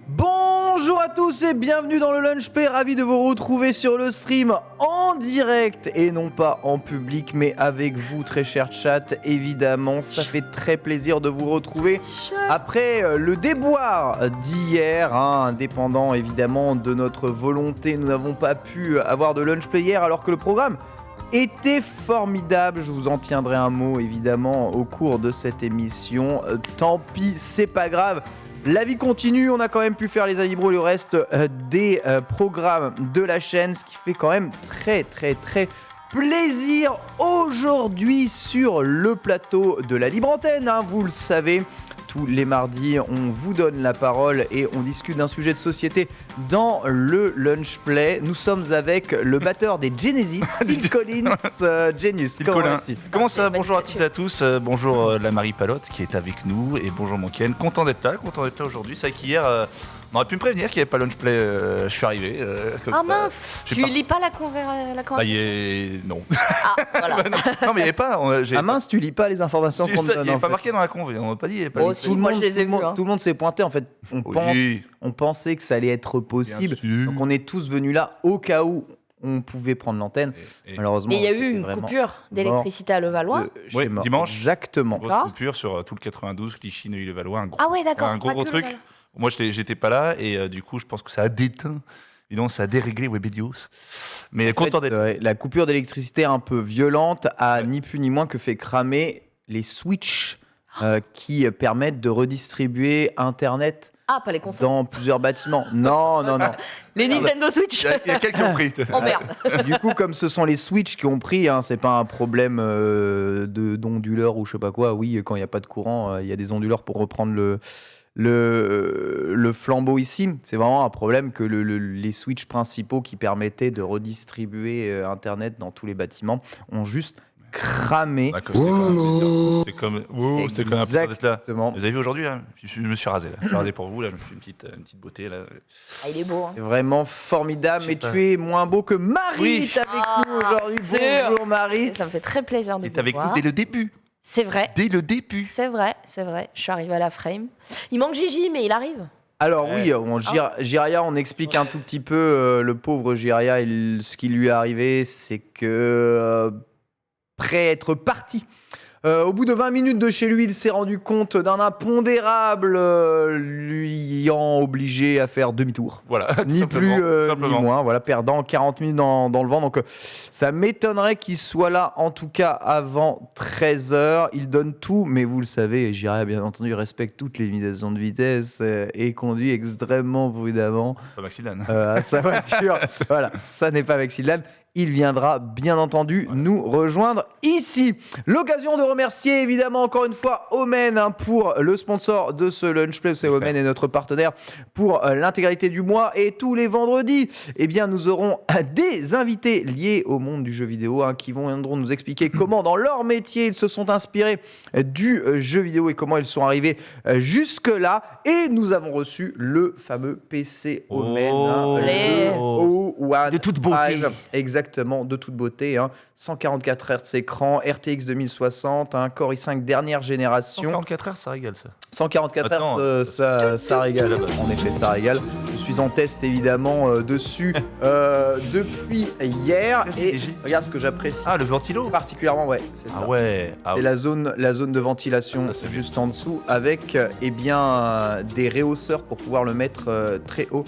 Bonjour à tous et bienvenue dans le Lunch P, ravi de vous retrouver sur le stream en direct et non pas en public mais avec vous très cher chat, évidemment ça fait très plaisir de vous retrouver après le déboire d'hier, indépendant évidemment de notre volonté, nous n'avons pas pu avoir de Lunch Play hier alors que le programme était formidable, je vous en tiendrai un mot évidemment au cours de cette émission, tant pis c'est pas grave. La vie continue, on a quand même pu faire les Alibro et le reste des programmes de la chaîne, ce qui fait quand même très plaisir aujourd'hui sur le plateau de la Libre Antenne, vous le savez. Tous les mardis, on vous donne la parole et on discute d'un sujet de société dans le Lunch Play. Nous sommes avec le batteur des Genesis, Phil Collins. Genius, comment vas-tu ? Comment ça va ? Bonjour à toutes et à tous. Bonjour la Marie Palotte qui est avec nous et bonjour mon Ken. Content d'être là aujourd'hui. C'est vrai qu'hier, on aurait pu me prévenir qu'il n'y avait pas Lunch Play. Je suis arrivé. Mince, tu lis pas la conversation ? Non. Ah, voilà. Non, mais il n'y avait pas. Mince, tu lis pas les informations qu'on te donne. Il n'est pas marqué dans la convé. On m'a pas dit. Il n'y avait pas Tout le monde s'est pointé. En fait, on pensait que ça allait être possible. Donc on est tous venus là au cas où on pouvait prendre l'antenne. Malheureusement, mais il y a eu une coupure d'électricité à Levallois. Oui, dimanche. Exactement. Grosse coupure sur tout le 92, Clichy, Neuilly-le-Vallois. Un gros truc. Moi, j'étais pas là et du coup, je pense que ça a déteint. Et donc, ça a déréglé Webedios. Mais content d'être. La coupure d'électricité un peu violente a ni plus ni moins que fait cramer les switches qui permettent de redistribuer Internet. Pas les consoles. Dans plusieurs bâtiments. Non. Les Nintendo Switch. Il y a quelqu'un qui ont pris. Oh merde. Du coup, comme ce sont les Switch qui ont pris, c'est pas un problème d'onduleur ou je sais pas quoi. Oui, quand il n'y a pas de courant, il y a des onduleurs pour reprendre le flambeau ici. C'est vraiment un problème que les switches principaux qui permettaient de redistribuer Internet dans tous les bâtiments ont juste cramé. C'est comme un peu d'être là. Vous avez vu aujourd'hui là, je me suis rasé là. Je suis rasé pour vous là, je me suis une petite beauté là. Il est beau. C'est vraiment formidable, mais tu es moins beau que Marie est avec nous aujourd'hui. Bonjour Marie. Ça me fait très plaisir de vous voir. Tu es avec nous dès le début. C'est vrai. Dès le début. C'est vrai. Je suis arrivée à la frame. Il manque Gigi, mais il arrive. Alors oui, Jiraya, on explique un tout petit peu. Le pauvre Jiraya, ce qui lui est arrivé, c'est que prêt à être parti. Au bout de 20 minutes de chez lui, il s'est rendu compte d'un impondérable lui ayant obligé à faire demi-tour. Voilà, ni plus ni moins, voilà, perdant 40 minutes dans le vent. Donc ça m'étonnerait qu'il soit là, en tout cas avant 13h. Il donne tout, mais vous le savez, Jiraya, bien entendu, respecte toutes les limitations de vitesse et conduit extrêmement prudemment. Pas Maxilane. À sa voiture. Voilà, ça n'est pas Maxilane. Il viendra bien entendu nous rejoindre ici. L'occasion de remercier évidemment encore une fois Omen pour le sponsor de ce Lunch Play. C'est Omen est notre partenaire pour l'intégralité du mois et tous les vendredis. Eh bien, nous aurons des invités liés au monde du jeu vidéo qui viendront nous expliquer comment dans leur métier ils se sont inspirés du jeu vidéo et comment ils sont arrivés jusque là. Et nous avons reçu le fameux PC Omen. De toute beauté. Exactement, de toute beauté. 144 Hz écran, RTX 2060, Core i5 dernière génération. 144 Hz, ça régale ça. 144 Hz, ça régale. En effet, ça régale. Je suis en test évidemment dessus depuis hier. Et regarde ce que j'apprécie. Le ventilo particulièrement, ouais, c'est ça. C'est la zone de ventilation juste en dessous avec des réhausseurs pour pouvoir le mettre très haut.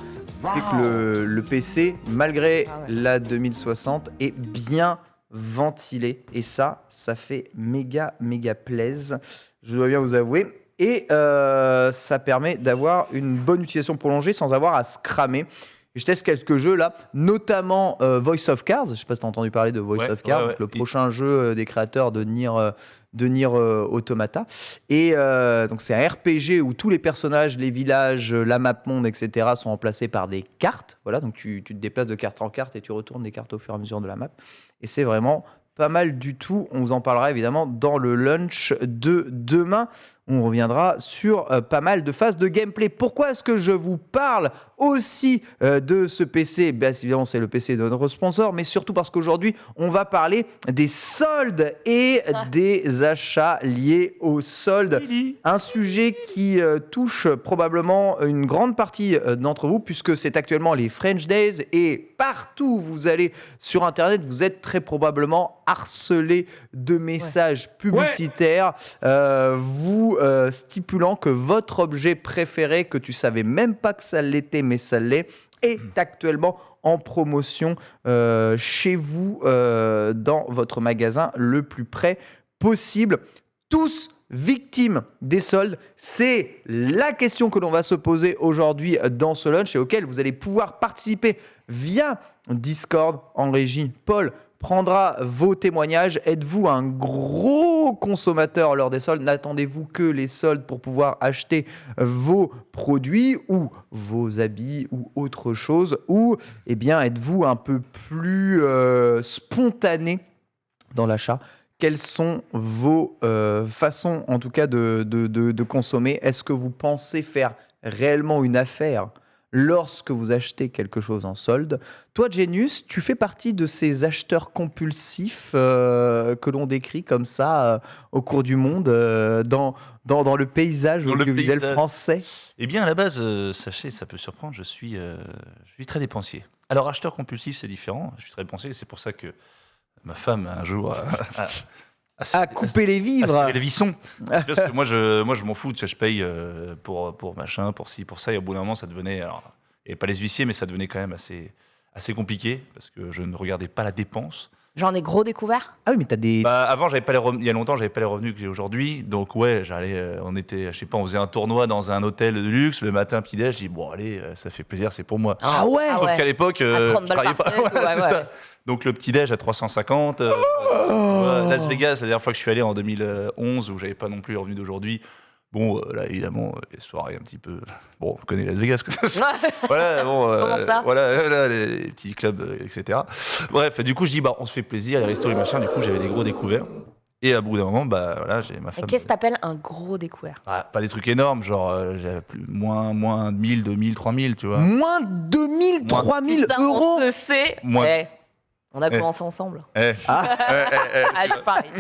C'est que le PC, malgré la 2060, est bien ventilé. Et ça fait méga plaisir. Je dois bien vous avouer. Et ça permet d'avoir une bonne utilisation prolongée sans avoir à se cramer. Et je teste quelques jeux là, notamment Voice of Cards. Je ne sais pas si tu as entendu parler de Voice of Cards, le prochain jeu des créateurs de Nier Automata. Et donc c'est un RPG où tous les personnages, les villages, la map monde, etc. sont remplacés par des cartes. Voilà, donc tu te déplaces de carte en carte et tu retournes des cartes au fur et à mesure de la map. Et c'est vraiment pas mal du tout. On vous en parlera évidemment dans le lunch de demain. On reviendra sur pas mal de phases de gameplay. Pourquoi est-ce que je vous parle aussi de ce PC? Bien évidemment, c'est le PC de notre sponsor, mais surtout parce qu'aujourd'hui, on va parler des soldes et des achats liés aux soldes. Un sujet qui touche probablement une grande partie d'entre vous, puisque c'est actuellement les French Days et partout où vous allez sur Internet, vous êtes très probablement harcelé de messages publicitaires vous stipulant que votre objet préféré, que tu savais même pas que ça l'était, mais ça l'est, est actuellement en promotion chez vous dans votre magasin le plus près possible. Tous victimes des soldes, c'est la question que l'on va se poser aujourd'hui dans ce lunch et auquel vous allez pouvoir participer via Discord en régie. Paul prendra vos témoignages. Êtes-vous un gros consommateur lors des soldes? N'attendez-vous que les soldes pour pouvoir acheter vos produits ou vos habits ou autre chose? Ou êtes-vous un peu plus spontané dans l'achat? Quelles sont vos façons, en tout cas, de consommer? Est-ce que vous pensez faire réellement une affaire lorsque vous achetez quelque chose en solde? Toi, Genius, tu fais partie de ces acheteurs compulsifs que l'on décrit comme ça au cours du monde, dans le paysage audiovisuel français? Eh bien, à la base, sachez, ça peut surprendre, je suis très dépensier. Alors, acheteur compulsif, c'est différent. Je suis très dépensier, c'est pour ça que ma femme, un jour, a coupé les vivres. A serré les vissons. Parce que moi, je m'en fous. Tu sais, je paye pour machin, pour ci, pour ça. Et au bout d'un moment, ça devenait... Alors, et pas les huissiers, mais ça devenait quand même assez compliqué. Parce que je ne regardais pas la dépense. J'en ai gros découvert. Ah oui, mais t'as des... Avant, il y a longtemps, j'avais pas les revenus que j'ai aujourd'hui. Donc ouais, on faisait un tournoi dans un hôtel de luxe. Le matin, petit-déj, je dis, bon allez, ça fait plaisir, c'est pour moi. Ah ouais. Sauf qu'à l'époque, je travaillais pas. C'est ça. Donc le petit-déj à 350. Las Vegas, la dernière fois que je suis allé en 2011, où j'avais pas non plus les revenus d'aujourd'hui. Bon, là, évidemment, les soirées un petit peu... Bon, on connaît Las Vegas, quoi. Voilà, bon... Comment ça voilà, les petits clubs, etc. Bref, du coup, je dis, on se fait plaisir, les restos, les machins. Du coup, j'avais des gros découverts. Et à bout d'un moment, voilà, j'ai ma femme... Et qu'est-ce que t'appelles un gros découvert? Pas des trucs énormes, genre, j'avais moins 1000, 2000, 3000, tu vois. Moins 2000, 3000 euros. On se sait. On a commencé ensemble. Je pareil.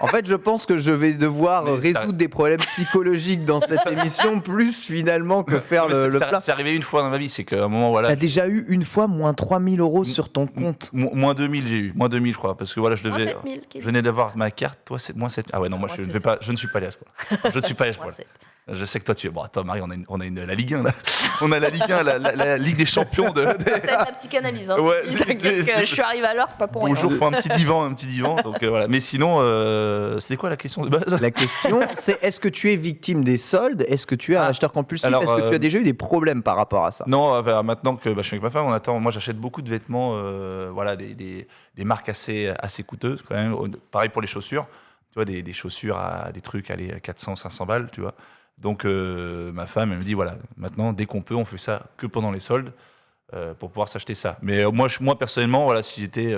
En fait, je pense que je vais devoir résoudre des problèmes psychologiques dans cette émission, plus finalement que faire le plat. C'est arrivé une fois dans ma vie, c'est qu'à un moment, voilà... T'as déjà eu une fois moins 3000 euros sur ton compte? Moins 2000, j'ai eu. Moins 2000, je crois. Parce que voilà, je je venais d'avoir ma carte. Toi, c'est moins 7. Ah ouais, non, moi, je ne suis pas allé à ce point. Je ne suis pas allé à ce point. Je sais que toi, tu es... Bon, attends, Marie, on a la Ligue 1, là. On a la Ligue 1, la Ligue des champions. C'est la psychanalyse. Hein. Ouais, je suis arrivé à l'heure, c'est pas pour rien. Bonjour, faut un petit divan. Donc, voilà. Mais sinon, c'était quoi la question de base? La question, c'est est-ce que tu es victime des soldes? Est-ce que tu es un acheteur compulsif? Est-ce que tu as déjà eu des problèmes par rapport à ça? Non, maintenant que je suis avec ma femme, moi, j'achète beaucoup de vêtements, voilà, des marques assez coûteuses, quand même. Pareil pour les chaussures. Tu vois, des chaussures à des trucs, allez, 400, 500 balles, tu vois. Donc, ma femme, elle me dit, voilà, maintenant, dès qu'on peut, on fait ça que pendant les soldes pour pouvoir s'acheter ça. Mais moi personnellement, voilà, si j'étais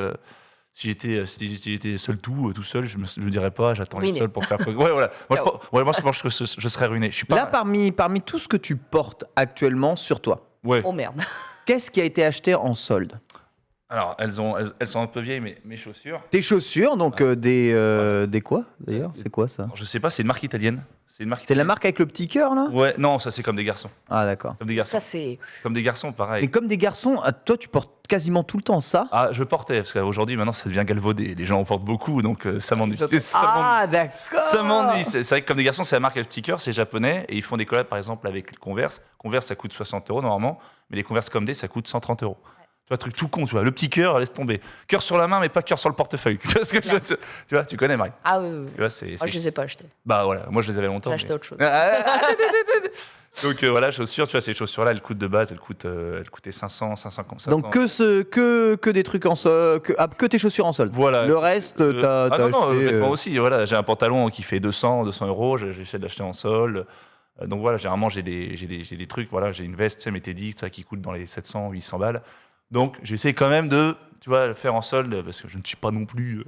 tout seul, je me dirais pas, j'attends les soldes pour faire... Ouais, voilà. Moi, je pense que je serais ruiné. Je suis pas... Là, parmi tout ce que tu portes actuellement sur toi, oh merde, qu'est-ce qui a été acheté en solde? Alors, elles sont un peu vieilles, mais mes chaussures... Tes chaussures, donc des quoi, d'ailleurs? C'est quoi, ça? Alors, je sais pas, c'est une marque italienne. C'est la marque avec le petit cœur, là? Ouais, non, ça, c'est comme des garçons. Ah, d'accord. Comme des garçons. Ça, c'est... Comme des garçons, pareil. Mais comme des garçons, toi, tu portes quasiment tout le temps ça? Ah, je portais, parce qu'aujourd'hui, maintenant, ça devient galvaudé. Les gens en portent beaucoup, donc ça m'ennuie. Ah, d'accord. Ça m'ennuie. C'est vrai que comme des garçons, c'est la marque avec le petit cœur, c'est japonais, et ils font des collabs, par exemple, avec Converse. Converse, ça coûte 60 € normalement, mais les Converse comme des, ça coûte 130 €. Tu vois, truc tout con, tu vois. Le petit cœur, laisse tomber. Cœur sur la main, mais pas cœur sur le portefeuille. Tu vois ce que tu vois, tu connais, Marie. Ah oui. Tu vois, moi, je les ai pas achetés. Bah voilà, moi, je les avais longtemps. J'ai acheté autre chose. Donc voilà, chaussures, tu vois, ces chaussures-là, elles coûtent de base, elles coûtaient 500. Donc que des trucs en solde, que tes chaussures en solde. Voilà. Le reste, t'as acheté... Non, vêtements aussi, voilà. J'ai un pantalon qui fait 200 €, j'essaie d'acheter en solde. Donc voilà, généralement, j'ai des trucs, voilà, j'ai une veste, tu sais, Métédic, ça, qui coûte dans les 700, 800 balles. Donc, j'essaie quand même de, tu vois, le faire en solde, parce que je ne suis pas non plus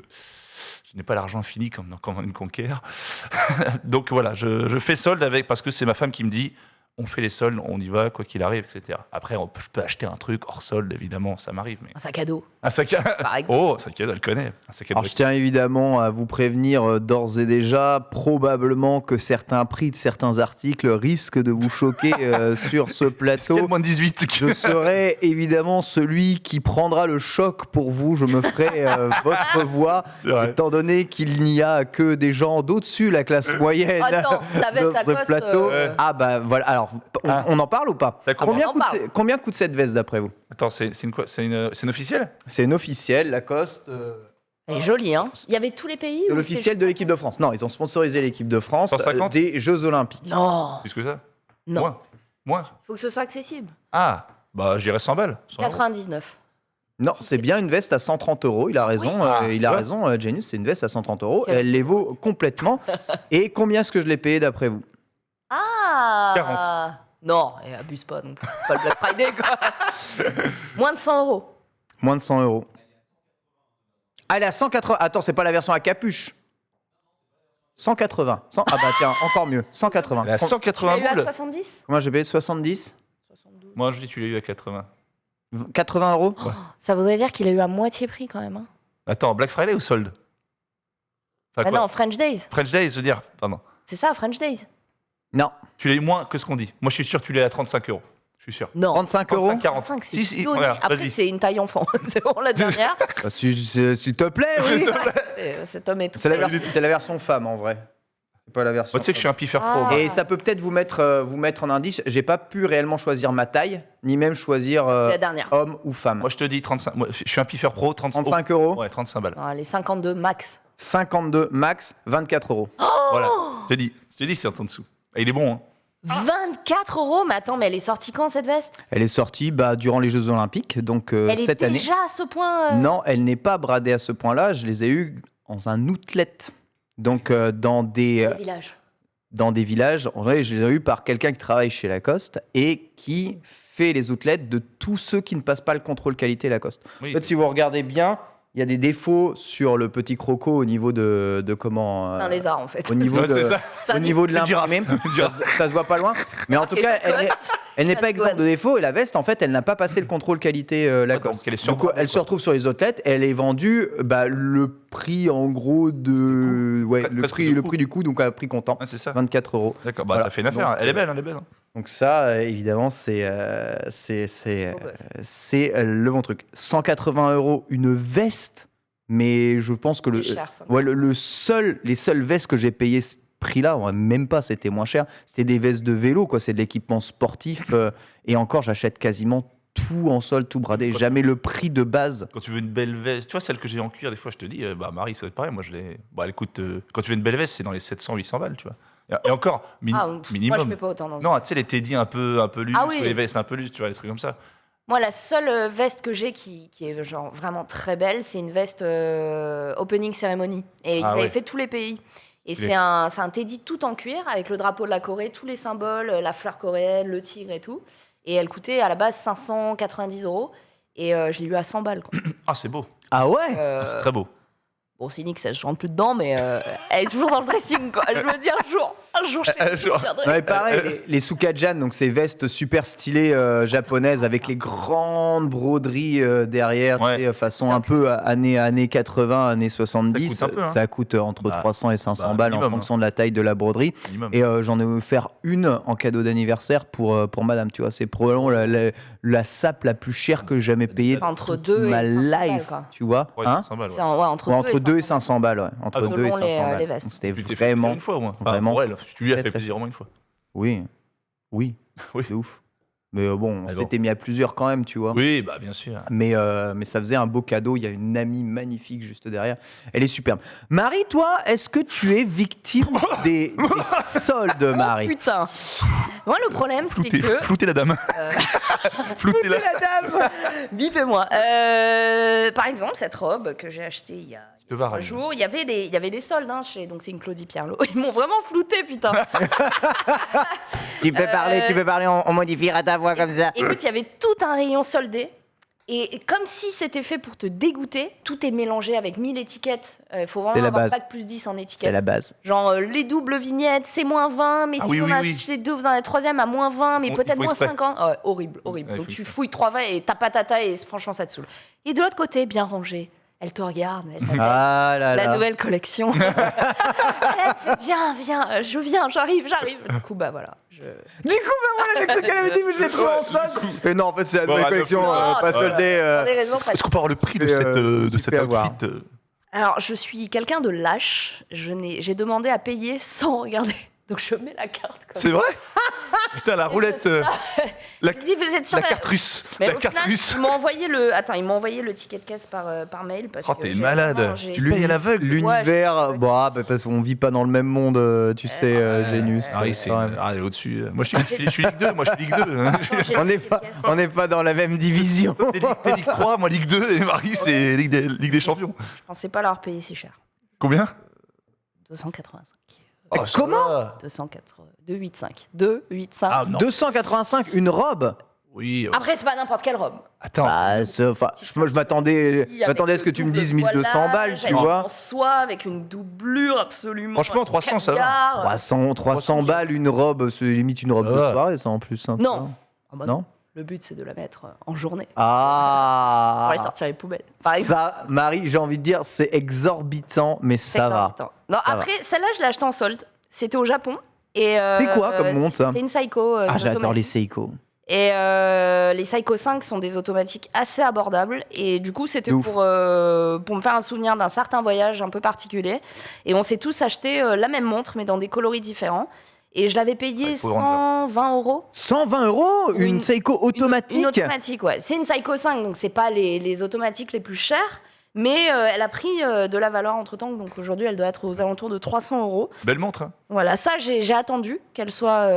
Je n'ai pas l'argent fini comme dans Command & Conquer. Donc voilà, je fais solde avec, parce que c'est ma femme qui me dit, on fait les soldes, on y va, quoi qu'il arrive, etc. Après, je peux acheter un truc hors solde, évidemment, ça m'arrive. Mais... Un sac à dos, Un sac à... par exemple. Oh, un sac à dos, elle connaît. Un sac à dos. Alors, je tiens évidemment à vous prévenir d'ores et déjà, probablement que certains prix de certains articles risquent de vous choquer sur ce Est-ce qu'il y a plateau. le moins de 18 Je serai évidemment celui qui prendra le choc pour vous. Je me ferai votre voix, C'est vrai. étant donné qu'il n'y a que des gens d'au-dessus la classe moyenne Attends, ta veste dans ce Lacoste, plateau. Ah bah voilà. Alors, Ah. on en parle ou pas? D'accord. Combien On en coûte, parle. combien coûte cette veste d'après vous? Attends, c'est une quoi? C'est une officielle? C'est une officielle, Lacoste. Elle est jolie, hein. Il y avait tous les pays. C'est ou l'officielle de l'équipe de France. Non, ils ont sponsorisé l'équipe de France 150? des Jeux Olympiques. Non, Plus que ça? non. Moins? Faut que ce soit accessible. Ah, bah j'irais 100 balles. 100 euros. 99. Non, Si c'est c'est- bien une veste à 130 euros. Il a raison, Oui. il a Ouais. raison, Genius, c'est une veste à 130 euros. Quel- Elle les vaut complètement. Et combien est-ce que je l'ai payé d'après vous? Ah 40. Non, abuse pas non plus. C'est pas le Black Friday, quoi. Moins de 100 euros. Moins de 100 euros. Ah, elle est à 180. Attends, c'est pas la version à capuche. 180. Ah bah tiens, encore mieux. 180. Elle est à Tu l'as 180 eu à boules. 70 Moi, j'ai payé 70. 72. Moi, je dis tu l'as eu à 80. 80 euros. Ça voudrait dire qu'il a eu à moitié prix quand même. Hein. Attends, Black Friday ou solde? Enfin, Ah quoi non, French Days. French Day, je veux dire, pardon. C'est ça, French Days. Non, Tu l'as eu moins que ce qu'on dit. Moi, je suis sûr que tu l'as à 35 euros. Je suis sûr. Non. 35 euros. 35, 40. 35, c'est Si, si, donné. regarde, Après, vas-y. c'est une taille enfant. C'est bon, la dernière. Bah, s'il te plaît, oui. Cet homme est tout C'est la, seul. c'est la version femme en vrai. C'est pas la version. Moi, tu sais que je suis un piffer Ah. pro. Et ça peut peut-être vous mettre en indice. J'ai pas pu réellement choisir ma taille, ni même choisir La dernière. homme ou femme. Moi, je te dis 35. Moi, je suis un piffer pro, 35 euros, Ouais, 35 balles. Non, les 52 max. 52 max, 24 euros. Voilà. Je te dis, c'est en dessous. Et il est bon, hein. 24 euros. Mais attends, mais elle est sortie quand cette veste? Elle est sortie durant les Jeux Olympiques, donc Elle cette est année. déjà à ce point. Non, elle n'est pas bradée à ce point-là. Je les ai eues dans un outlet. Donc Le village. dans des villages. En vrai, je les ai eues par quelqu'un qui travaille chez Lacoste et qui fait les outlets de tous ceux qui ne passent pas le contrôle qualité Lacoste. Oui. En fait, si vous regardez bien, il y a des défauts sur le petit croco au niveau de comment. C'est un lézard en fait. Au niveau Ouais, de, c'est ça. Ça au niveau de Une girafe. l'imprimé, Une girafe. ça se voit pas loin. Mais en tout cas, elle n'est pas exempte de défauts. Et la veste, en fait, elle n'a pas passé le contrôle qualité Lacoste. donc elle est Du coup, surbradée, elle quoi. se retrouve sur les outlets. Elle est vendue le prix en gros de Presque le du prix du coup, donc à prix comptant, Ouais, c'est ça. 24 euros. D'accord, bah Voilà. t'as fait une affaire. Donc, Elle est belle, elle est belle. Donc ça, évidemment, c'est le bon truc. 180 euros une veste, mais je pense que C'est cher, ça. ouais, les seules vestes que j'ai payées ce prix-là, ouais, même pas, c'était moins cher. C'était des vestes de vélo, quoi. C'est de l'équipement sportif. Et encore, j'achète quasiment tout en solde, tout bradé. Quand Jamais le prix de base. Quand tu veux une belle veste, tu vois, celle que j'ai en cuir, des fois, je te dis, bah Marie, ça va être pareil. Moi, je l'ai. Bah, elle coûte. Quand tu veux une belle veste, c'est dans les 700-800 balles, tu vois. Et encore, minimum. Moi, je mets pas autant dans Non, tu sais, les Teddy un peu luxe, Ah oui. ou les vestes un peu luxe, tu vois, les trucs comme ça. Moi, la seule veste que j'ai qui est genre vraiment très belle, c'est une veste opening ceremony. Et ils Ah avaient ouais. fait tous les pays. Et Stylé. c'est un teddy tout en cuir avec le drapeau de la Corée, tous les symboles, la fleur coréenne, le tigre et tout. Et elle coûtait à la base 590 euros. Et je l'ai eu à 100 balles. Quoi. Ah, c'est beau. Ah ouais. Ah, c'est très beau. Bon, Cynic, ça je rentre plus dedans, mais elle est toujours dans le dressing. Quoi. Je me dis un jour, Un jour. je reviendrai. Non, mais pareil, les Sukajan, donc ces vestes super stylées japonaises avec les grandes broderies derrière, Ouais. tu sais, façon un peu années 80, années 70. Ça coûte un peu, hein. Ça coûte entre Bah, 300 et 500 bah, balles minimum, en fonction de la taille de la broderie. Minimum. Et j'en ai offert une en cadeau d'anniversaire pour madame, tu vois. C'est probablement la sape la plus chère que j'ai jamais payée Entre toute 2 et ma 500 balles, life, quoi. tu vois. Ouais, Hein 500 balles. C'est Ouais. entre, Ouais, entre 2 et 500. 500 balles, ouais. Entre Ah, 2 et selon 500 les balles. vestes. Donc, c'était Tu t'es fait plaisir vraiment. une fois au moins. vraiment Ouais, tu lui as très, fait très plaisir au moins une fois. Oui. Oui. Oui. De ouf. Mais bon, on Mais s'était mis à plusieurs quand même, tu vois. Oui, bah bien sûr. Mais ça faisait un beau cadeau. Il y a une amie magnifique juste derrière. Elle est superbe. Marie, toi, est-ce que tu es victime des soldes, Marie? Putain. Moi, le problème, c'est Flouter, que. flouter la dame. Flouter la La dame. Bipez-moi. Par exemple, cette robe que j'ai achetée il y a te va, 3 Ravi. jours, il y avait des soldes hein, chez. Donc, c'est une Claudie Pierlot. Ils m'ont vraiment flouté, putain. Tu peux parler en modifiant ta voix comme ça. Écoute, il y avait tout un rayon soldé Et comme si c'était fait pour te dégoûter, tout est mélangé avec 1000 étiquettes. Il faut C'est vraiment la avoir base. bac plus 10 en C'est étiquette. la base. Genre les doubles vignettes, c'est moins 20, mais Ah si oui, on oui, a oui. acheté 2, vous en avez troisième à moins 20, mais Il peut-être faut moins exprès. 50. Horrible, horrible. Ouais, il Donc faut tu exprès. fouilles 3 fois et t'as pas tata et franchement ça te saoule. Et de l'autre côté, bien rangé, elle te regarde, elle t'appelle. Ah là La là. nouvelle collection. Elle fait, viens, je viens, j'arrive. Du coup, bah voilà. Du coup, bah voilà, j'ai cru qu'elle avait dit, mais je l'ai pris en solde. Et non, en fait, c'est la Bon, nouvelle bah, collection, non, pas non, soldée. Pour des raisons Est-ce qu'on peut avoir le prix de Et, de je cet fais avoir. outfit Alors, je suis quelqu'un de lâche. J'ai demandé à payer sans regarder. Donc, je mets la carte comme C'est vrai Putain, la roulette. La, Vas-y, vous êtes sûr la carte russe. Mais La au carte final, russe. Ils m'ont envoyé le ticket de caisse par mail. Parce Oh, que t'es j'ai malade. vraiment- j'ai- Tu le payes à l'aveugle. L'univers, Ouais, bah, parce qu'on vit pas dans le même monde, tu sais, Genius. Ah oui, c'est quand même. elle est au-dessus. Moi, je suis Ligue 2. Moi, je suis Ligue 2. Attends, j'ai On le n'est ticket pas, de caisse. on n'est pas dans la même division. T'es Ligue 3, moi Ligue 2. Et Marie, c'est Ligue des Champions. Je pensais pas leur payer si cher. Combien 285. Oh, ça comment va. 285. 285. Ah, non. 285, une robe. Oui. Après, c'est pas n'importe quelle robe. Attends. Bah, enfin, moi, je m'attendais à ce que tu me dises 1200 balles, tu vois. En soie, avec une doublure absolument. Franchement, 300, ça va. caviar. 300 balles, une robe, c'est limite une robe de Ah. soirée, ça en plus. hein, Non. Ah bah Non. Le but, c'est de la mettre en journée. Ah. Pour aller sortir les poubelles. Par exemple. Ça, Marie, j'ai envie de dire, c'est exorbitant, mais C'est ça va. exorbitant. Non, Ça après, celle-là, je l'ai achetée en solde. C'était au Japon. Et, C'est quoi comme montre, ça C'est une Seiko. Ah, une j'adore les automatique. Seiko. Et les Seiko 5 sont des automatiques assez abordables. Et du coup, c'était De ouf. pour me faire un souvenir d'un certain voyage un peu particulier. Et on s'est tous acheté la même montre, mais dans des coloris différents. Et je l'avais payé Ouais, faut rendre 120 €. 120 €, une Une- Seiko automatique. Une automatique, ouais. C'est une Seiko 5, donc c'est pas les automatiques les plus chères. Mais elle a pris de la valeur entre-temps. Donc aujourd'hui, elle doit être aux alentours de 300 €. Belle montre. Hein. Voilà, ça, j'ai attendu qu'elle soit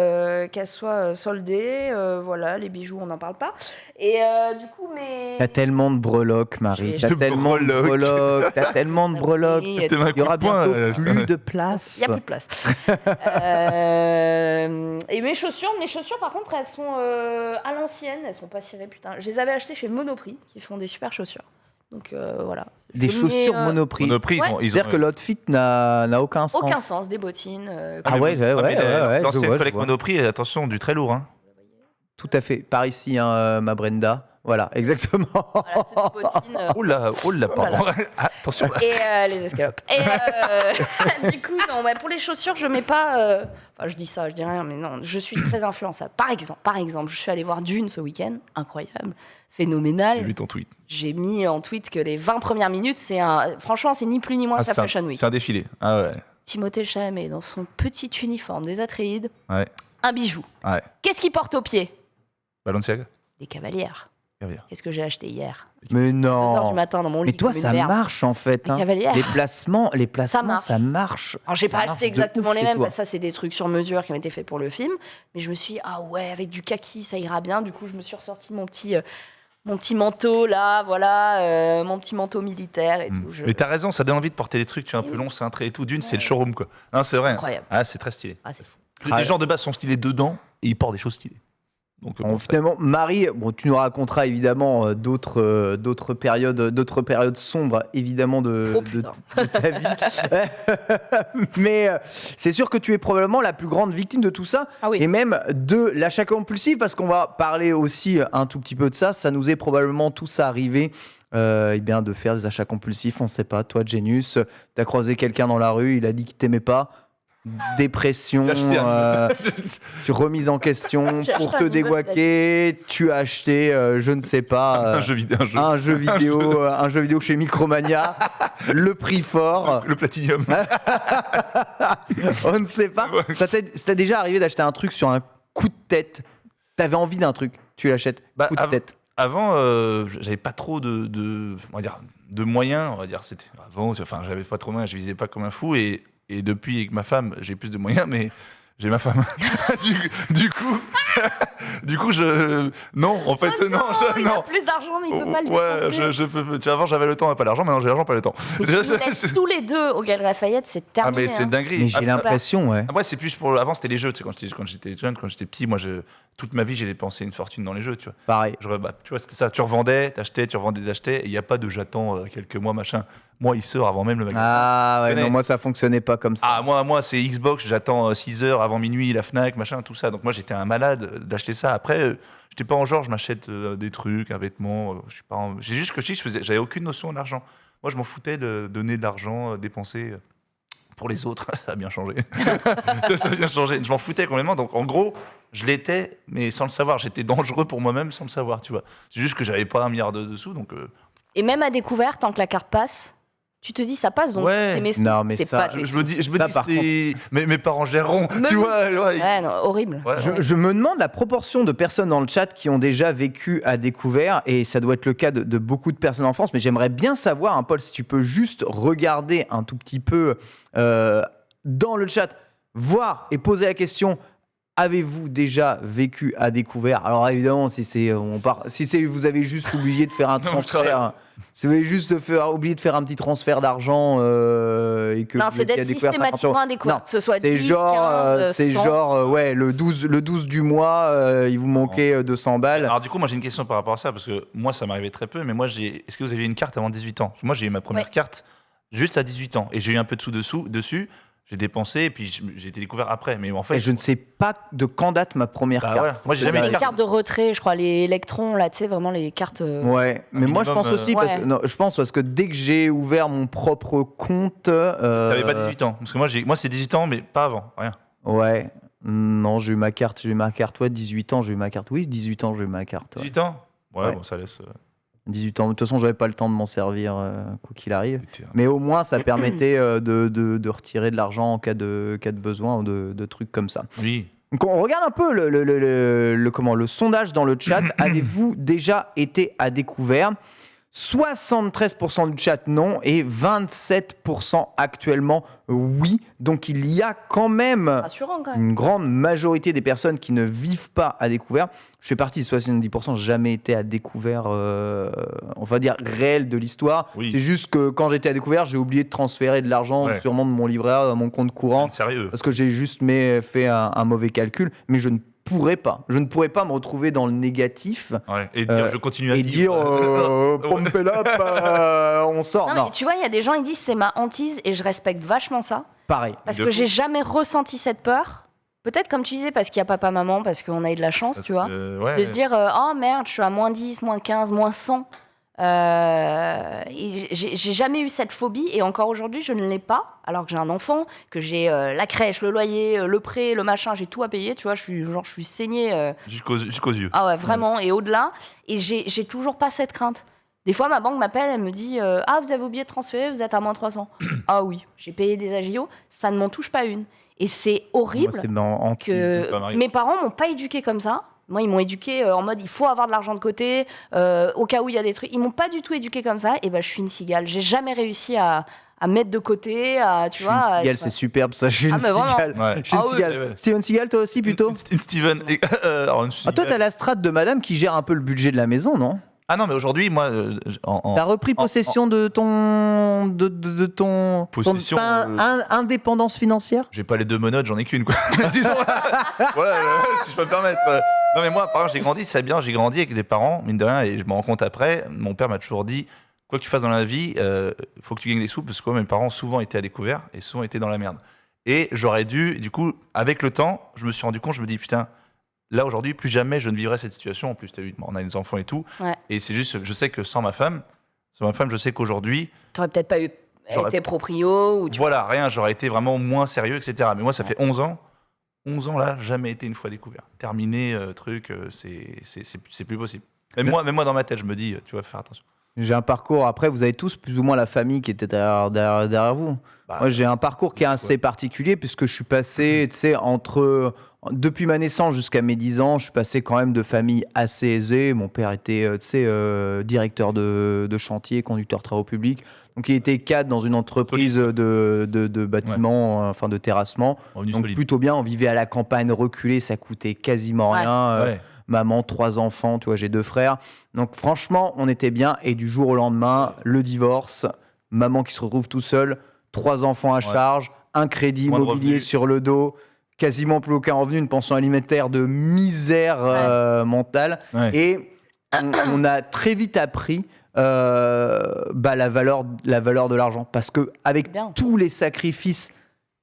soldée. Voilà, les bijoux, on n'en parle pas. Et du coup, mais... T'as tellement de breloques, Marie. J'ai T'as de tellement de breloques. breloques. T'as tellement de breloques. Il T'es un Il y coup aura de poing, bientôt plus de place. n'y a plus de place. Et mes chaussures, par contre, elles sont à l'ancienne. Elles sont pas cirées, putain. Je les avais achetées chez Monoprix, qui font des super chaussures. Donc voilà. Des Je mets, chaussures Monoprix. Monoprix, Ouais. ils ont. C'est-à-dire que l'outfit n'a aucun sens. aucun sens, des bottines. Ah ouais, ouais, ouais, je L'ancienne vois, je collègue vois. Monoprix, attention, du très lourd. Hein. Tout à fait. Par ici, hein, ma Brenda. Voilà, exactement. Voilà, c'est des bottines. Oula, pardon. Attention. Et les escalopes. Et du coup, non, pour les chaussures, je mets pas. Enfin, je dis ça, je dis rien, mais non, je suis très influençable. Par exemple, je suis allée voir Dune ce week-end, incroyable, J'ai phénoménal. vu ton tweet. J'ai mis en tweet que les 20 premières minutes, franchement, c'est ni plus ni moins que la Fashion Week. C'est un défilé. Ah ouais. Timothée Chalamet dans son petit uniforme des Atréides, Ouais. un bijou. Ouais. Qu'est-ce qu'il porte au pied? Balenciaga. Des cavalières. Cavalière. Qu'est-ce que j'ai acheté hier? Mais 2h du non. matin dans mon lit. Mais toi, comme une ça merde. marche en fait. Des hein. cavalières. Les placements, marche. ça marche. Alors, j'ai Ça pas marche acheté de exactement ouf les chez mêmes, toi. parce que ça, c'est des trucs sur mesure qui ont été faits pour le film. Mais je me suis dit, ah ouais, avec du kaki, ça ira bien. Du coup, je me suis ressorti mon petit manteau, là, voilà, mon petit manteau militaire et tout. Mais t'as raison, ça donne envie de porter des trucs tu vois, un peu longs, cintrés et tout. D'une, c'est le showroom quoi. Hein, c'est vrai. Incroyable. Ah, c'est très stylé. Ah, c'est fou. Les gens de base sont stylés dedans et ils portent des choses stylées. Donc, bon, ça- Finalement, Marie, bon, tu nous raconteras évidemment d'autres périodes sombres, évidemment, de, Oh, de, putain. de ta vie. Mais c'est sûr que tu es probablement la plus grande victime de tout ça, Ah oui. et même de l'achat compulsif, parce qu'on va parler aussi un tout petit peu de ça. Ça nous est probablement tous arrivé. Eh bien, de faire des achats compulsifs, on ne sait pas. Toi, Genius, tu as croisé quelqu'un dans la rue, il a dit qu'il t'aimait pas. Dépression, J'ai acheté remise en question J'ai pour acheté te un déguaquer. Tu as acheté, je ne sais pas, un jeu vidéo. un jeu vidéo chez Micromania, le prix fort. Le platinium. On ne sait pas. Ouais. Ça t'est déjà arrivé d'acheter un truc sur un coup de tête. T'avais envie d'un truc, tu l'achètes. Bah, Coup de tête. Avant, j'avais pas trop on va dire, de moyens. On va dire, c'était avant. Enfin, j'avais pas trop de moyens. Je visais pas comme un fou. Et depuis avec ma femme, j'ai plus de moyens, mais j'ai ma femme. du coup, Du coup, non, en fait, non, il a plus d'argent, mais il peut pas le Ouais, dépenser. tu vas voir, j'avais le temps, pas l'argent, maintenant j'ai l'argent, pas le temps. Mais tu nous laisses tous les deux au Galeries Lafayette, c'est Ah, terminé. mais c'est hein. dinguerie. Mais j'ai l'impression, ouais. Moi, c'est plus pour. Avant, c'était les jeux. Tu sais, quand j'étais jeune, quand j'étais petit, moi, toute ma vie, j'ai dépensé une fortune dans les jeux, tu vois. Pareil. Tu vois, c'était ça. Tu revendais, t'achetais, tu revendais, t'achetais. Il n'y a pas de j'attends quelques mois, machin. Moi, il sort avant même le magasin. Ah ouais, Connais. non, moi ça fonctionnait pas comme ça. Ah, moi, c'est Xbox, j'attends 6 heures avant minuit, la Fnac, machin, tout ça. Donc, moi, j'étais un malade d'acheter ça. Après, j'étais pas en genre, je m'achète des trucs, un vêtement. Je suis pas J'ai juste que j'avais aucune notion de l'argent. Moi, je m'en foutais de donner de l'argent, dépenser. Pour les autres, ça a bien changé. Ça a bien changé. Je m'en foutais complètement. Donc, en gros, je l'étais, mais sans le savoir. J'étais dangereux pour moi-même sans le savoir, tu vois. C'est juste que j'avais pas 1 milliard de sous, donc. Et même à découvert, tant que la carte passe, tu te dis ça passe, donc Ouais. c'est mes sous, Non, mais c'est ça, pas tes Je sous. me dis, Ça, par c'est. Mes parents géreront, Mais tu oui. vois. Ouais. Ouais, non, horrible. Ouais. Je me demande la proportion de personnes dans le chat qui ont déjà vécu à découvert, et ça doit être le cas de beaucoup de personnes en France, mais j'aimerais bien savoir, hein, Paul, si tu peux juste regarder un tout petit peu dans le chat, voir et poser la question. Avez-vous déjà vécu à découvert? Alors évidemment, si vous avez juste oublié de faire un Non, transfert, si vous avez juste oublié de faire un petit transfert d'argent et que Non, vous c'est étiez à d'être découvert 50 systématiquement euros. adéquat. Non, Que ce soit c'est 10, genre, 15, 100. ouais, le 12 du mois, il vous manquait 200 balles. Alors, du coup, moi, j'ai une question par rapport à ça, parce que moi, ça m'arrivait très peu, mais moi, est-ce que vous aviez une carte avant 18 ans? Parce que moi, j'ai eu ma première Ouais. carte juste à 18 ans, et j'ai eu un peu de sous dessus. J'ai dépensé, et puis j'ai été découvert après. Mais en fait, Et je ne sais pas de quand date ma première Bah carte. voilà. Moi, j'ai C'est jamais eu une de carte de retrait, je crois, les électrons, là, tu sais, vraiment les cartes. Ouais, mais moi je minimum, pense aussi parce ouais. que non, je pense parce que dès que j'ai ouvert mon propre compte, T'avais pas 18 ans. Parce que moi c'est 18 ans, mais pas avant. Rien. ouais, non, j'ai eu ma carte, ouais, 18 ans, j'ai eu ma carte. Oui, 18 ans, j'ai eu ma carte. Ouais. 18 ans. Ouais, Ouais. bon, ça laisse. 18 ans. De toute façon, j'avais pas le temps de m'en servir quoi qu'il arrive. Putain. Mais au moins, ça permettait de retirer de l'argent en cas de besoin ou de trucs comme ça. Oui. Donc on regarde un peu le sondage dans le chat. Avez-vous déjà été à découvert? 73% du chat non et 27% actuellement oui. Donc il y a quand même Rassurant quand même. une grande majorité des personnes qui ne vivent pas à découvert. Je fais partie de 70%, jamais été à découvert, on va dire réel de l'histoire. Oui. C'est juste que quand j'étais à découvert, j'ai oublié de transférer de l'argent Ouais. sûrement de mon livret A à mon compte courant Sérieux. parce que j'ai juste fait un mauvais calcul. Mais je ne pourrais pas me retrouver dans le négatif Ouais. Et dire, je continue à et vivre. dire pompe it up, on sort. Non, Non, mais tu vois, il y a des gens, ils disent c'est ma hantise et je respecte vachement ça. pareil. Parce De que fou. j'ai jamais ressenti cette peur. Peut-être, comme tu disais, parce qu'il y a papa, maman, parce qu'on a eu de la chance, tu vois. Ouais. De se dire, oh merde, je suis à moins 10, moins 15, moins 100. Et j'ai jamais eu cette phobie et encore aujourd'hui, je ne l'ai pas. Alors que j'ai un enfant, que j'ai la crèche, le loyer, le prêt, le machin, j'ai tout à payer. Tu vois, je suis saignée. Jusqu'aux yeux. Ah ouais, vraiment, et au-delà. Et j'ai toujours pas cette crainte. Des fois, ma banque m'appelle, elle me dit ah, vous avez oublié de transférer, vous êtes à moins 300. Ah oui, j'ai payé des agios, ça ne m'en touche pas une. Et c'est horrible Moi, c'est dans hantise. c'est pas que marié. mes parents m'ont pas éduqué comme ça. Moi, ils m'ont éduqué en mode il faut avoir de l'argent de côté, au cas où il y a des trucs. Ils m'ont pas du tout éduqué comme ça. Et ben, je suis une cigale. J'ai jamais réussi à mettre de côté, tu Je suis vois. une cigale, à- c'est superbe ça. Je suis une Ah, mais vraiment. cigale. Ouais. Je suis une Ah oui, cigale. ouais. Steven Seagal, toi aussi plutôt. Une Steven. Alors, une Ah, toi, t'as la strate de madame qui gère un peu le budget de la maison, non? Ah non, mais aujourd'hui, moi, T'as repris possession de ton. de ton. Possession, indépendance financière? j'ai pas les 2 menottes, j'en ai qu'une, quoi. Disons. Ouais, si je peux me permettre. Non, mais moi, par exemple, j'ai grandi, c'est bien, j'ai grandi avec des parents, mine de rien, et je me rends compte après, mon père m'a toujours dit, quoi que tu fasses dans la vie, faut que tu gagnes des sous, parce que mes parents ont souvent été à découvert et souvent été dans la merde. Et j'aurais dû, du coup, avec le temps, je me suis rendu compte, je me dis, putain, là, aujourd'hui, plus jamais je ne vivrai cette situation. En plus, t'as vu, on a des enfants et tout. Ouais. Et c'est juste, je sais que sans ma femme, je sais qu'aujourd'hui, T'aurais peut-être pas J'aurais- été proprio ou tu voilà, rien, j'aurais été vraiment moins sérieux, etc. Mais moi, ça fait 11 ans. 11 ans, là, jamais été une fois découvert. Terminé, truc, c'est plus possible. Même moi, dans ma tête, je me dis, tu vas faire attention. J'ai un parcours. Après, vous avez tous plus ou moins la famille qui était derrière vous. Bah, Moi, j'ai un parcours qui est assez particulier puisque je suis passé, tu sais, depuis ma naissance jusqu'à mes 10 ans, je suis passé quand même de famille assez aisée. Mon père était, tu sais, directeur de chantier, conducteur de travaux publics. Donc, il était cadre dans une entreprise de bâtiment, enfin de terrassement. Revenu Donc, solide. plutôt bien. On vivait à la campagne reculée, ça coûtait quasiment Ouais. rien. Ouais. Maman, 3 enfants, tu vois, j'ai 2 frères. Donc franchement, on était bien. Et du jour au lendemain, le divorce, maman qui se retrouve tout seul, 3 enfants à charge, un crédit Moins de immobilier revenus. sur le dos, quasiment plus aucun revenu, une pension alimentaire de misère mentale. Ouais. Et on a très vite appris la valeur de l'argent. Parce que avec Bien. tous les sacrifices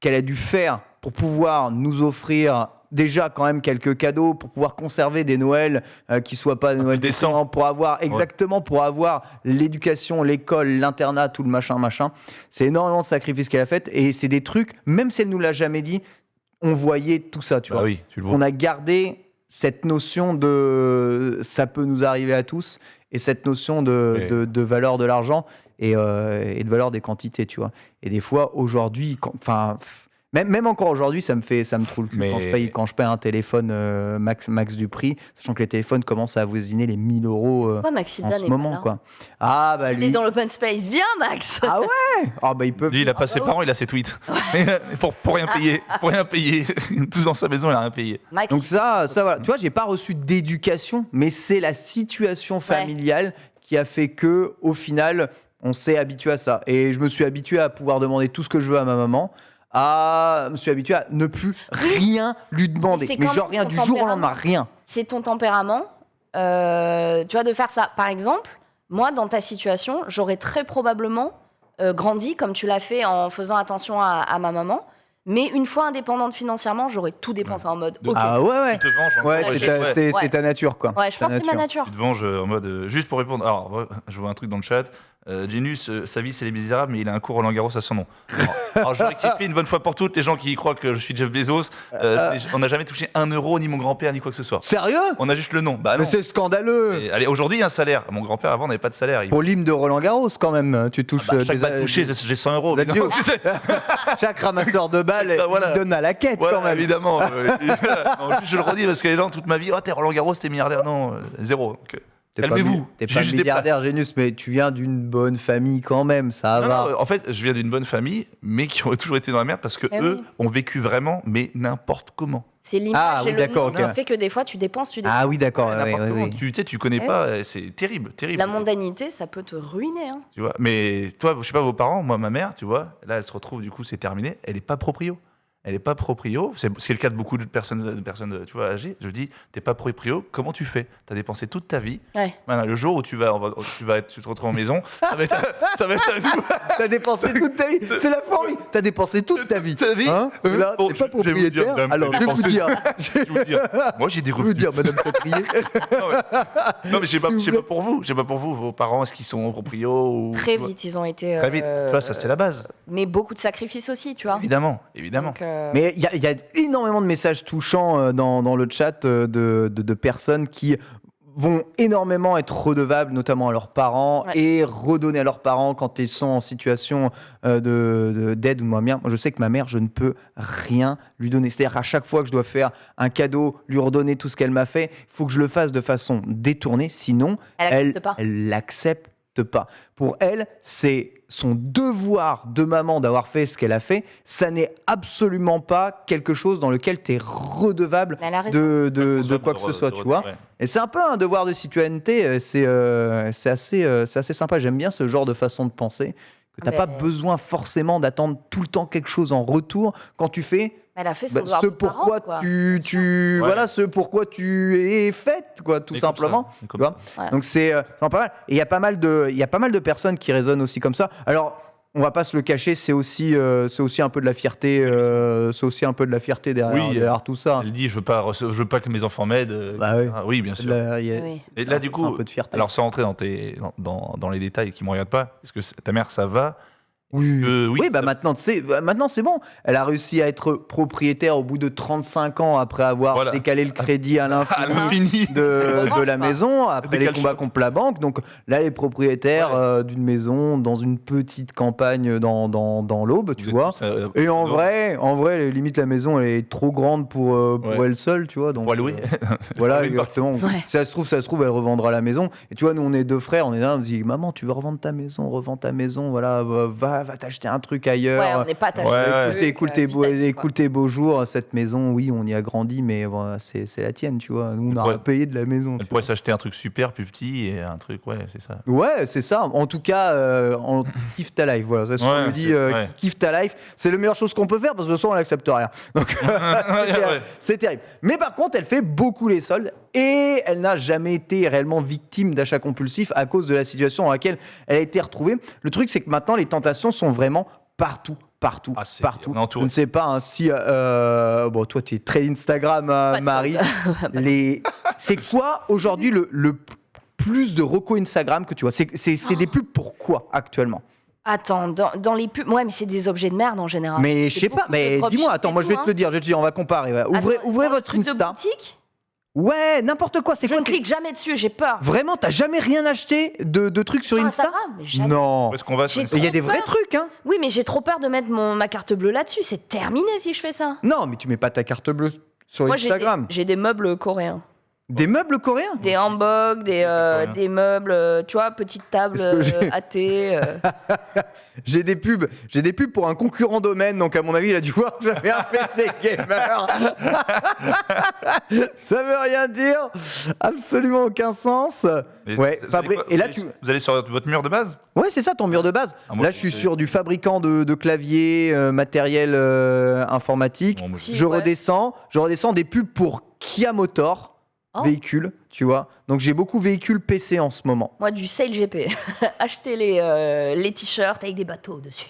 qu'elle a dû faire pour pouvoir nous offrir déjà quand même quelques cadeaux, pour pouvoir conserver des Noëls qui soient pas des Noëls décents. décents, pour avoir pour avoir l'éducation, l'école, l'internat, tout le machin. C'est énormément de sacrifices qu'elle a fait et c'est des trucs, même si elle nous l'a jamais dit, on voyait tout ça, tu Bah vois. oui, tu le vois. On a gardé cette notion de ça peut nous arriver à tous et cette notion de valeur de l'argent et de valeur des quantités, tu vois. Et des fois, aujourd'hui, même encore aujourd'hui, ça me trouve le cul Mais- quand je paye un téléphone max du prix, sachant que les téléphones commencent à avoisiner les 1000 euros Pourquoi Maxida en n'est ce pas moment, là quoi. Ah, bah Il est lui. dans l'open space. Viens, Max. Ah ouais. Ah, bah il peut. Lui, il a pas ses parents, il a ses tweets. pour rien payer. Pour rien payer. Tous dans sa maison, il a rien payé. Max. Donc ça voilà. Tu vois, j'ai pas reçu d'éducation, mais c'est la situation familiale qui a fait que, au final, on s'est habitué à ça. Et je me suis habitué à pouvoir demander tout ce que je veux à ma maman. Je me suis habitué à ne plus rien lui demander. c'est Mais quand genre même rien, ton du jour au lendemain, tempérament. rien. C'est ton tempérament, tu vois, de faire ça. Par exemple, moi, dans ta situation, j'aurais très probablement grandi comme tu l'as fait en faisant attention à ma maman. Mais une fois indépendante financièrement, j'aurais tout dépensé en mode. Ok. Ah ouais. Tu te venges. Ouais, encore. c'est ta nature, quoi. Ouais, je pense que c'est ma nature. Tu te venges en mode. Juste pour répondre. Alors, je vois un truc dans le chat. Genius, sa vie c'est les Misérables, mais il a un cours Roland Garros à son nom. Alors je rectifie une bonne fois pour toutes les gens qui croient que je suis Jeff Bezos. On n'a jamais touché 1 euro, ni mon grand-père, ni quoi que ce soit. Sérieux? On a juste le nom. Bah Mais non. c'est scandaleux. Et, allez, aujourd'hui, il y a un salaire. Mon grand-père, avant, n'avait pas de salaire. Pour l'hymne de Roland Garros, quand même, tu touches Chaque balle touchée, j'ai 100 euros. des évidemment. adieux. Chaque ramasseur de balles, Bah, voilà. il donne à la quête, Voilà, quand même. évidemment. En plus, je le redis parce que les gens, toute ma vie, oh, t'es Roland Garros, t'es milliardaire. Non, zéro. Donc, calmez-vous. T'es J'ai pas juste des milliardaire, Génus, mais tu viens d'une bonne famille quand même, ça Non, va. non, en fait, je viens d'une bonne famille, mais qui ont toujours été dans la merde parce que Eh eux oui. ont vécu vraiment, mais n'importe comment. C'est l'image Ah, et oui, le d'accord, nom qui ok. fait que des fois, tu dépenses. Ah oui, d'accord. ouais, N'importe ouais, comment. ouais. Tu sais, tu connais Eh pas, c'est terrible, terrible. La mondanité, ça peut te ruiner. Hein. Tu vois. Mais toi, je sais pas, vos parents, moi, ma mère, tu vois, là, elle se retrouve, du coup, c'est terminé. Elle est pas proprio. Elle n'est pas proprio. C'est le cas de beaucoup de personnes tu vois, âgées. Je dis, t'es pas proprio. Comment tu fais? T'as dépensé toute ta vie. Ouais. Maintenant, le jour où tu te retrouves en maison, ça va être à nous. T'as dépensé toute ta vie. C'est la fourmi. T'as dépensé toute ta vie. Ta vie. Hein. Là, Bon, t'es pas je vais vous dire, propriétaire. madame, Alors, j'ai je vais vous dépensé. dire. Je vais vous dire. Moi, j'ai des Je vais vous revenus. dire, madame Pétrier. Non, mais je sais pas, S'il vous je sais plaît. pas pour vous. Je sais pas pour vous. Vos parents, est-ce qu'ils sont proprios ou... Très tu vois. vite, ils ont été. Très vite. Tu vois, ça, c'est la base. Mais beaucoup de sacrifices aussi, tu vois. Évidemment, évidemment. Donc, Mais il y a énormément de messages touchants dans le chat de personnes qui vont énormément être redevables, notamment à leurs parents, Ouais. et redonner à leurs parents quand ils sont en situation d'aide ou de moins bien. Moi, je sais que ma mère, je ne peux rien lui donner. C'est-à-dire qu'à chaque fois que je dois faire un cadeau, lui redonner tout ce qu'elle m'a fait, il faut que je le fasse de façon détournée, sinon Elle accepte pas. elle l'accepte pas. Pour elle, c'est son devoir de maman d'avoir fait ce qu'elle a fait. Ça n'est absolument pas quelque chose dans lequel tu es redevable Elle a raison. de quoi que ce soit, tu vois. Ouais. Et c'est un peu un devoir de citoyenneté. C'est assez sympa. J'aime bien ce genre de façon de penser. Que tu n'as pas Mais- besoin forcément d'attendre tout le temps quelque chose en retour quand tu fais Elle a fait son bah, devoir ce de parent, pourquoi quoi. tu Ouais. voilà, ce pourquoi tu es faite, quoi, tout Et comme simplement. ça, et Tu comme vois. ça. Ouais. Donc c'est vraiment pas mal. Et il y a pas mal de personnes qui raisonnent aussi comme ça. Alors on va pas se le cacher, c'est aussi un peu de la fierté, derrière, Oui, derrière tout ça. Elle dit, je veux pas que mes enfants m'aident. Bah oui. Ah, oui, bien sûr. Là, il y a- Oui. Et c'est là, un- du c'est un coup, peu de fierté. alors sans rentrer dans les détails qui ne me regardent pas, est-ce que ta mère, ça va? Oui, bah ça- maintenant c'est bon. Elle a réussi à être propriétaire au bout de 35 ans après avoir Voilà. décalé le crédit à à l'infini l'infini. de la pas. maison, après les Décale combats shop. contre la banque. Donc là, elle est propriétaire d'une maison dans une petite campagne dans l'Aube, tu Vous êtes vois. tous, Et en dans- vrai, limite la maison, elle est trop grande pour Ouais. elle seule, tu vois. Donc, Pour la louer. voilà, Pour une partie. exactement. Ouais. Si ça se trouve, elle revendra la maison. Et tu vois, nous, on est deux frères, on est là, on dit, maman, tu veux revendre ta maison, revends ta maison, voilà, va t'acheter un truc ailleurs. Ouais, on n'est pas attaché. Ouais, Écoute tes beaux jours, cette maison, oui, on y a grandi, mais voilà, c'est la tienne, tu vois. Nous, on a Ouais. payé de la maison. Elle tu pourrait vois. s'acheter un truc super plus petit et un truc, ouais, c'est ça. Ouais, c'est ça. En tout cas, kiffe ta life. Voilà, c'est ce qu'on Ouais, nous dit. c'est- ouais. Kiffe ta life. C'est la meilleure chose qu'on peut faire parce que de toute façon, on n'accepte rien. Donc, Ouais. c'est terrible. Mais par contre, elle fait beaucoup les soldes et elle n'a jamais été réellement victime d'achats compulsifs à cause de la situation dans laquelle elle a été retrouvée. Le truc, c'est que maintenant, les tentations sont vraiment partout. Ah, c'est- Partout. on est entouré. Je ne sais pas hein, si. Bon, toi, tu es très Instagram, Pas de Marie. C'est quoi aujourd'hui le plus de recos Instagram que tu vois? C'est des pubs pour quoi actuellement? Attends, dans les pubs, ouais, mais c'est des objets de merde en général. Mais je C'est sais pas, beaucoup de mais dropship dis-moi, et attends, moi je vais tout, te le dire, on va comparer. Ouais. Ouvrez Attends, ouvrez dans le votre truc de Insta. boutique, Ouais, n'importe quoi, c'est je quoi ne clique jamais dessus, j'ai peur. Vraiment, t'as jamais rien acheté de trucs sur Insta? Instagram, mais jamais. Non. Où est-ce qu'on va sur J'ai Instagram Il y a des trop vrais peur. trucs, hein? Oui, mais j'ai trop peur de mettre ma carte bleue là-dessus. C'est terminé si je fais ça. Non, mais tu mets pas ta carte bleue sur Moi, Instagram. j'ai des meubles coréens. Des meubles coréens? Des hanboks, coréens. des meubles, tu vois, petite table Est-ce que j'ai- à thé. J'ai des pubs pour un concurrent domaine, donc à mon avis, il a dû voir que j'avais un PC gamer. Ça veut rien dire, absolument aucun sens. Mais Ouais, vous allez quoi et là Vous tu. allez- Vous allez sur votre mur de base? Ouais, c'est ça ton mur de base. Ah, moi, Là, je suis c'est- sur du fabricant de claviers, matériel informatique. Bon, moi, Si. Je ouais. redescends des pubs pour Kia Motor, Oh. véhicules, tu vois. Donc j'ai beaucoup véhicules PC en ce moment. Moi, du sale GP. Acheter les t-shirts avec des bateaux dessus.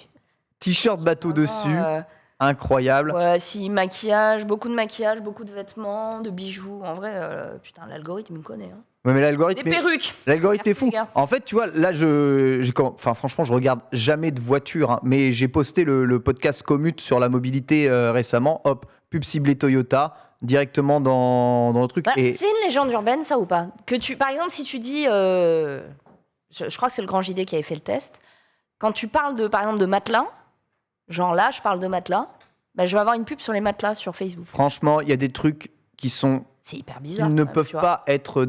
T-shirt bateau Vraiment, dessus, incroyable. ouais, si, maquillage, beaucoup de vêtements, de bijoux. En vrai, putain, l'algorithme, il me connaît. Hein. Ouais, mais Des l'algorithme. perruques. L'algorithme est Merci, fou. les gars. En fait, tu vois, là, franchement, je regarde jamais de voiture, hein, mais j'ai posté le podcast Commute sur la mobilité récemment. Hop, pub ciblée Toyota directement dans le truc. Ouais, Et c'est une légende urbaine, ça ou pas? Par exemple, si tu dis, je crois que c'est le Grand JD qui avait fait le test. Quand tu parles par exemple de matelas, genre là, je parle de matelas, bah, je vais avoir une pub sur les matelas sur Facebook. franchement, il y a des trucs qui sont C'est hyper qui bizarre. ne quand même, peuvent tu vois. pas être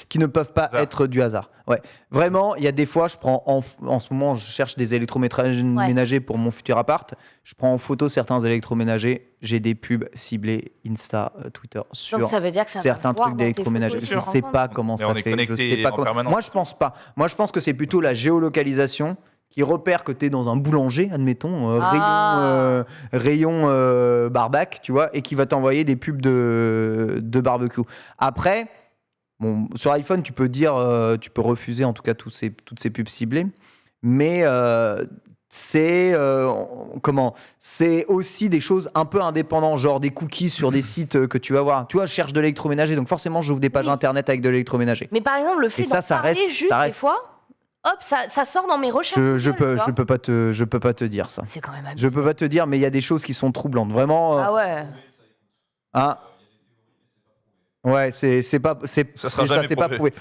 qui ne peuvent pas Hasard. être du hasard. Ouais, vraiment, il y a des fois, je prends en ce moment, je cherche des électroménagers pour mon futur appart. Je prends en photo certains électroménagers. J'ai des pubs ciblées Insta, Twitter sur Donc ça veut dire que ça va certains voir trucs dans tes d'électroménager. photos, Je tu ne te sais rends pas compte. comment Mais ça on est fait. Je connecté sais pas en comment. permanence. Moi, je pense pas. Moi, je pense que c'est plutôt la géolocalisation qui repère que tu es dans un boulanger, admettons, rayon barbac, tu vois, et qui va t'envoyer des pubs de barbecue. Après, bon, sur iPhone, tu peux dire, tu peux refuser en tout cas toutes ces pubs ciblées, mais c'est aussi des choses un peu indépendantes, genre des cookies sur des sites que tu vas voir. Tu vois, je cherche de l'électroménager, donc forcément, j'ouvre des pages Oui. internet avec de l'électroménager. Mais par exemple, le fait Et ça, d'en ça parler reste- juste ça des reste. fois, hop, ça sort dans mes recherches. Je Google, tu vois. peux pas te dire ça. C'est quand même abusé. Je peux pas te dire, mais il y a des choses qui sont troublantes. Vraiment. Ah ouais. Hein. Ouais, c'est pas prouvé.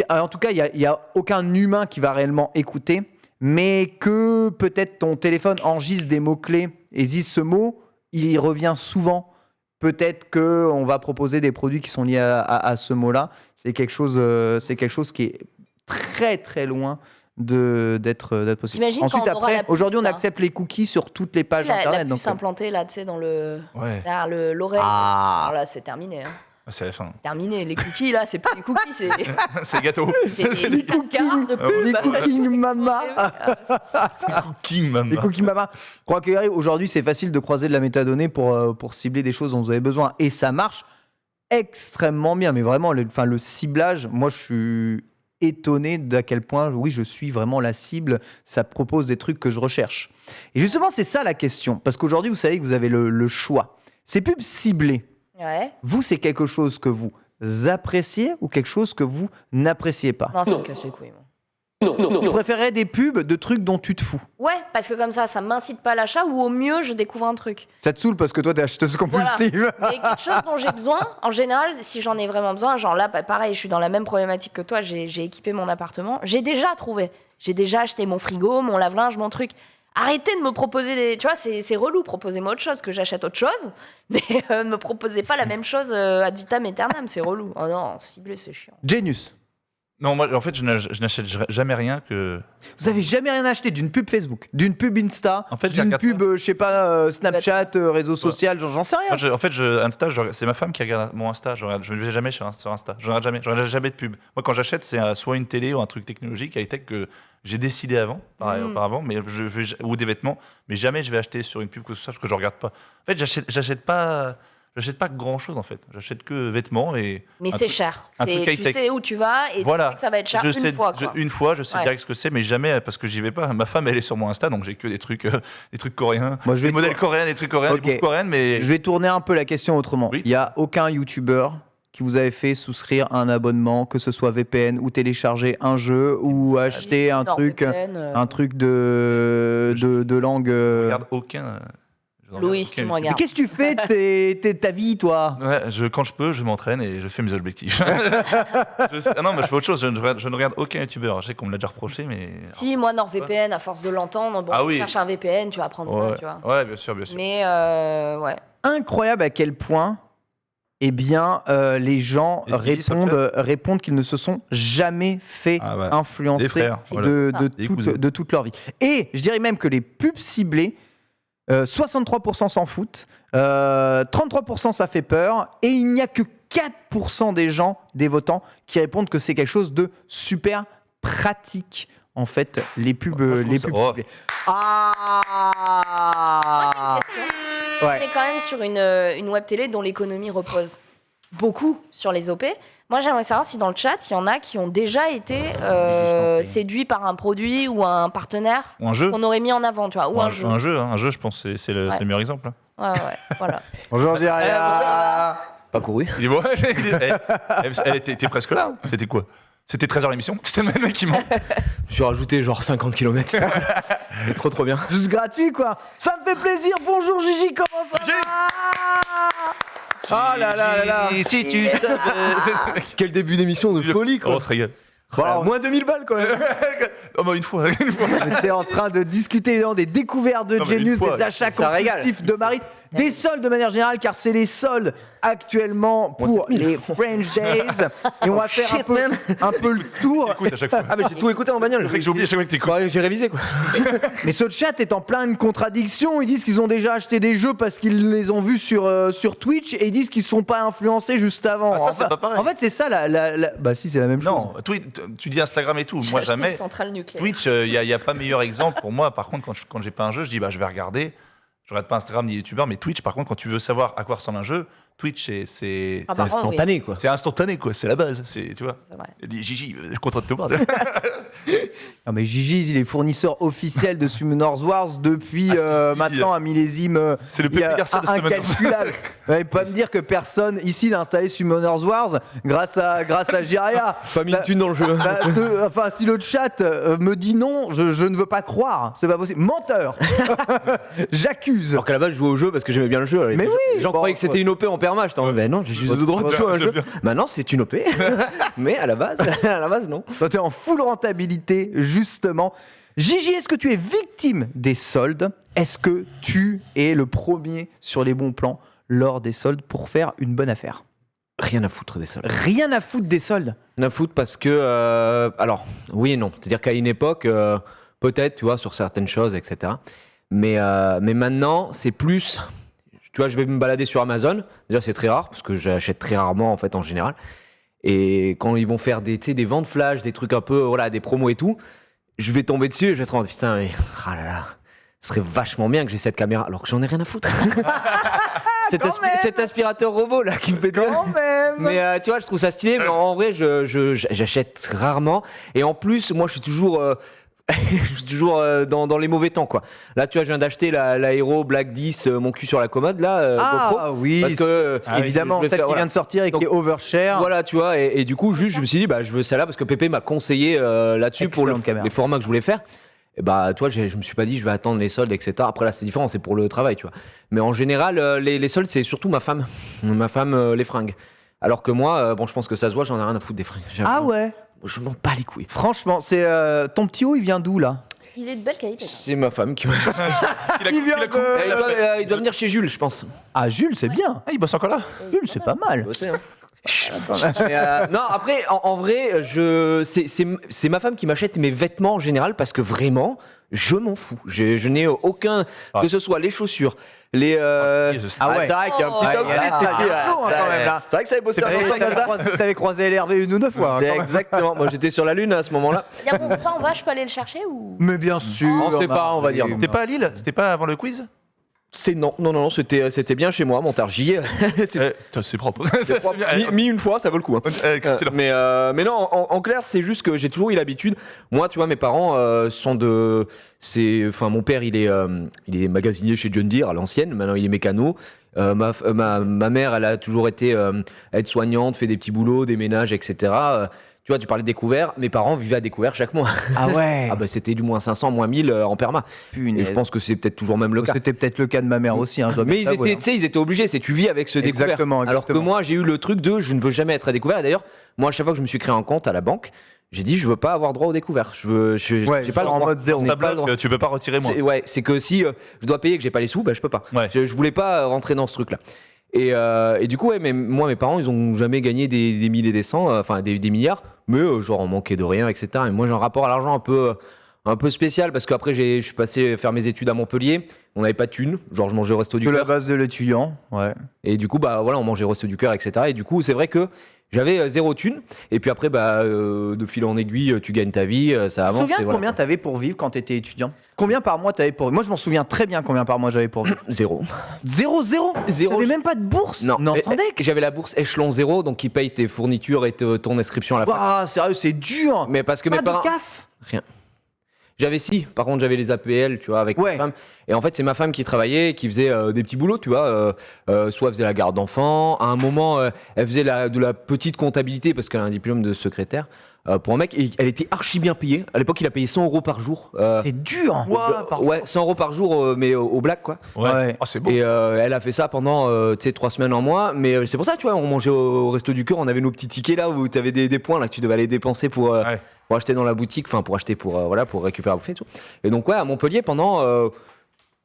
En tout cas, il y a aucun humain qui va réellement écouter, mais que peut-être ton téléphone enregistre des mots-clés et dise ce mot, il revient souvent. Peut-être qu'on va proposer des produits qui sont liés à ce mot-là. C'est quelque chose qui est très très loin d'être possible. T'imagines Ensuite, quand on aura après, la puce, aujourd'hui, on là. accepte les cookies sur toutes les pages La internet. puce donc, implantée là, tu sais, dans Ouais, derrière l'oreille. Ah. Alors là, c'est terminé. Hein. c'est la fin. Terminé. Les cookies là, c'est pas des cookies, c'est C'est le gâteau. c'est des des cartes de cookies. pub. Les cookies mama. King, man. Les cookies mama. Je crois qu'aujourd'hui, c'est facile de croiser de la métadonnée pour cibler des choses dont vous avez besoin. Et ça marche extrêmement bien. Mais vraiment, le ciblage, moi, je suis étonné d'à quel point, oui, je suis vraiment la cible. Ça propose des trucs que je recherche. Et justement, c'est ça la question. Parce qu'aujourd'hui, vous savez que vous avez le choix. Ces pubs ciblées, Ouais. vous, c'est quelque chose que vous appréciez ou quelque chose que vous n'appréciez pas? Non, ça me casse les couilles. Moi. Tu préférerais des pubs de trucs dont tu te fous. Ouais, parce que comme ça m'incite pas à l'achat ou au mieux, je découvre un truc. Ça te saoule parce que toi, t'es acheteuse compulsive. Mais quelque chose dont j'ai besoin, en général, si j'en ai vraiment besoin, genre là, pareil, je suis dans la même problématique que toi, j'ai équipé mon appartement, j'ai déjà trouvé. J'ai déjà acheté mon frigo, mon lave-linge, mon truc. Arrêtez de me proposer des... Tu vois, c'est relou, proposez-moi autre chose, que j'achète autre chose, mais ne me proposez pas la même chose ad vitam aeternam, c'est relou. Oh non, ciblé, c'est chiant. Genius. Non, moi, en fait, je n'achète jamais rien que. Vous avez jamais rien acheté d'une pub Facebook, d'une pub Insta, En fait, je d'une regarde pub, pas. je sais pas, Snapchat, réseau social, j'en sais rien. Moi, en fait, Insta, c'est ma femme qui regarde mon Insta. Je ne vais jamais sur Insta. Je regarde jamais de pub. Moi, quand j'achète, c'est soit une télé ou un truc technologique, high-tech que j'ai décidé auparavant, mais ou des vêtements, mais jamais je vais acheter sur une pub que ce soit parce que je regarde pas. En fait, j'achète pas grand chose en fait. J'achète que vêtements et. Mais un c'est truc- cher. un truc Tu high-tech. sais où tu vas et tu sais que ça va être cher Je une sais- fois. Quoi. Une fois, je sais Ouais. direct ce que c'est, mais jamais parce que j'y vais pas. Ma femme, elle est sur mon Insta, donc j'ai que des trucs coréens, Moi, je vais des modèles coréens, des trucs coréens, Ok. des bouffes coréennes, mais Je vais tourner un peu la question autrement. Oui. Il n'y a aucun YouTuber qui vous avait fait souscrire un abonnement, que ce soit VPN ou télécharger un jeu ou acheter un truc, de langue. je regarde aucun. je regarde Louis, aucun tu me YouTube. Mais regardes. qu'est-ce que tu fais de ta vie, toi? Ouais, quand je peux, je m'entraîne et je fais mes objectifs. Non, mais je fais autre chose. Je ne regarde aucun youtubeur. Je sais qu'on me l'a déjà reproché, mais. Si, moi, NordVPN, à force de l'entendre, bon, Ah tu oui. cherches un VPN, tu vas apprendre Ouais, ça, tu vois. ouais, bien sûr. Mais ouais. Incroyable à quel point, eh bien, les gens Les Swedish répondent qu'ils ne se sont jamais fait Ah ouais. influencer Les frères, voilà. de, voilà. Les cousins. de toute leur vie. Et je dirais même que les pubs ciblées, 63% s'en foutent, 33% ça fait peur, et il n'y a que 4% des gens, des votants, qui répondent que c'est quelque chose de super pratique. En fait, les pubs, Moi, je trouve les ça- pubs oh. ciblées. Moi, Ah j'ai une question. Ouais. On est quand même sur une web télé dont l'économie repose beaucoup sur les OP. Moi, j'aimerais savoir si dans le chat, il y en a qui ont déjà été prie. séduits par un produit ou un partenaire Ou un jeu. qu'on aurait mis en avant, tu vois, ou un jeu. Un jeu, je pense, c'est le meilleur exemple. hein. Ouais, voilà. Bonjour, Ziria. Pas couru. Il dit, ouais, elle était presque là. C'était quoi? C'était 13h l'émission. C'est le même qui ment. Je suis rajouté genre 50 km. C'est trop bien. Juste gratuit, quoi. Ça me fait plaisir. Bonjour, Gigi, comment ça Gigi. va? Oh là là là là. Si tu savais. Quel début d'émission de folie Oh, quoi. on se régale. Voilà. Moins 2000 balles quand même. Oh, bah, une fois. J'étais en train de discuter évidemment, des découvertes de Non, mais Genius, une fois, des achats ça compulsifs de Marie, des soldes de manière générale, car c'est les soldes actuellement pour les French Days. Et on va faire un peu le tour. Écoute à chaque fois. Ah mais j'ai tout écouté en bagnole. Le fait que j'ai oublié à chaque fois que t'écoutes. Ouais, j'ai révisé quoi. Mais ce chat est en pleine contradiction. Ils disent qu'ils ont déjà acheté des jeux parce qu'ils les ont vus sur Twitch et ils disent qu'ils ne sont pas influencés juste avant. Ah, ça, c'est Enfin, pas pareil. En fait, c'est ça Bah si, c'est la même chose. Non, tu dis Instagram et tout. Moi, J'ai acheté jamais. une centrale nucléaire. Twitch, il n'y a pas meilleur exemple pour moi. Par contre, quand j'ai pas un jeu, je dis bah je vais regarder. Je regarde pas Instagram ni YouTuber, mais Twitch, par contre, quand tu veux savoir à quoi ressemble un jeu, Twitch, c'est Ah, par contre, oui. Instantané quoi. c'est instantané, quoi. C'est la base. C'est, tu vois. C'est vrai. Il dit, Gigi, je suis content de te voir. Non mais Gigi, il est fournisseur officiel de Summoners Wars depuis maintenant un millésime C'est le il y a Pepe Garcia de Summoners. incalculable. Ouais, pas me dire que personne ici n'a installé Summoners Wars grâce à Jiria. Pas mis une thune dans le jeu. Bah, enfin, si le chat me dit non, je ne veux pas croire. C'est pas possible. Menteur. J'accuse. Alors qu'à la base je jouais au jeu parce que j'aimais bien le jeu. Mais oui, Les gens bon, croyaient que c'était une OP en perma. J'étais en mode, ben non, j'ai juste le droit de jouer à un jeu. Maintenant c'est une OP. Mais à la base non. Toi, t'es en full rentabilité, justement. Gigi, est-ce que tu es victime des soldes? Est-ce que tu es le premier sur les bons plans lors des soldes pour faire une bonne affaire? Rien à foutre des soldes. Rien à foutre des soldes. Rien à foutre parce que alors oui et non. C'est-à-dire qu'à une époque peut-être tu vois sur certaines choses etc. Mais maintenant c'est plus. Tu vois, je vais me balader sur Amazon. Déjà, c'est très rare parce que j'achète très rarement en fait en général. Et quand ils vont faire des ventes flash, des trucs un peu, voilà, des promos et tout, je vais tomber dessus et je vais être en mode putain, mais ah là là, ce serait vachement bien que j'ai cette caméra alors que j'en ai rien à foutre. Quand même. Cet aspirateur robot là qui me fait Quand même. mais tu vois, je trouve ça stylé, mais en vrai, j'achète rarement. Et en plus, moi, je suis toujours je suis toujours dans les mauvais temps, quoi. Là, tu vois, je viens d'acheter l'Aero Black 10, mon cul sur la commode, là, GoPro. Ah oui, Parce que, évidemment, je celle vais qui faire- vient de sortir et qui est overshare. Voilà, tu vois, et du coup, juste, je me suis dit, bah, je veux celle-là parce que Pépé m'a conseillé là-dessus pour Excellente caméra. les formats que je voulais faire. Et bah, toi, je me suis pas dit, je vais attendre les soldes, etc. Après, là, c'est différent, c'est pour le travail, tu vois. Mais en général, les soldes, c'est surtout ma femme. Ma femme, les fringues. Alors que moi, bon, je pense que ça se voit, j'en ai rien à foutre des fringues. Ah ouais. Je m'en bats les couilles. Franchement, c'est ton petit haut, il vient d'où là? Il est de belle qualité. C'est ma femme qui m'a. Il vient de- Il doit venir chez Jules, je pense. Ah Jules, c'est bien. Ah, il bosse encore là. Jules, c'est pas mal. Bosser, hein. Mais, non, après, en vrai, c'est ma femme qui m'achète mes vêtements en général parce que vraiment, je m'en fous. Je n'ai aucun, Ah. que ce soit les chaussures, les. Jesus. Ah ouais. C'est vrai qu'il y a un petit Ouais, outfit, il y a- c'est il y a un plomb, hein, quand même, là. C'est vrai que ça avait bossé T'avais à 500 t'avais croisé LRV une ou deux fois. hein, C'est quand même. exactement. Moi, j'étais sur la Lune à ce moment-là. Il y a mon repas en vache, je peux aller le chercher ou Mais bien sûr. On sait pas, on va dire. C'était pas à Lille? C'était pas avant le quiz? C'est non, c'était bien chez moi, Montargis. C'est propre. C'est propre. Mis une fois, ça vaut le coup. Hein. Excellent. Mais non, en clair, c'est juste que j'ai toujours eu l'habitude. Moi, tu vois, mes parents sont de. Mon père, il est magasinier chez John Deere à l'ancienne. Maintenant, il est mécano. Ma mère, elle a toujours été aide-soignante, fait des petits boulots, des ménages, etc. Tu vois, tu parlais de découvert. Mes parents vivaient à découvert chaque mois. Ah ouais. Ah bah, c'était du moins 500, moins 1000 en perma. Et Punaise. je pense que c'est peut-être toujours même le cas. C'était peut-être le cas de ma mère aussi. Hein, je dois bien Mais t'avouer, tu sais, ils étaient obligés. C'est tu vis avec ce découvert. Exactement, Alors que exactement. moi, j'ai eu le truc de je ne veux jamais être à découvert. Et d'ailleurs, moi, à chaque fois que je me suis créé un compte à la banque, j'ai dit je veux pas avoir droit au découvert. Ouais, J'ai pas le genre en droit. mode zéro. Je n'ai Ça pas le droit. bloque, tu peux pas retirer moins. C'est que si je dois payer et que j'ai pas les sous, bah je peux pas. Ouais. Je voulais pas rentrer dans ce truc-là. Et du coup, ouais, mais moi, mes parents, ils ont jamais gagné des milliers et des cents, enfin des milliards, mais genre on manquait de rien, etc. Et moi, j'ai un rapport à l'argent un peu spécial parce qu'après, je suis passé faire mes études à Montpellier. On n'avait pas de thunes, genre je mangeais au resto du De la cœur. base de l'étudiant. Ouais. Et du coup, bah voilà, on mangeait au resto du cœur, etc. Et du coup, c'est vrai que j'avais zéro thune. Et puis après, bah, de fil en aiguille, tu gagnes ta vie, ça Tu te avance. souviens et de voilà. combien t'avais pour vivre quand t'étais étudiant? Combien par mois t'avais pour vivre? Moi, je m'en souviens très bien combien par mois j'avais pour vivre. Zéro. Zéro. Zéro. T'avais même pas de bourse? Non, Non, Et- sans deck. J'avais la bourse échelon 0, donc qui paye tes fournitures et ton inscription à la fac. Waouh, sérieux, c'est dur. Mais parce que Pas mes de parents. CAF. Rien. Par contre, j'avais les APL, tu vois, avec Ouais. ma femme. Et en fait, c'est ma femme qui travaillait, qui faisait des petits boulots, tu vois. Soit elle faisait la garde d'enfants. À un moment, elle faisait de la petite comptabilité parce qu'elle a un diplôme de secrétaire pour un mec. Et elle était archi bien payée. À l'époque, il a payé 100 euros par jour. C'est dur. Ouais, 100 euros par jour, mais au black, quoi. Ouais. Oh, c'est beau. Et elle a fait ça pendant 3 semaines en mois. Mais c'est pour ça, tu vois, on mangeait au resto du cœur, on avait nos petits tickets là où tu avais des points là que tu devais aller dépenser pour acheter dans la boutique, enfin pour acheter pour récupérer à bouffer et tout. Et donc ouais, à Montpellier pendant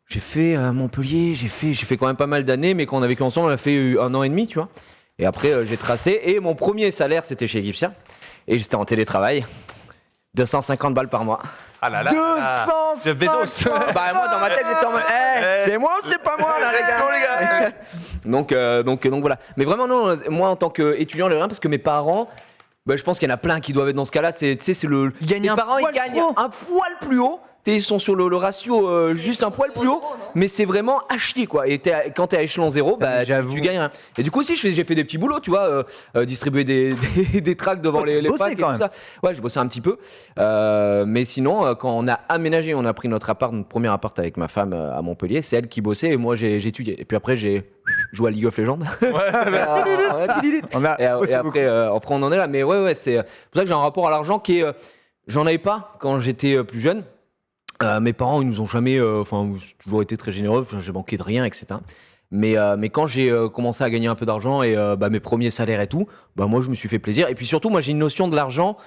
j'ai fait quand même pas mal d'années, mais quand on a vécu ensemble, on a fait 1 an et demi, tu vois. Et après j'ai tracé et mon premier salaire c'était chez Gipsia et j'étais en télétravail. 250 balles par mois. Ah là là. 250. Jeff Bezos. Bah moi dans ma tête j'étais en mode c'est moi ou c'est pas moi là les gars. donc voilà. Mais vraiment non, moi en tant qu'étudiant, j'ai rien parce que mes parents, bah, je pense qu'il y en a plein qui doivent être dans ce cas-là. Tu sais, c'est le. Ils gagnent les un parents, poil ils gagnent trop. un poil plus haut. Ils sont sur le ratio juste un poil plus haut, mais c'est vraiment à chier quoi. Et quand t'es à échelon 0, bah, J'avoue. tu gagnes rien. Et du coup aussi, j'ai fait des petits boulots, tu vois, distribuer des tracts devant les bossé facs et quand tout ça. Ouais, je bossais un petit peu. Mais sinon, quand on a aménagé, on a pris notre premier appart avec ma femme à Montpellier, c'est elle qui bossait et moi j'ai étudié. Et puis après, j'ai joué à League of Legends. On a Et bossé beaucoup. après, on en est là. Mais ouais, c'est pour ça que j'ai un rapport à l'argent qui est. J'en avais pas quand j'étais plus jeune. Mes parents, ils nous ont jamais. Enfin, ils ont toujours été très généreux. Enfin, j'ai manqué de rien, etc. Mais quand j'ai commencé à gagner un peu d'argent et mes premiers salaires et tout, bah, moi, je me suis fait plaisir. Et puis surtout, moi, j'ai une notion de l'argent.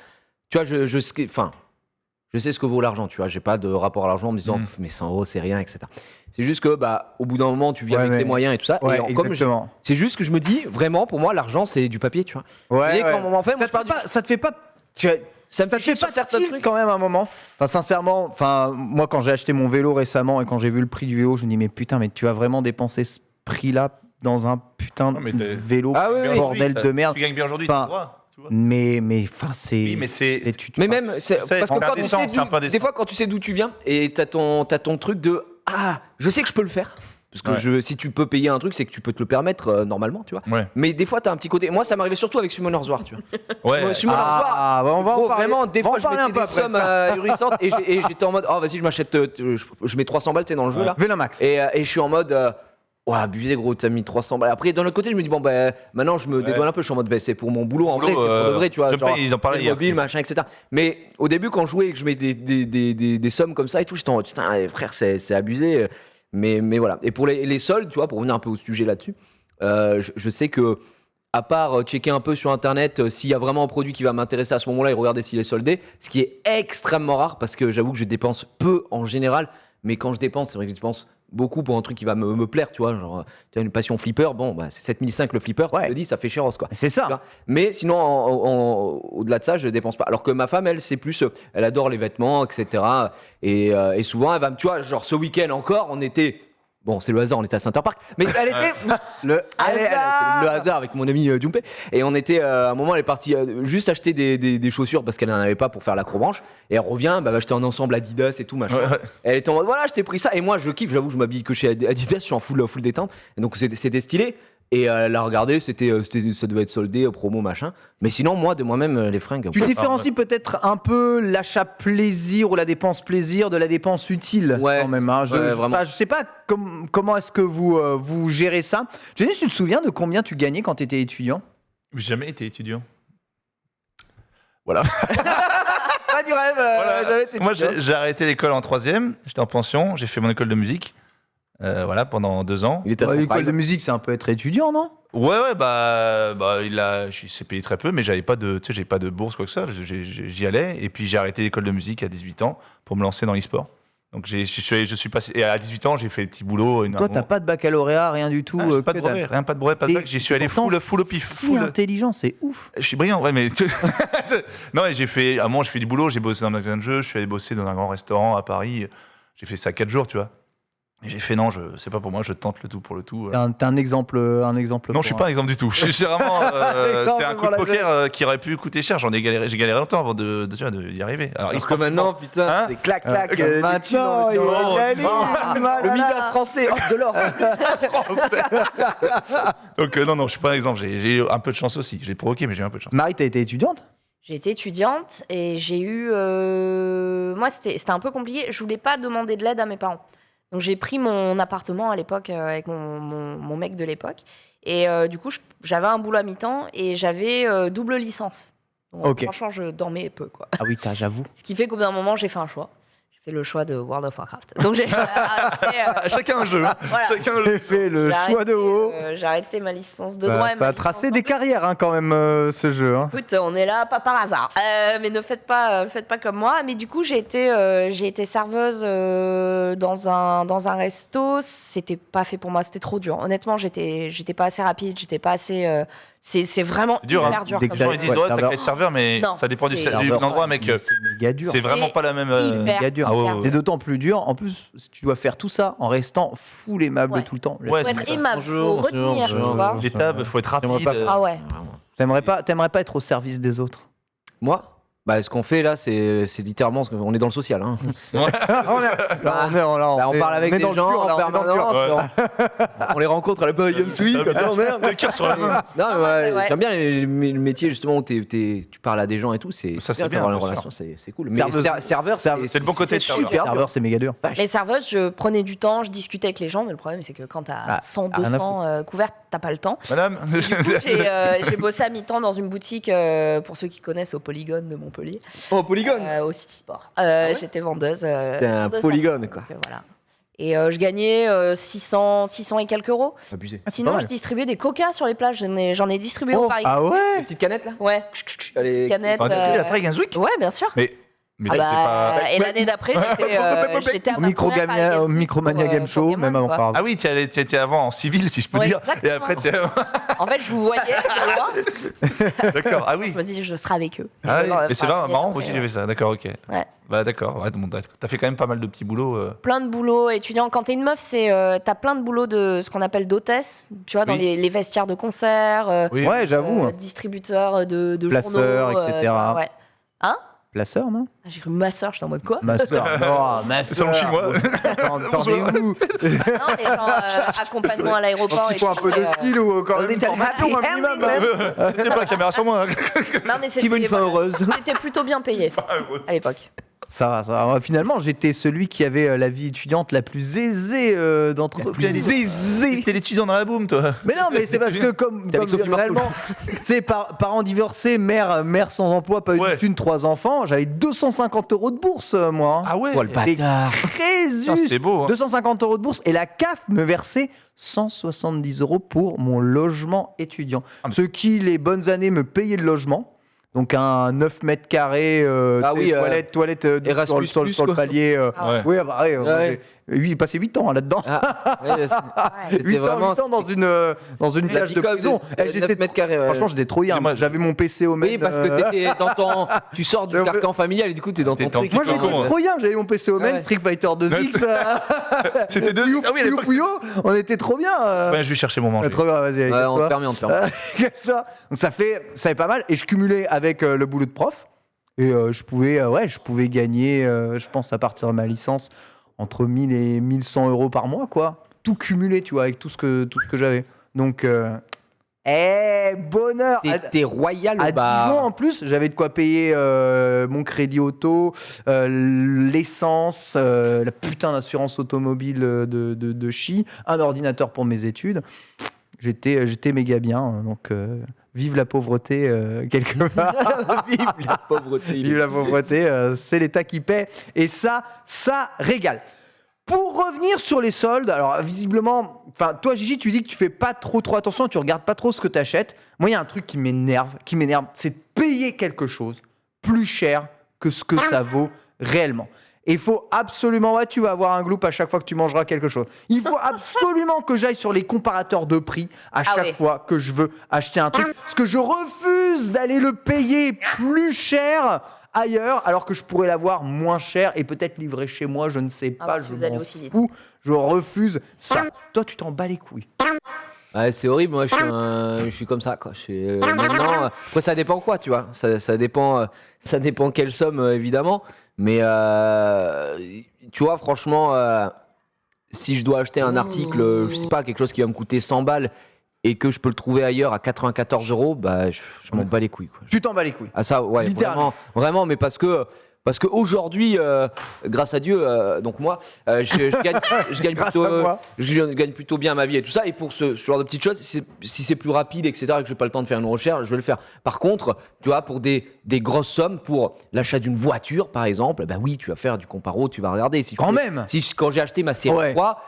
Tu vois, je sais ce que vaut l'argent. Tu vois, j'ai pas de rapport à l'argent en me disant, mais 100 euros, c'est rien, etc. C'est juste que, bah, au bout d'un moment, tu vis Ouais, avec mais- tes moyens et tout ça. Ouais, et comme exactement. c'est juste que je me dis, vraiment, pour moi, l'argent, c'est du papier, tu vois. Ouais, Et ouais. quand, en fait, moi, je pars Ça te fait pas. Ça me Ça fait te chier fait pas sur certains tilt trucs. quand même à un moment. Enfin, sincèrement, enfin, moi quand j'ai acheté mon vélo récemment et quand j'ai vu le prix du vélo, je me dis mais putain, mais tu vas vraiment dépenser ce prix-là dans un putain Non, mais de t'es- vélo, Ah oui, oui. bordel de merde. Tu gagnes bien aujourd'hui, Enfin, t'as le droit, tu vois. Mais enfin, c'est. Oui, mais c'est. Mais même, c'est- parce que c'est quand tu indécent, sais c'est un peu des indécent. fois, quand tu sais d'où tu viens et t'as ton truc de ah, je sais que je peux le faire. Parce que si tu peux payer un truc, c'est que tu peux te le permettre normalement, tu vois. Ouais. Mais des fois, t'as un petit côté. Moi, ça m'arrivait surtout avec Summoner's War, tu vois. Ouais. Summoner's War, on va en parler. vraiment, des On va fois, en je parler un mettais peu des après sommes ahurissantes et j'étais en mode, oh, vas-y, je m'achète, je mets 300 balles, t'es dans le jeu là. Vélamax. Et je suis en mode, ouais, abusé gros, t'as mis 300 balles. Après, d'un autre côté, je me dis, bon, ben, maintenant, je me dédouane un peu. Je suis en mode, ben, c'est pour mon boulot, en vrai, c'est pour de vrai, tu vois. Jumper, ils en parlaient hier. Mobile, machin, etc. Mais au début, quand je jouais et que je mettais des sommes comme ça et tout, j'étais en mode, putain, frère, c'est abusé. Mais voilà. Et pour les soldes, tu vois, pour revenir un peu au sujet là-dessus, je sais que, à part checker un peu sur internet s'il y a vraiment un produit qui va m'intéresser à ce moment-là et regarder s'il est soldé, ce qui est extrêmement rare parce que j'avoue que je dépense peu en général, mais quand je dépense, c'est vrai que je dépense beaucoup pour un truc qui va me plaire, tu vois, genre tu as une passion flipper, bon bah c'est 7005 le flipper, tu te dis ça fait chéros quoi. C'est Tu ça. vois. Mais sinon au-delà de ça, je dépense pas. Alors que ma femme, elle, c'est plus, elle adore les vêtements, etc. Et souvent elle va me, tu vois, genre ce week-end encore, on était. Bon, c'est le hasard, on était à Center Park, mais elle était. Le c'est le hasard avec mon ami Jumpe. Et on était, à un moment, elle est partie juste acheter des chaussures parce qu'elle n'en avait pas pour faire l'acrobranche. Et elle revient, bah, va acheter un ensemble Adidas et tout, machin. Ouais. Elle était en mode, voilà, je t'ai pris ça. Et moi, je kiffe, j'avoue, je m'habille que chez Adidas, je suis en full détente. Et donc, c'était stylé. Et elle a regardé, ça devait être soldé, promo, machin. Mais sinon, moi, de moi-même, les fringues. Tu différencies peut-être un peu l'achat plaisir ou la dépense plaisir de la dépense utile Ouais, quand même. Hein. vraiment. Je sais pas comment est-ce que vous gérez ça. Janice, tu te souviens de combien tu gagnais quand tu étais étudiant? J'ai jamais été étudiant. Pas du rêve, Voilà. j'avais été Moi, étudiant. j'ai arrêté l'école en 3e. J'étais en pension. J'ai fait mon école de musique. Voilà, pendant 2 ans. Il était à son L'école prime. de musique, c'est un peu être étudiant, non? Ouais, il s'est payé très peu, mais j'avais pas de bourse, quoi que ça. J'y allais. Et puis, j'ai arrêté l'école de musique à 18 ans pour me lancer dans l'e-sport. Donc, je suis passé. Et à 18 ans, j'ai fait des petits boulots. Toi, t'as pas de baccalauréat, rien du tout. pas de que dalle. brevet, rien, pas de brevet, pas de Et bac. J'y suis allé pourtant, full au pif. Si intelligent, c'est ouf. Je suis brillant, ouais, mais. Non, et j'ai fait. À un moment, je fais du boulot, j'ai bossé dans un magasin de jeux, je suis allé bosser dans un grand restaurant à Paris. J'ai fait ça 4 jours, tu vois. Et j'ai fait non, c'est pas pour moi, je tente le tout pour le tout. T'as un exemple. Non, je suis pas un exemple du tout. Je suis vraiment. C'est un coup de poker qui aurait pu coûter cher. J'ai galéré longtemps avant d'y arriver. Alors, Parce que maintenant, putain, Hein c'est clac. Maintenant, il va gagner. Le Midas français, hop de l'or. Donc, non, je suis pas un exemple. J'ai eu un peu de chance aussi. Je l'ai provoqué, mais j'ai eu un peu de chance. Marie, t'as été étudiante? J'ai été étudiante et j'ai eu. Moi, c'était un peu compliqué. Je voulais pas demander de l'aide à mes parents. Donc, j'ai pris mon appartement à l'époque avec mon mec de l'époque. Et du coup, j'avais un boulot à mi-temps et j'avais double licence. Donc, Ok. franchement, je dormais peu, quoi. Ah oui, j'avoue. Ce qui fait qu'au bout d'un moment, j'ai fait un choix. J'ai fait le choix de World of Warcraft. Donc, j'ai arrêté, Chacun un jeu. Hein. voilà. Chacun un J'ai jeu. fait le j'ai choix de haut. j'ai arrêté ma licence de droit. et Ça ma a licence tracé des d'anglais. carrières hein, quand même, ce jeu. Hein. Écoute, on est là pas par hasard. Mais ne faites pas comme moi. Mais du coup, j'ai été serveuse dans un resto. C'était pas fait pour moi. C'était trop dur. Honnêtement, j'étais pas assez rapide. J'étais pas assez. C'est vraiment Dur, hyper hein. dur. Dès comme que jeu. Les gens ils disent Ouais, ouais, t'as serveur. qu'à être serveur, mais Non, ça dépend du c'est- l'endroit, mec. Mais c'est méga dur. C'est vraiment pas la même. hyper méga dur. Ah ouais, hyper ouais. C'est d'autant plus dur. En plus, si tu dois faire tout ça en restant full aimable Ouais. tout le temps. Ouais, Faut c'est être ça. aimable, faut Bonjour, retenir, tu bonjour, vois. bonjour. Les tables, faut être rapide. J'aimerais pas faire. Ah ouais. T'aimerais pas être au service des autres. Moi, bah, ce qu'on fait là, c'est littéralement, on est dans le social. Hein. on On parle avec des gens en permanence. On les rencontre à la Paris Games Week. Ah, Oh, merde. Le cœur sur la main. Non, mais ouais, ouais. j'aime bien le métier justement où tu parles à des gens et tout. Ça, c'est bien, d'avoir une bien relation, c'est cool. Mais Serveuse- serveur, c'est le bon côté de serveur. super dur. Serveur, c'est méga dur. Les serveuses, je prenais du temps, je discutais avec les gens, mais le problème, c'est que quand t'as Ah, 100, rien à 200 couvertes, t'as pas le temps. Madame. Du coup, j'ai bossé à mi-temps dans une boutique, pour ceux qui connaissent, au Polygone de Montpellier, Oh, polygone. au City Sport. J'étais vendeuse. T'es un vendeuse polygone, quoi. donc, voilà. Et je gagnais 600 et quelques euros. Abusé. Sinon, mal. je distribuais des coca sur les plages. J'en ai distribué au Paris. Ah ouais. Une petite canette là. Ouais. Allez. Canette. On a distribué après Gainswick. Ouais, bien sûr. Mais Ah t'es bah, pas. et l'année d'après, j'étais à Au ma première Paris Games Week Micromania pour, Game pour Show, Game même On, avant. quoi. pardon. Ah oui, tu étais avant en civil, si je peux Ouais, dire. exactement. Et après, En fait, je vous voyais de loin. D'accord. Ah oui. Je me dis, je serai avec eux. Ah oui. Genre, Mais c'est enfin, marrant, moi après, aussi j'ai fait ça. D'accord, ok. Ouais. Bah d'accord. Ouais, bon, t'as fait quand même pas mal de petits boulots. Plein de boulots étudiants. Quand t'es une meuf, t'as plein de boulots de ce qu'on appelle d'hôtesse. Tu vois, dans Oui. les vestiaires de concert, Oui. Ouais, j'avoue. distributeurs de Placeurs, journaux, etc. ouais. Hein? Placeur, non? Ah, j'ai cru ma soeur, j'étais en mode quoi? Ma soeur, non, ma C'est soeur. en chinois. T'en es où? Non, mais genre accompagnement à l'aéroport. Il faut un peu de style ou quand même une Little formation happy un minimum. ending. T'es pas la caméra sur moi. Non, mais Qui veut une c'était fin heureuse? c'était plutôt bien payé à l'époque. Ça va, ça va. Finalement, j'étais celui qui avait la vie étudiante la plus aisée d'entre eux. T'es l'étudiant dans la boum, toi. Mais non, mais c'est parce que comme T'es avec Sophie réellement, tu sais, parents divorcés, mère sans emploi, pas eu Ouais. de thune, 3 enfants, j'avais 250 € de bourse, moi. Ah ouais. Oh, le bâtard. Très Putain, juste. c'est beau. Hein. 250 € de bourse et la CAF me versait 170 € pour mon logement étudiant. Ah, mais- Ce qui, les bonnes années, me payait le logement. Donc un 9 mètres carrés, Ah oui, toilette Erasmus+, sur le quoi. palier. Ouais. Oui, bah, ouais, Ouais. j'ai passé 8 ans là-dedans. Ah, ouais, c'était 8 vraiment. ans dans une La cage de pick-up prison. de J'étais 9 mètres carrés. ouais. Franchement, j'étais trop bien. Moi, J'avais mon PC au Oui, med. parce que t'étais dans ton. Tu sors du Je- carcan familial et du coup, t'es dans T'es ton dans truc. Moi, Putain, j'étais comment, trop bien. J'avais mon PC au med, Ouais. Street Fighter 2X. C'était deux. Ah oui, à l'époque. Puyo, on était trop bien. Ouais, je vais chercher mon manger. Trop bien, vas-y. Ouais, on te casse-toi. permet, on te permet. Ça. Donc ça fait pas mal. Et je cumulais avec le boulot de prof. Et je pouvais gagner, je pense, à partir de ma licence, entre 1000 et 1100 € par mois, quoi. Tout cumulé, tu vois, avec tout ce que j'avais. Donc, bonheur. T'es royal À ou bah. Dijon, en plus, j'avais de quoi payer mon crédit auto, l'essence, la putain d'assurance automobile de chi, un ordinateur pour mes études. J'étais méga bien, donc vive la pauvreté quelque part. Vive la pauvreté. Vive la pauvreté, c'est l'État qui paie. Et ça régale. Pour revenir sur les soldes, alors visiblement, toi Gigi, tu dis que tu fais pas trop attention, tu regardes pas trop ce que tu achètes. Moi, il y a un truc qui m'énerve, c'est de payer quelque chose plus cher que ce que ça vaut réellement. Et il faut absolument, tu vas avoir un gloop à chaque fois que tu mangeras quelque chose. Il faut absolument que j'aille sur les comparateurs de prix à chaque fois que je veux acheter un truc. Parce que je refuse d'aller le payer plus cher ailleurs, alors que je pourrais l'avoir moins cher et peut-être livré chez moi, je ne sais pas, parce je que vous allez m'en aussi vite. fous. Je refuse ça. Toi, tu t'en bats les couilles. Ouais, c'est horrible, moi je suis comme ça quoi. Maintenant, après ça dépend quoi, tu vois. Ça dépend quelle somme évidemment. Mais tu vois, franchement, si je dois acheter un article, je sais pas, quelque chose qui va me coûter 100 balles et que je peux le trouver ailleurs à 94 €, bah je m'en bats les couilles quoi. Tu t'en bats les couilles. Ah ça, ouais, Littéralement. vraiment, mais parce qu'aujourd'hui, grâce à Dieu, donc moi, je gagne Grâce plutôt, à moi. je gagne plutôt bien ma vie et tout ça. Et pour ce genre de petites choses, si c'est plus rapide, etc., et que j'ai pas le temps de faire une recherche, je vais le faire. Par contre, tu vois, pour des grosses sommes, pour l'achat d'une voiture, par exemple, bah oui, tu vas faire du comparo, tu vas regarder. Si je Quand fais- même. Quand j'ai acheté ma série Ouais. 3,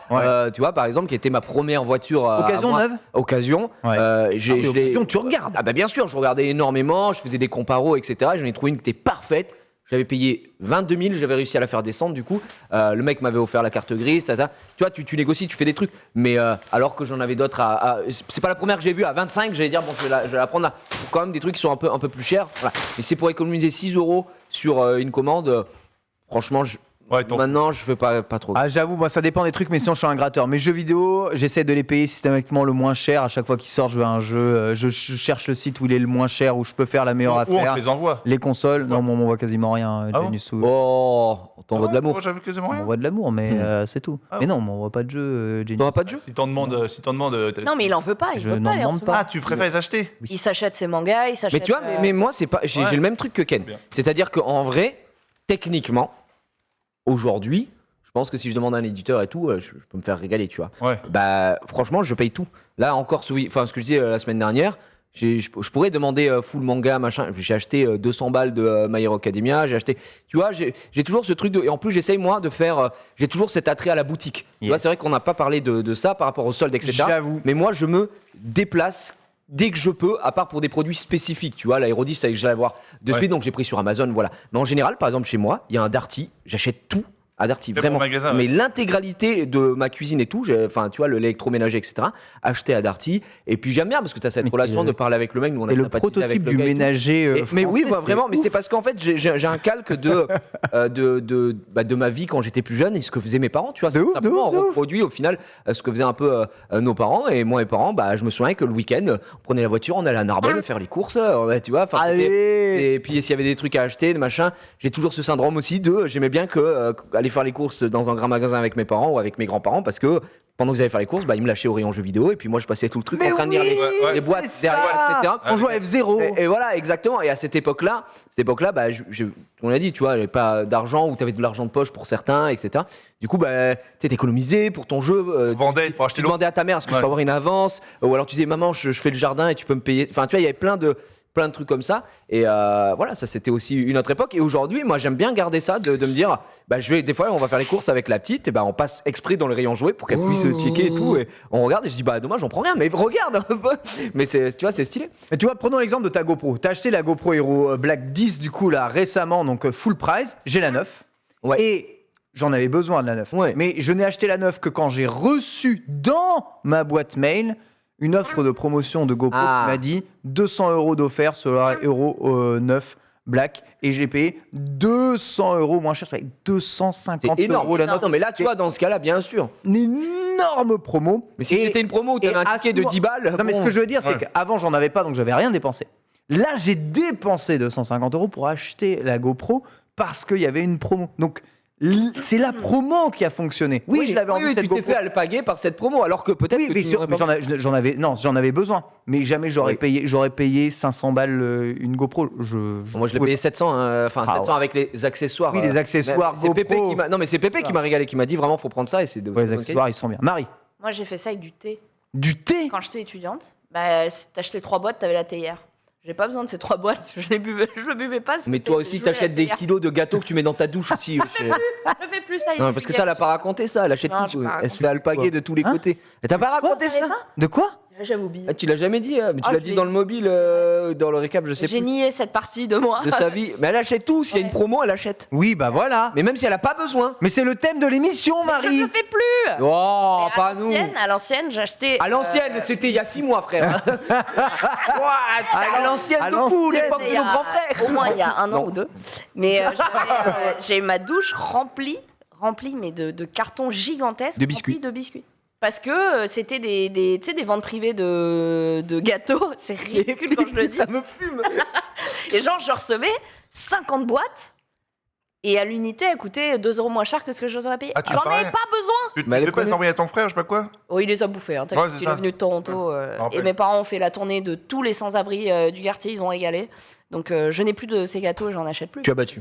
tu vois, par exemple, qui était ma première voiture. à Occasion moi- neuve. Occasion. Ouais. Je mais l'ai- occasion, tu regardes. Ah bah bien sûr, je regardais énormément, je faisais des comparos, etc. J'en ai trouvé une qui était parfaite. J'avais payé 22 000, j'avais réussi à la faire descendre du coup. Le mec m'avait offert la carte grise, ça. Tu vois, tu négocies, tu fais des trucs. Mais alors que j'en avais d'autres c'est pas la première que j'ai vue à 25, j'allais dire, bon, je vais la prendre là. Pour quand même des trucs qui sont un peu plus chers. Voilà. Mais c'est pour économiser 6 € sur une commande. Franchement, Ouais, maintenant, je fais pas trop. Ah, j'avoue, moi ça dépend des trucs, mais sinon je suis un gratteur. Mes jeux vidéo, j'essaie de les payer systématiquement le moins cher. À chaque fois qu'ils sortent, je veux un jeu. Je cherche le site où il est le moins cher, où je peux faire la meilleure Ou on affaire. te les envoie. Les consoles, non, moi on m'envoie quasiment rien. Ah bon Genius. Oh, on t'envoie de l'amour. Moi, j'avais quasiment On rien. m'envoie de l'amour, mais c'est tout. Ah mais bon. non, on m'envoie pas de jeu, Genius. T'auras pas de jeu? Si t'en demandes. Non, mais il en veut pas, il Je veut n'en pas les demande recevoir. Ah, tu préfères les acheter? Il s'achète ses mangas, il s'achète. Mais tu vois, mais moi, c'est pas. J'ai Ouais. le même truc que Ken. Bien. C'est-à-dire qu'en vrai, techniquement, aujourd'hui, je pense que si je demande à un éditeur et tout, je peux me faire régaler, tu vois. Ouais. Bah, franchement, je paye tout. Là, encore, ce que je disais la semaine dernière, je pourrais demander full manga, machin. J'ai acheté 200 balles de My Hero Academia. J'ai acheté. Tu vois, j'ai toujours ce truc de. Et en plus, j'essaye, moi, de faire. J'ai toujours cet attrait à la boutique. Tu vois, c'est vrai qu'on n'a pas parlé de ça par rapport aux soldes, etc. J'avoue. Mais moi, je me déplace dès que je peux, à part pour des produits spécifiques. Tu vois, l'aérodis, ça, je vais voir de Ouais. suite, donc j'ai pris sur Amazon, voilà. Mais en général, par exemple, chez moi, il y a un Darty, j'achète tout à Darty, Très vraiment. bon magasin, Mais ouais. l'intégralité de ma cuisine et tout, enfin, tu vois, l'électroménager, etc., acheté à Darty. Et puis j'aime bien parce que tu as cette Mais relation et de parler avec le mec. Nous, on a Et le sympathisé avec prototype le du gars et tout. ménager. Mais oui, français, vraiment, c'est mais ouf. c'est parce qu'en fait, j'ai un calque de ma vie quand j'étais plus jeune et ce que faisaient mes parents, tu vois. De ouf, de Simplement, ouf, de on ouf. reproduit au final ce que faisaient un peu nos parents. Et moi, mes parents, bah, je me souviens que le week-end, on prenait la voiture, on allait à Narbonne faire les courses, tu vois. enfin, c'était- Allez. Et puis, s'il y avait des trucs à acheter, machin, j'ai toujours ce syndrome aussi j'aimais bien aller faire les courses dans un grand magasin avec mes parents ou avec mes grands-parents parce que pendant que j'allais faire les courses, bah, ils me lâchaient au rayon jeux vidéo et puis moi, je passais tout le truc Mais en train de lire oui, Ouais, les boîtes c'est derrière, ça. etc. On joue à F0. Et voilà, exactement. Et à cette époque-là, bah, on l'a dit, tu vois, j'avais pas d'argent ou tu avais de l'argent de poche pour certains, etc. Du coup, bah, tu économisé pour ton jeu. On vendait pour acheter Tu l'eau. demandais à ta mère, est-ce que je Ouais. peux avoir une avance? Ou alors tu disais, maman, je fais le jardin et tu peux me payer. Enfin, tu vois, il y avait plein de trucs comme ça. Et voilà, ça c'était aussi une autre époque. Et aujourd'hui, moi, j'aime bien garder ça, de me dire, bah, des fois, on va faire les courses avec la petite, et bah, on passe exprès dans le rayon jouet pour qu'elle puisse checker et tout. Et on regarde, et je dis, bah, dommage, j'en prends rien, mais regarde un peu. Mais tu vois, c'est stylé. Mais tu vois, prenons l'exemple de ta GoPro. T'as acheté la GoPro Hero Black 10 du coup là récemment, donc full price. J'ai la 9. Ouais. Et j'en avais besoin de la 9. Ouais. Mais je n'ai acheté la 9 que quand j'ai reçu dans ma boîte mail une offre de promotion de GoPro Ah. qui m'a dit 200 € d'offert sur la Hero 9 Black. Et j'ai payé 200 € moins cher. Ça fait 250 C'est énorme. € la 9. Non, mais là, tu vois, dans ce cas-là, bien sûr. Une énorme promo. Mais si Et- c'était une promo où tu et avais un à ticket ce de moment- 10 balles. Non, mais ce bon. que je veux dire, c'est Ouais. qu'avant, j'en avais pas, donc j'avais rien dépensé. Là, j'ai dépensé 250 € pour acheter la GoPro parce qu'il y avait une promo. Donc, c'est la promo qui a fonctionné. Oui, je l'avais envie oui, de cette tu t'es GoPro. fait alpaguer par cette promo, alors que peut-être Oui, que mais, tu n'aurais pas- j'en avais besoin. Mais jamais j'aurais Oui. payé 500 balles une GoPro. Moi, je l'ai payé 700, enfin Ah 700 ouais. avec les accessoires. Oui, les accessoires C'est Pépé GoPro. qui m'a. Non, mais c'est Pépé qui m'a régalé, qui m'a dit vraiment, faut prendre ça et c'est de. Ouais, les bonne accessoires, ils sont bien. Marie, Moi, j'ai fait ça avec du thé. du thé. Quand j'étais étudiante, bah, t'achetais 3 boîtes, t'avais la théière. J'ai pas besoin de ces 3 boîtes, je le buvais pas. Mais toi aussi, t'achètes des kilos de gâteaux que tu mets dans ta douche aussi. Je fais plus ça. Non, parce que ça, elle a pas raconté ça. Elle achète Non, tout. j'ai pas Elle se fait alpaguer de tous les Hein côtés. Et t'as pas raconté Vous savez ça pas De quoi? J'avais oublié. Ah, tu l'as jamais dit, hein, mais tu Ah, l'as je dit l'ai dans le dit. mobile, dans le récap, je sais J'ai plus. nié cette partie de moi. De sa vie. Mais elle achète tout. S'il y a une Ouais. promo, elle achète. Oui, bah voilà. Mais même si elle a pas besoin. Mais c'est le thème de l'émission, Je Marie. le fais plus. Oh, Mais pas nous. à l'ancienne, j'achetais. À l'ancienne, c'était il y a 6 mois, frère. À l'ancienne à de fou, l'ancienne, l'époque il de y nos a- grands frères. Au moins il y a un an Non. ou deux. Mais j'ai ma douche remplie mais de cartons gigantesques De biscuits. remplis de biscuits. Parce que c'était tu sais, des ventes privées de gâteaux. C'est ridicule quand je le dis. Ça me fume. Et genre, je recevais 50 boîtes. Et à l'unité, elle coûtait 2 € moins cher que ce que j'aurais payé. Ah, tu J'en pareil. avais pas besoin. Tu Mais elle peux pas les connaît- envoyer à ton frère, je sais pas quoi. Oh, il les a bouffés. Hein, Ouais, c'est il ça. est venu de Toronto. me Et rappelle. mes parents ont fait la tournée de tous les sans-abri du quartier. Ils ont régalé. Donc, je n'ai plus de ces gâteaux et j'en achète plus. Tu as battu.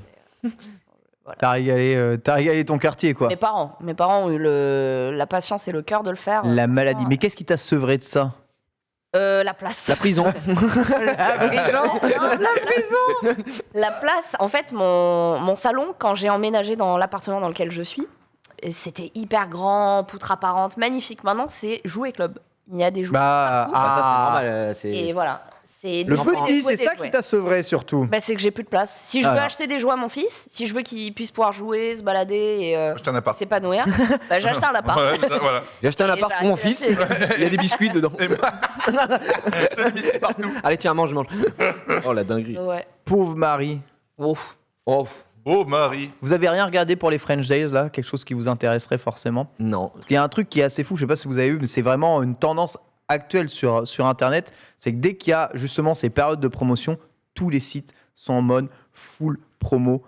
T'as régalé ton quartier, quoi. Mes parents ont eu la patience et le cœur de le faire. La maladie. Mais qu'est-ce qui t'a sevré de ça? La place. La prison. La place, en fait, mon salon, quand j'ai emménagé dans l'appartement dans lequel je suis, c'était hyper grand, poutre apparente, magnifique. Maintenant, c'est jouet club. Il y a des jouets partout. Bah, ça, c'est Ah. normal. Et voilà. C'est Le des petit, jouets, c'est des ça jouets. qui t'a sevré surtout. Bah, c'est que j'ai plus de place. Si je veux Alors. acheter des jouets à mon fils, si je veux qu'il puisse pouvoir jouer, se balader et Acheter un appart. s'épanouir, bah, j'ai acheté un appart. Ouais, c'est ça, voilà. J'ai acheté un Et appart j'ai pour mon arrêté fils. Il y a des biscuits dedans. Partout. Allez, tiens, mange. Oh, la dinguerie. Ouais. Pauvre Marie. Ouf. Oh, Oh, Marie. Vous avez rien regardé pour les French Days, là? Quelque chose qui vous intéresserait forcément? non. Parce qu'il y a un truc qui est assez fou, je sais pas si vous avez vu, mais c'est vraiment une tendance actuelle sur Internet. C'est que dès qu'il y a justement ces périodes de promotion, tous les sites sont en mode full promo.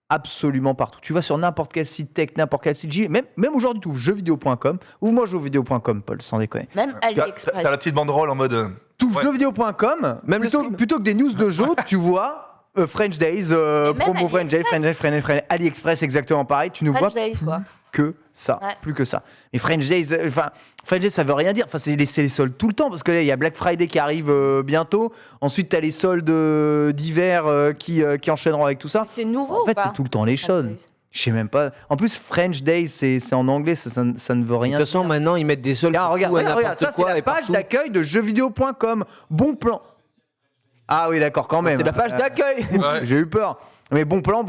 Absolument partout. Tu vas sur n'importe quel site tech, n'importe quel site J, même aujourd'hui, tu ouvres jeuxvideo.com. Ouvre-moi jeuxvideo.com, Paul, sans déconner. Même T'as AliExpress. la petite banderole en mode. Tu ouvres Ouais. jeuxvideo.com, Même le plutôt, stream. plutôt que des news de jeux, tu vois French Days, promo French Days, French AliExpress, exactement pareil. Tu ne vois French Days, plus quoi. que ça. Ouais. Plus que ça. Mais French Days, ça veut rien dire. Enfin, c'est les soldes tout le temps parce que là, il y a Black Friday qui arrive bientôt. Ensuite, tu as les soldes d'hiver qui enchaîneront avec tout ça. C'est nouveau En ou fait, pas c'est tout le temps les soldes. Je sais même pas. En plus, French Days, c'est en anglais, ça ne veut De rien toute façon, dire. maintenant, ils mettent des soldes. Regarde, partout, à regarde, n'importe ça c'est quoi la et page partout. d'accueil de jeuxvideo.com. Bon plan. Ah oui, d'accord, quand même. C'est la page d'accueil. Ouais. J'ai eu peur. Mais bon plan,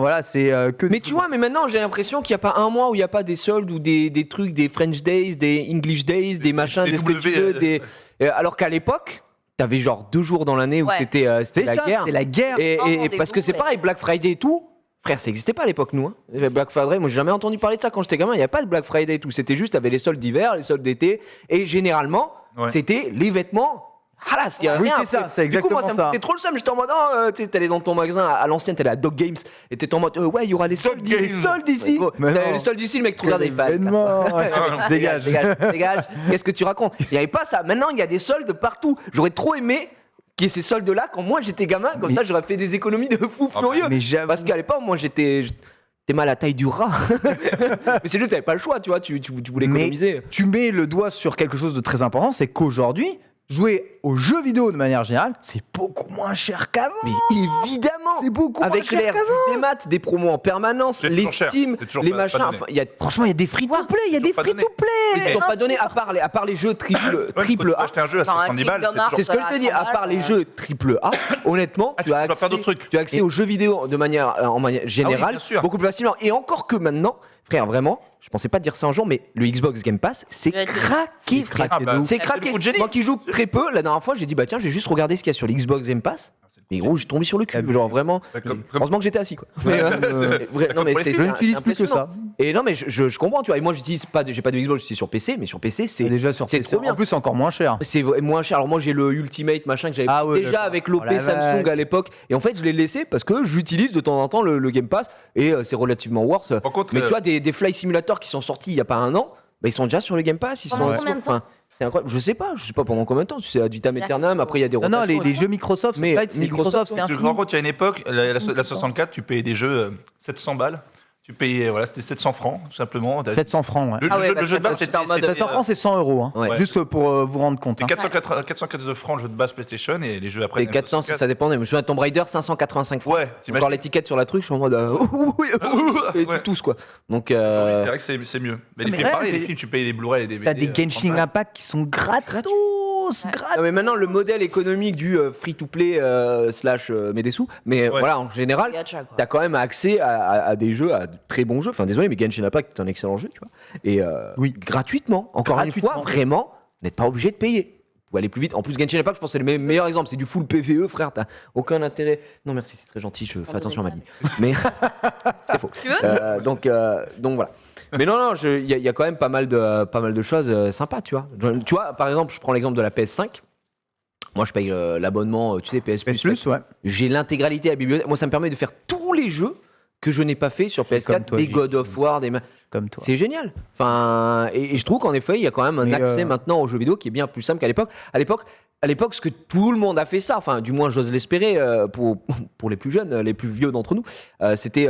voilà, c'est que. Mais tu vois, mais maintenant j'ai l'impression qu'il n'y a pas un mois où il n'y a pas des soldes ou des trucs, des French Days, des English Days, des machins, des ce que tu veux. Alors qu'à l'époque, t'avais genre 2 jours dans l'année où Ouais. c'était la guerre. c'était la guerre. Et Rendez-vous, parce que c'est mais- pareil, Black Friday et tout. Frère, ça n'existait pas à l'époque, nous. Hein. Black Friday, moi j'ai jamais entendu parler de ça quand j'étais gamin. Il n'y avait pas de Black Friday et tout. C'était juste, t'avais les soldes d'hiver, les soldes d'été. Et généralement, Ouais. c'était les vêtements. Halas, il y a Oui, rien c'est après. ça, c'est Du coup, moi, exactement ça me ça. coûtait trop le seum. J'étais en mode, tu sais, t'allais dans ton magasin à l'ancienne, t'allais à Dog Games. Et t'étais en mode, ouais, il y aura les soldes Games. les soldes ici. Mais non. Les soldes ici, le mec te regardait, il fait. Événement. Dégage. Dégage. Qu'est-ce que tu racontes? Il n'y avait pas ça. Maintenant, il y a des soldes partout. J'aurais trop aimé qu'il y ait ces soldes-là quand moi j'étais gamin. Comme ça, j'aurais fait des économies de fou furieux. Mais j'avoue. Parce qu'à l'époque, moi, j'étais mal à la taille du rat. Mais c'est juste, t'avais pas le choix, tu vois. Tu voulais Mais économiser. tu mets le doigt sur quelque chose de très important, c'est qu'aujourd'hui, jouer aux jeux vidéo de manière générale, c'est beaucoup moins cher qu'avant. Mais évidemment, C'est beaucoup avec moins cher l'ère qu'avant. du démat, des promos en permanence, C'est les toujours cher. Steam, C'est toujours les pas machins. donné. Enfin, il y a Franchement, il y a des free-to-play, il y a des toujours pas donné. free-to-play. ils t'ont pas donné à part les jeux triple Triple A. acheter un jeu à Genre un 70 balles, Kingdom Hearts, C'est ce que je te dis, à part les jeux triple A, honnêtement, Ah, tu as tu vas faire accès, d'autres trucs. tu as accès aux jeux vidéo de manière, en manière générale, bien sûr. beaucoup plus facilement. Et encore que maintenant, frère, vraiment, je pensais pas dire ça un jour, mais le Xbox Game Pass, c'est Ouais, craqué, frère. Ah bah, C'est c'est craqué. le coup de génie. Moi qui joue très peu, la dernière fois, j'ai dit, bah tiens, je vais juste regarder ce qu'il y a sur l'Xbox Game Pass. Mais gros, je suis tombé sur le cul, genre vraiment. Bah, comme- Heureusement que j'étais assis, quoi. Ouais, Mais, non, mais pour les c'est films, Je n'utilise c'est plus que ça. impressionnant. Et non, mais je comprends, tu vois. Et moi, j'ai pas de Xbox, je suis sur PC, mais sur PC, c'est Déjà sur c'est PC. trop bien. En plus, c'est encore moins cher. C'est moins cher. Alors moi j'ai le Ultimate machin que j'avais Ah ouais, déjà d'accord. avec l'OP Oh la Samsung vache. à l'époque. Et en fait je l'ai laissé parce que j'utilise de temps en temps le Game Pass et c'est relativement worse. Par contre, Mais tu vois des Fly Simulator qui sont sortis il y a pas un an, bah, ils sont déjà sur le Game Pass. Ils Pendant sont combien de temps enfin, c'est incroyable. Je sais pas pendant combien de temps. C'est ad vitam aeternam. D'accord. Après il y a des Non, non, rotations. les jeux Microsoft, Mais Flight, c'est Microsoft, c'est tu te infini. rends compte, il y a une époque, la 64, tu payais des jeux 700 balles. Tu payais, voilà, c'était 700 francs, tout simplement. 700 francs, ouais. Le, Ah le ouais, jeu, bah, le jeu de base, c'était c'était en mode 700 francs, c'est 100 euros. Hein. Ouais. Juste pour vous rendre compte. Hein. 414 francs le jeu de base PlayStation et les jeux après. Et 400 ça dépendait. Je me souviens de Tomb Raider 585 francs. Ouais, Encore t'imagines. l'étiquette sur la truc, je suis en mode et Ouais. tous quoi. Donc C'est vrai que c'est mieux. Mais les mais films, ouais, pareil, mais- les films, tu payes des Blu-ray et des DVD. T'as des Genshin Impact qui sont gratos. Non, mais maintenant le modèle économique du free-to-play slash met des sous, mais Ouais. voilà en général Gacha, quoi. t'as quand même accès à des jeux, à de très bons jeux. Enfin désolé mais Genshin Impact est un excellent jeu, tu vois. Et Oui. gratuitement, encore une Gratuitement. fois, vraiment, vous n'êtes pas obligé de payer. Vous allez plus vite. En plus Genshin Impact, je pense que c'est le meilleur exemple. C'est du full PVE, frère. T'as aucun intérêt. Non merci, c'est très gentil. Je fais attention à ma vie. Mais c'est faux. Tu veux Donc voilà. Mais non, il y a quand même pas mal de choses sympas, tu vois. Tu vois, par exemple, je prends l'exemple de la PS5. Moi, je paye l'abonnement, tu sais, PS Plus. ouais. J'ai l'intégralité à la bibliothèque. Moi, ça me permet de faire tous les jeux que je n'ai pas fait sur Je suis comme PS4, toi, des Gilles. God of War, des Comme toi. c'est génial. Enfin, et je trouve qu'en effet, il y a quand même un Mais, accès maintenant aux jeux vidéo qui est bien plus simple qu'à l'époque. À l'époque, ce que tout le monde a fait ça, enfin, du moins, j'ose l'espérer pour les plus jeunes, les plus vieux d'entre nous, c'était.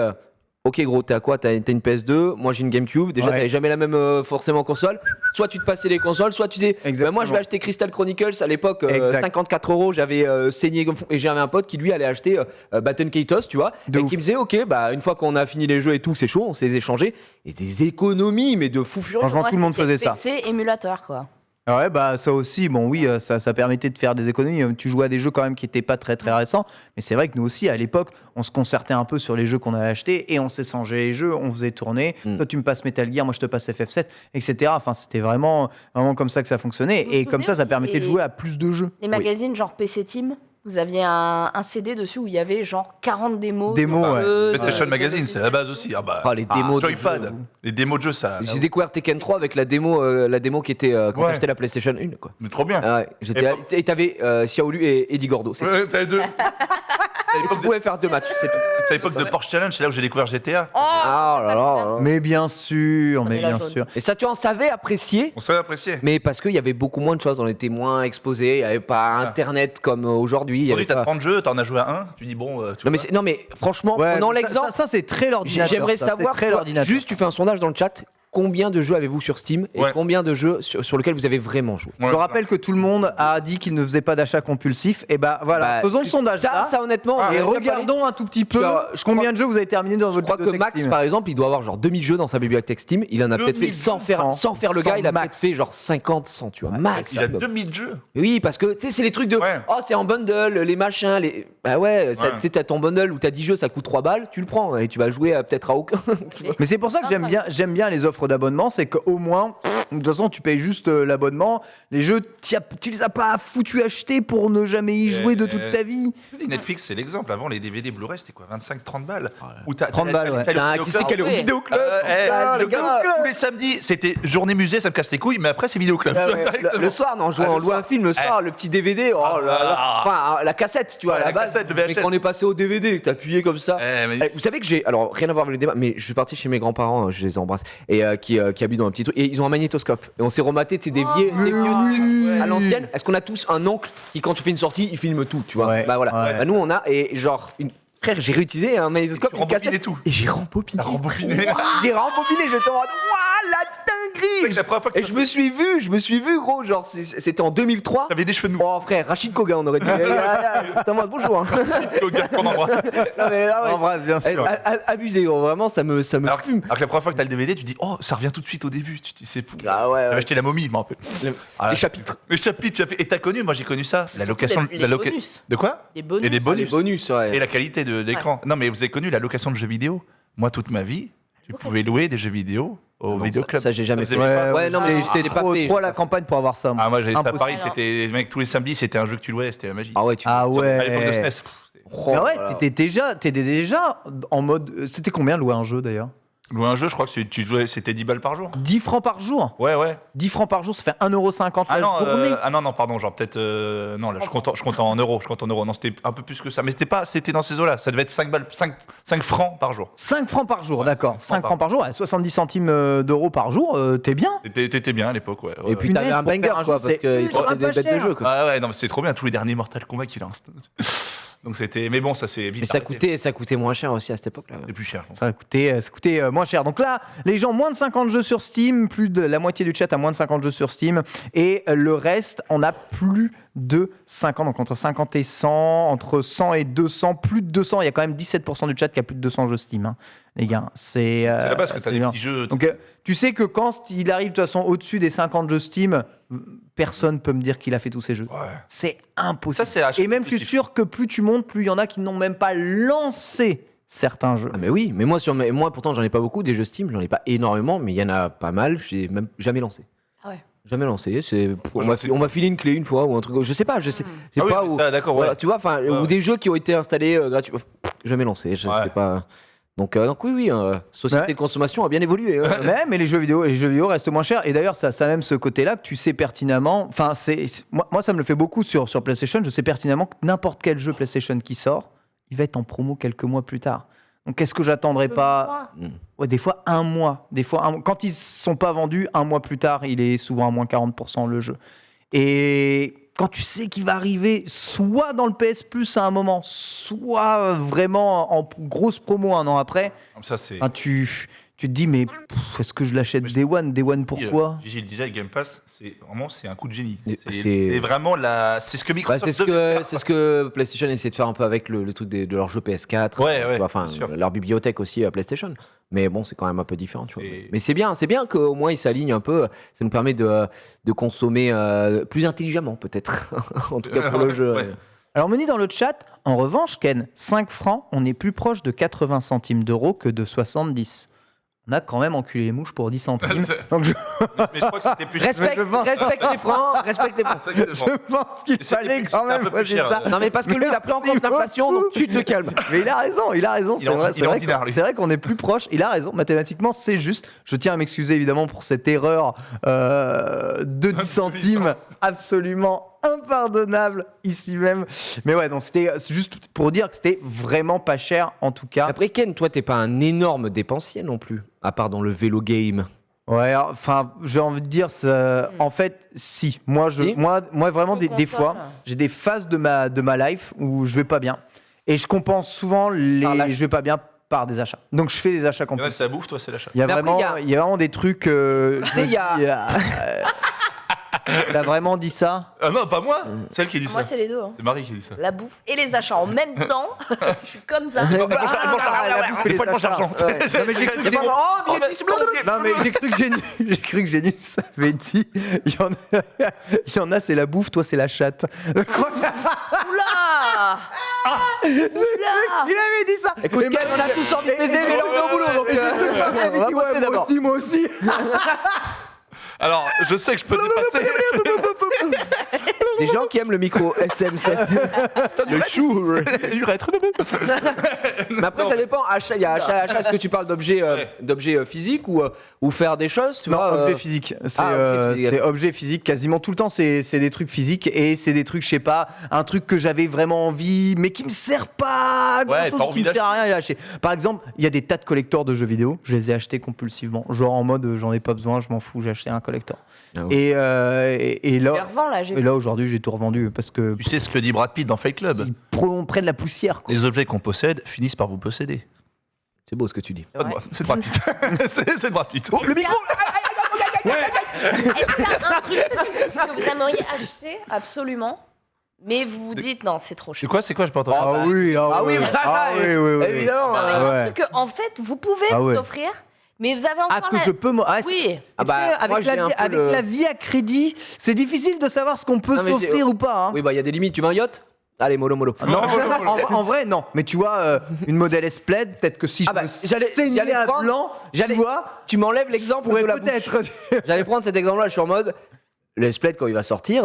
Ok gros, t'as quoi? T'as une PS2, moi j'ai une GameCube. Déjà, Ouais. t'avais jamais la même forcément console. Soit tu te passais les consoles, soit tu disais. Exactement. Moi je vais acheter Crystal Chronicles à l'époque, Exact. 54 €. J'avais saigné comme fou. Et j'avais un pote qui lui allait acheter Baton Kaitos, tu vois. De et ouf. qui me disait, ok, bah une fois qu'on a fini les jeux et tout, c'est chaud, on s'est échangé. Et des économies, mais de fou furieux. Franchement, Moi, tout le monde c'était faisait ça. PC émulateur, quoi. Ouais, bah ça aussi, bon oui, ça permettait de faire des économies. Tu jouais à des jeux quand même qui n'étaient pas très très récents, mais c'est vrai que nous aussi, à l'époque, on se concertait un peu sur les jeux qu'on avait achetés et on s'échangeait les jeux, on faisait tourner. Toi, tu me passes Metal Gear, moi je te passe FF7, etc. Enfin, c'était vraiment comme ça que ça fonctionnait. Vous Et vous comme ça souvenez permettait de aussi jouer à plus de jeux. Les magazines genre PC Team, vous aviez un CD dessus où il y avait genre 40 démos. Démos, de ouais. jeux, PlayStation de- Magazine, c'est la base aussi. Ah bah, Ah, les démos de Joypad. jeux. Les démos de jeux, ça. J'ai découvert Tekken 3 avec la démo qui était quand Ouais. j'achetais la PlayStation 1 quoi. Mais trop bien. Ah ouais, et t'avais Xiaolu et Eddie Gordo. Ouais, t'as les deux. Et tu pouvais faire 2 matchs, c'est tout. C'est à l'époque de Porsche Challenge, c'est là où j'ai découvert GTA. Oh, Ah là là. Mais bien sûr, mais est la bien jaune. sûr. Et ça tu en savais apprécier, On savait apprécier. mais parce qu'il y avait beaucoup moins de choses, on était moins exposés, il n'y avait pas Ah. internet comme aujourd'hui. il y Aujourd'hui, avait t'as pas- 30 jeux, t'en as joué à un, tu dis bon. Tu Non mais, vois. non mais franchement, Ouais, prenons ça, l'exemple. ça, c'est très l'ordinateur. J'aimerais ça, c'est savoir, très toi, l'ordinateur. juste tu fais un sondage dans le chat, combien de jeux avez-vous sur Steam et Ouais. combien de jeux sur lesquels vous avez vraiment joué. Je rappelle que tout le monde a dit qu'il ne faisait pas d'achat compulsif. Et bah voilà, Bah, faisons le sondage là. Ça, honnêtement, on en a Et déjà parlé. regardons un tout petit peu Genre, je crois- combien de jeux vous avez terminé dans Je votre crois que bibliothèque Max, Steam. par exemple, il doit avoir genre 2000 jeux dans sa bibliothèque Steam. Il en a peut-être fait 2000 sans faire le gars, il a peut-être max. fait genre 50, 100, tu vois, max. Il a 2000 jeux. Oui, parce que tu sais, c'est les trucs de Ouais. oh, c'est en bundle, les machins, les. Bah ouais, ça- Ouais. tu sais, t'as ton bundle où t'as 10 jeux, ça coûte 3 balles, tu le prends et tu vas jouer peut-être à aucun. Tu vois. Mais c'est pour ça que j'aime bien les offres d'abonnement, c'est qu'au moins, de toute façon, tu payes juste l'abonnement. Les jeux, tu les as pas foutu acheter pour ne jamais y jouer de toute ta vie. Netflix, c'est l'exemple. Avant, les DVD Blu-ray, c'était quoi 25-30 balles. Ouais. Ou t'as- 30 balles, ouais. t'as le Putain, vidéo qui c'est club. qu'elle est au Oui. vidéoclub Le les gars. tous les samedis, c'était journée musée, ça me casse les couilles, mais après, c'est vidéoclub. Ah ouais, le soir, non, Ah, on le louait un soir. film le soir, le petit DVD, oh là là. Ah. Enfin, la cassette, tu vois, Ouais, à la la base. cassette, le Mais VHS. quand on est passé au DVD, t'as appuyé comme ça. Vous savez que j'ai, alors rien à voir avec le débat, mais je suis parti chez mes grands-parents, je les embrasse, et qui habitent dans un petit truc, et ils ont un magnétoscope. Et on s'est rematé, tu sais, des vieux trucs à l'ancienne. Est-ce qu'on a tous un oncle qui, quand tu fais une sortie, il filme tout, tu vois? Ouais. Bah voilà. Ouais. Bah, nous, on a, et genre, frère, j'ai réutilisé un magnétoscope, Tu une rembobines cassette, et tout. et j'ai rembobiné. T'as rembobiné. J'ai rembobiné, j'étais en mode, waouh, la C'est que dinguerie! la première fois que Et je me suis vu, gros, genre, c'était en 2003. T'avais des cheveux de nous. Oh frère, Rachid Koga, on aurait dit. Thomas, bonjour. hein. Au gars qu'on envoie. Non, mais, ah ouais. Embrasse, bien Eh, sûr. Abusé, gros, vraiment, ça me Alors, fume. alors que la première fois que t'as le DVD, tu dis, oh, ça revient tout de suite au début. Tu te dis, c'est fou. Ah ouais, J'avais ouais. acheté la momie, je m'en rappelle. Ah, Les chapitres. Les chapitres, tu as fait. Et t'as connu, moi j'ai connu ça. La location. les bonus. De quoi Des bonus. Et des Les bonus. bonus, ouais. Et la qualité de l'écran. Non, mais vous avez connu la location de jeux vidéo. Moi, toute ma vie, tu pouvais louer des jeux vidéo au Non, vidéoclub. ça, j'ai jamais Ça fait. faisait pas. Ouais, non, mais j'étais j'ai pas trop, fait. trop à la campagne pour avoir ça. moi. Ah, moi j'avais ça à Impossible. Paris, c'était. Mec, tous les samedis, c'était un jeu que tu louais, c'était la magie. Ah ouais, tu. Ah À l'époque de ouais. SNES. pff, c'était- Oh Mais ouais, là là. t'étais déjà en mode. C'était combien louer un jeu d'ailleurs Louer un jeu, je crois que tu jouais, c'était 10 balles par jour. 10 francs par jour. Ouais, ouais. 10 francs par jour, ça fait 1,50€ Ah la non, journée. non, pardon, genre peut-être. Non, là, je compte en euros. Je compte en euros. Non, c'était un peu plus que ça. Mais c'était dans ces eaux-là. Ça devait être 5 balles, 5 francs par jour. 5 francs par jour, Ouais, d'accord. 5 5 francs par jour, ouais, 70 centimes d'euros par jour, t'es bien. T'étais bien à l'époque, ouais. Et puis Punaise, t'avais un pour banger, faire un quoi, jeu, parce c'est qu'ils ultra sortaient des pas bêtes de cher. jeu, quoi. Ah ouais, non, mais c'est trop bien, tous les derniers Mortal Kombat qu'il a installé. Donc c'était. Mais bon, ça c'est vite. Mais ça arrêté. coûtait moins cher aussi à cette époque-là. C'est plus cher. je pense. Ça coûtait moins cher. Donc là, les gens, moins de 50 jeux sur Steam, plus de la moitié du chat a moins de 50 jeux sur Steam. Et le reste, on a plus de 50, donc entre 50 et 100, entre 100 et 200, plus de 200. Il y a quand même 17% du chat qui a plus de 200 jeux Steam, hein, les gars. C'est C'est la base que t'as c'est des bien. petits jeux. Donc, tu sais que quand il arrive de toute façon au-dessus des 50 jeux Steam, personne peut me dire qu'il a fait tous ces jeux. Ouais. C'est impossible. Ça, c'est à chaque Et même, je suis positif. sûr que plus tu montes, plus il y en a qui n'ont même pas lancé certains jeux. Ah mais oui, mais moi pourtant j'en ai pas beaucoup des jeux Steam, j'en ai pas énormément, mais il y en a pas mal, j'ai même jamais lancé. Ah ouais. Jamais lancé, Moi, j'en sais- on m'a filé une clé une fois ou un truc, je sais pas, je sais Ah oui, pas mais où. ça, d'accord, Voilà, ouais. tu vois, enfin, Ouais. ou des jeux qui ont été installés gratuitement, jamais lancé, je Ouais. sais pas. Donc oui, société Ouais. de consommation a bien évolué. Mais les jeux vidéo restent moins chers. Et d'ailleurs, ça a même ce côté-là que tu sais pertinemment. Enfin, moi, ça me le fait beaucoup sur PlayStation. Je sais pertinemment que n'importe quel jeu PlayStation qui sort, il va être en promo quelques mois plus tard. Donc, est-ce que j'attendrai pas Ouais, des fois un mois. Quand ils sont pas vendus, un mois plus tard, il est souvent à moins 40% le jeu. Et quand tu sais qu'il va arriver soit dans le PS Plus à un moment, soit vraiment en grosse promo un an après, Comme ça, c'est. enfin, tu te dis, mais est-ce que je l'achète Day One Day One, pourquoi Gigi le disait, le Game Pass, c'est un coup de génie. C'est- C'est vraiment c'est ce que Bah, Microsoft. c'est ce que PlayStation essaie de faire un peu avec le truc de leur jeu PS4, Ouais, tu ouais, vois, enfin bien sûr. leur bibliothèque aussi à PlayStation. Mais bon, c'est quand même un peu différent, tu vois. Et- Mais c'est bien qu'au moins ils s'alignent un peu. Ça nous permet de consommer plus intelligemment, peut-être. En tout cas pour le jeu. Ouais. Alors, on me dit dans le chat, en revanche, Ken, 5 francs, on est plus proche de 80 centimes d'euros que de 70. On a quand même enculé les mouches pour 10 centimes. Donc, je Mais je crois que c'était plus. Respecte les francs, respecte les francs. pense qu'il Mais c'était fallait plus- quand c'était un même peu plus poser cher, ça. Non mais parce que lui il a pris en compte Merci l'inflation, donc beaucoup. tu te calmes. Mais il a raison, Il c'est est en- vrai, il est ordinaire, lui. c'est vrai qu'on est plus proche, il a raison, mathématiquement c'est juste. Je tiens à m'excuser évidemment pour cette erreur de 10 centimes, absolument impardonnable ici même. Mais ouais, donc c'est juste pour dire que c'était vraiment pas cher en tout cas. Après Ken, toi t'es pas un énorme dépensier non plus, à part dans le vélo game. Ouais, enfin, j'ai envie de dire, en fait, si. Moi, Si moi vraiment, Jeux des fois, console. j'ai des phases de ma life où je vais pas bien. Et je compense souvent Par les l'âge. je vais pas bien par des achats. Donc je fais des achats Il y en a, compulsifs. c'est la bouffe, toi, c'est l'achat. Il y a Mais après, vraiment, il y a vraiment des trucs. Je sais, me il y a- dis, T'as vraiment dit ça? Ah non, pas moi. C'est elle qui a dit Moi, ça. c'est les deux. Hein. C'est Marie qui a dit ça. La bouffe et les achats en même temps. Je suis comme ça. la bouffe et Des les fois, je mange achats. l'argent. Ouais. Non, mais j'ai cru que Des fois, j'ai- oh, mais il y a Non mais j'ai cru que Génus avait dit il y en a c'est la bouffe, toi c'est la chatte. Oula Il avait dit ça. Écoute, Et Ken, on a tous envie de baiser, mais là on est au boulot, donc il avait on va dit passer ouais, d'abord. moi aussi. Alors, je sais que je peux dépasser. Des gens qui aiment le micro SM7. Le chou. Mais après, ça dépend. Achat, il y a achat. Est-ce que tu parles d'objets physiques ou faire des choses, tu Non, vois objet physique. C'est objet physique. c'est objet physique. Quasiment tout le temps, c'est des trucs physiques et c'est des trucs, je sais pas, un truc que j'avais vraiment envie, mais qui me sert pas à grand Ouais, chose, t'as qui envie me sert à rien à acheter. Par exemple, il y a des tas de collectors de jeux vidéo. Je les ai achetés compulsivement, genre en mode j'en ai pas besoin, je m'en fous, j'ai acheté un collector. Ah ouais. Et Je les là, revends là. J'ai et là aujourd'hui, j'ai tout revendu parce que Tu sais ce que dit Brad Pitt dans Fight Club? ils prennent la poussière. Quoi. Les objets qu'on possède finissent par vous posséder. C'est beau ce que tu dis. Pas de moi, c'est de Brad Pitt. C'est de Brad Pitt. Oh, Le micro Est-ce qu'il y a un truc que vous aimeriez acheter absolument, mais vous vous dites non, c'est trop C'est cher. quoi, je peux entendre? Ah oui, Ah oui, ah oui, oui, oui. évidemment. Non, mais Ah ouais. un truc que, en fait, vous pouvez Ah ouais. vous offrir, mais vous avez Ah, encore que la... je peux. Oui. Ah bah, Tu sais, moi, avec, j'ai la un vie, peu avec le- la vie à crédit, c'est difficile de savoir ce qu'on peut Non, mais s'offrir ou pas. Hein. Oui, bah il y a des limites. Tu veux un yacht? Allez, mollo. Non, en vrai, non. Mais tu vois, une modèle S-Plaid, peut-être que si Ah bah, je me j'allais saignais à prendre- blanc, j'allais- tu vois, Tu m'enlèves l'exemple pourrait de la bouche. peut-être. J'allais prendre cet exemple-là. Je suis en mode. Le Split, quand il va sortir,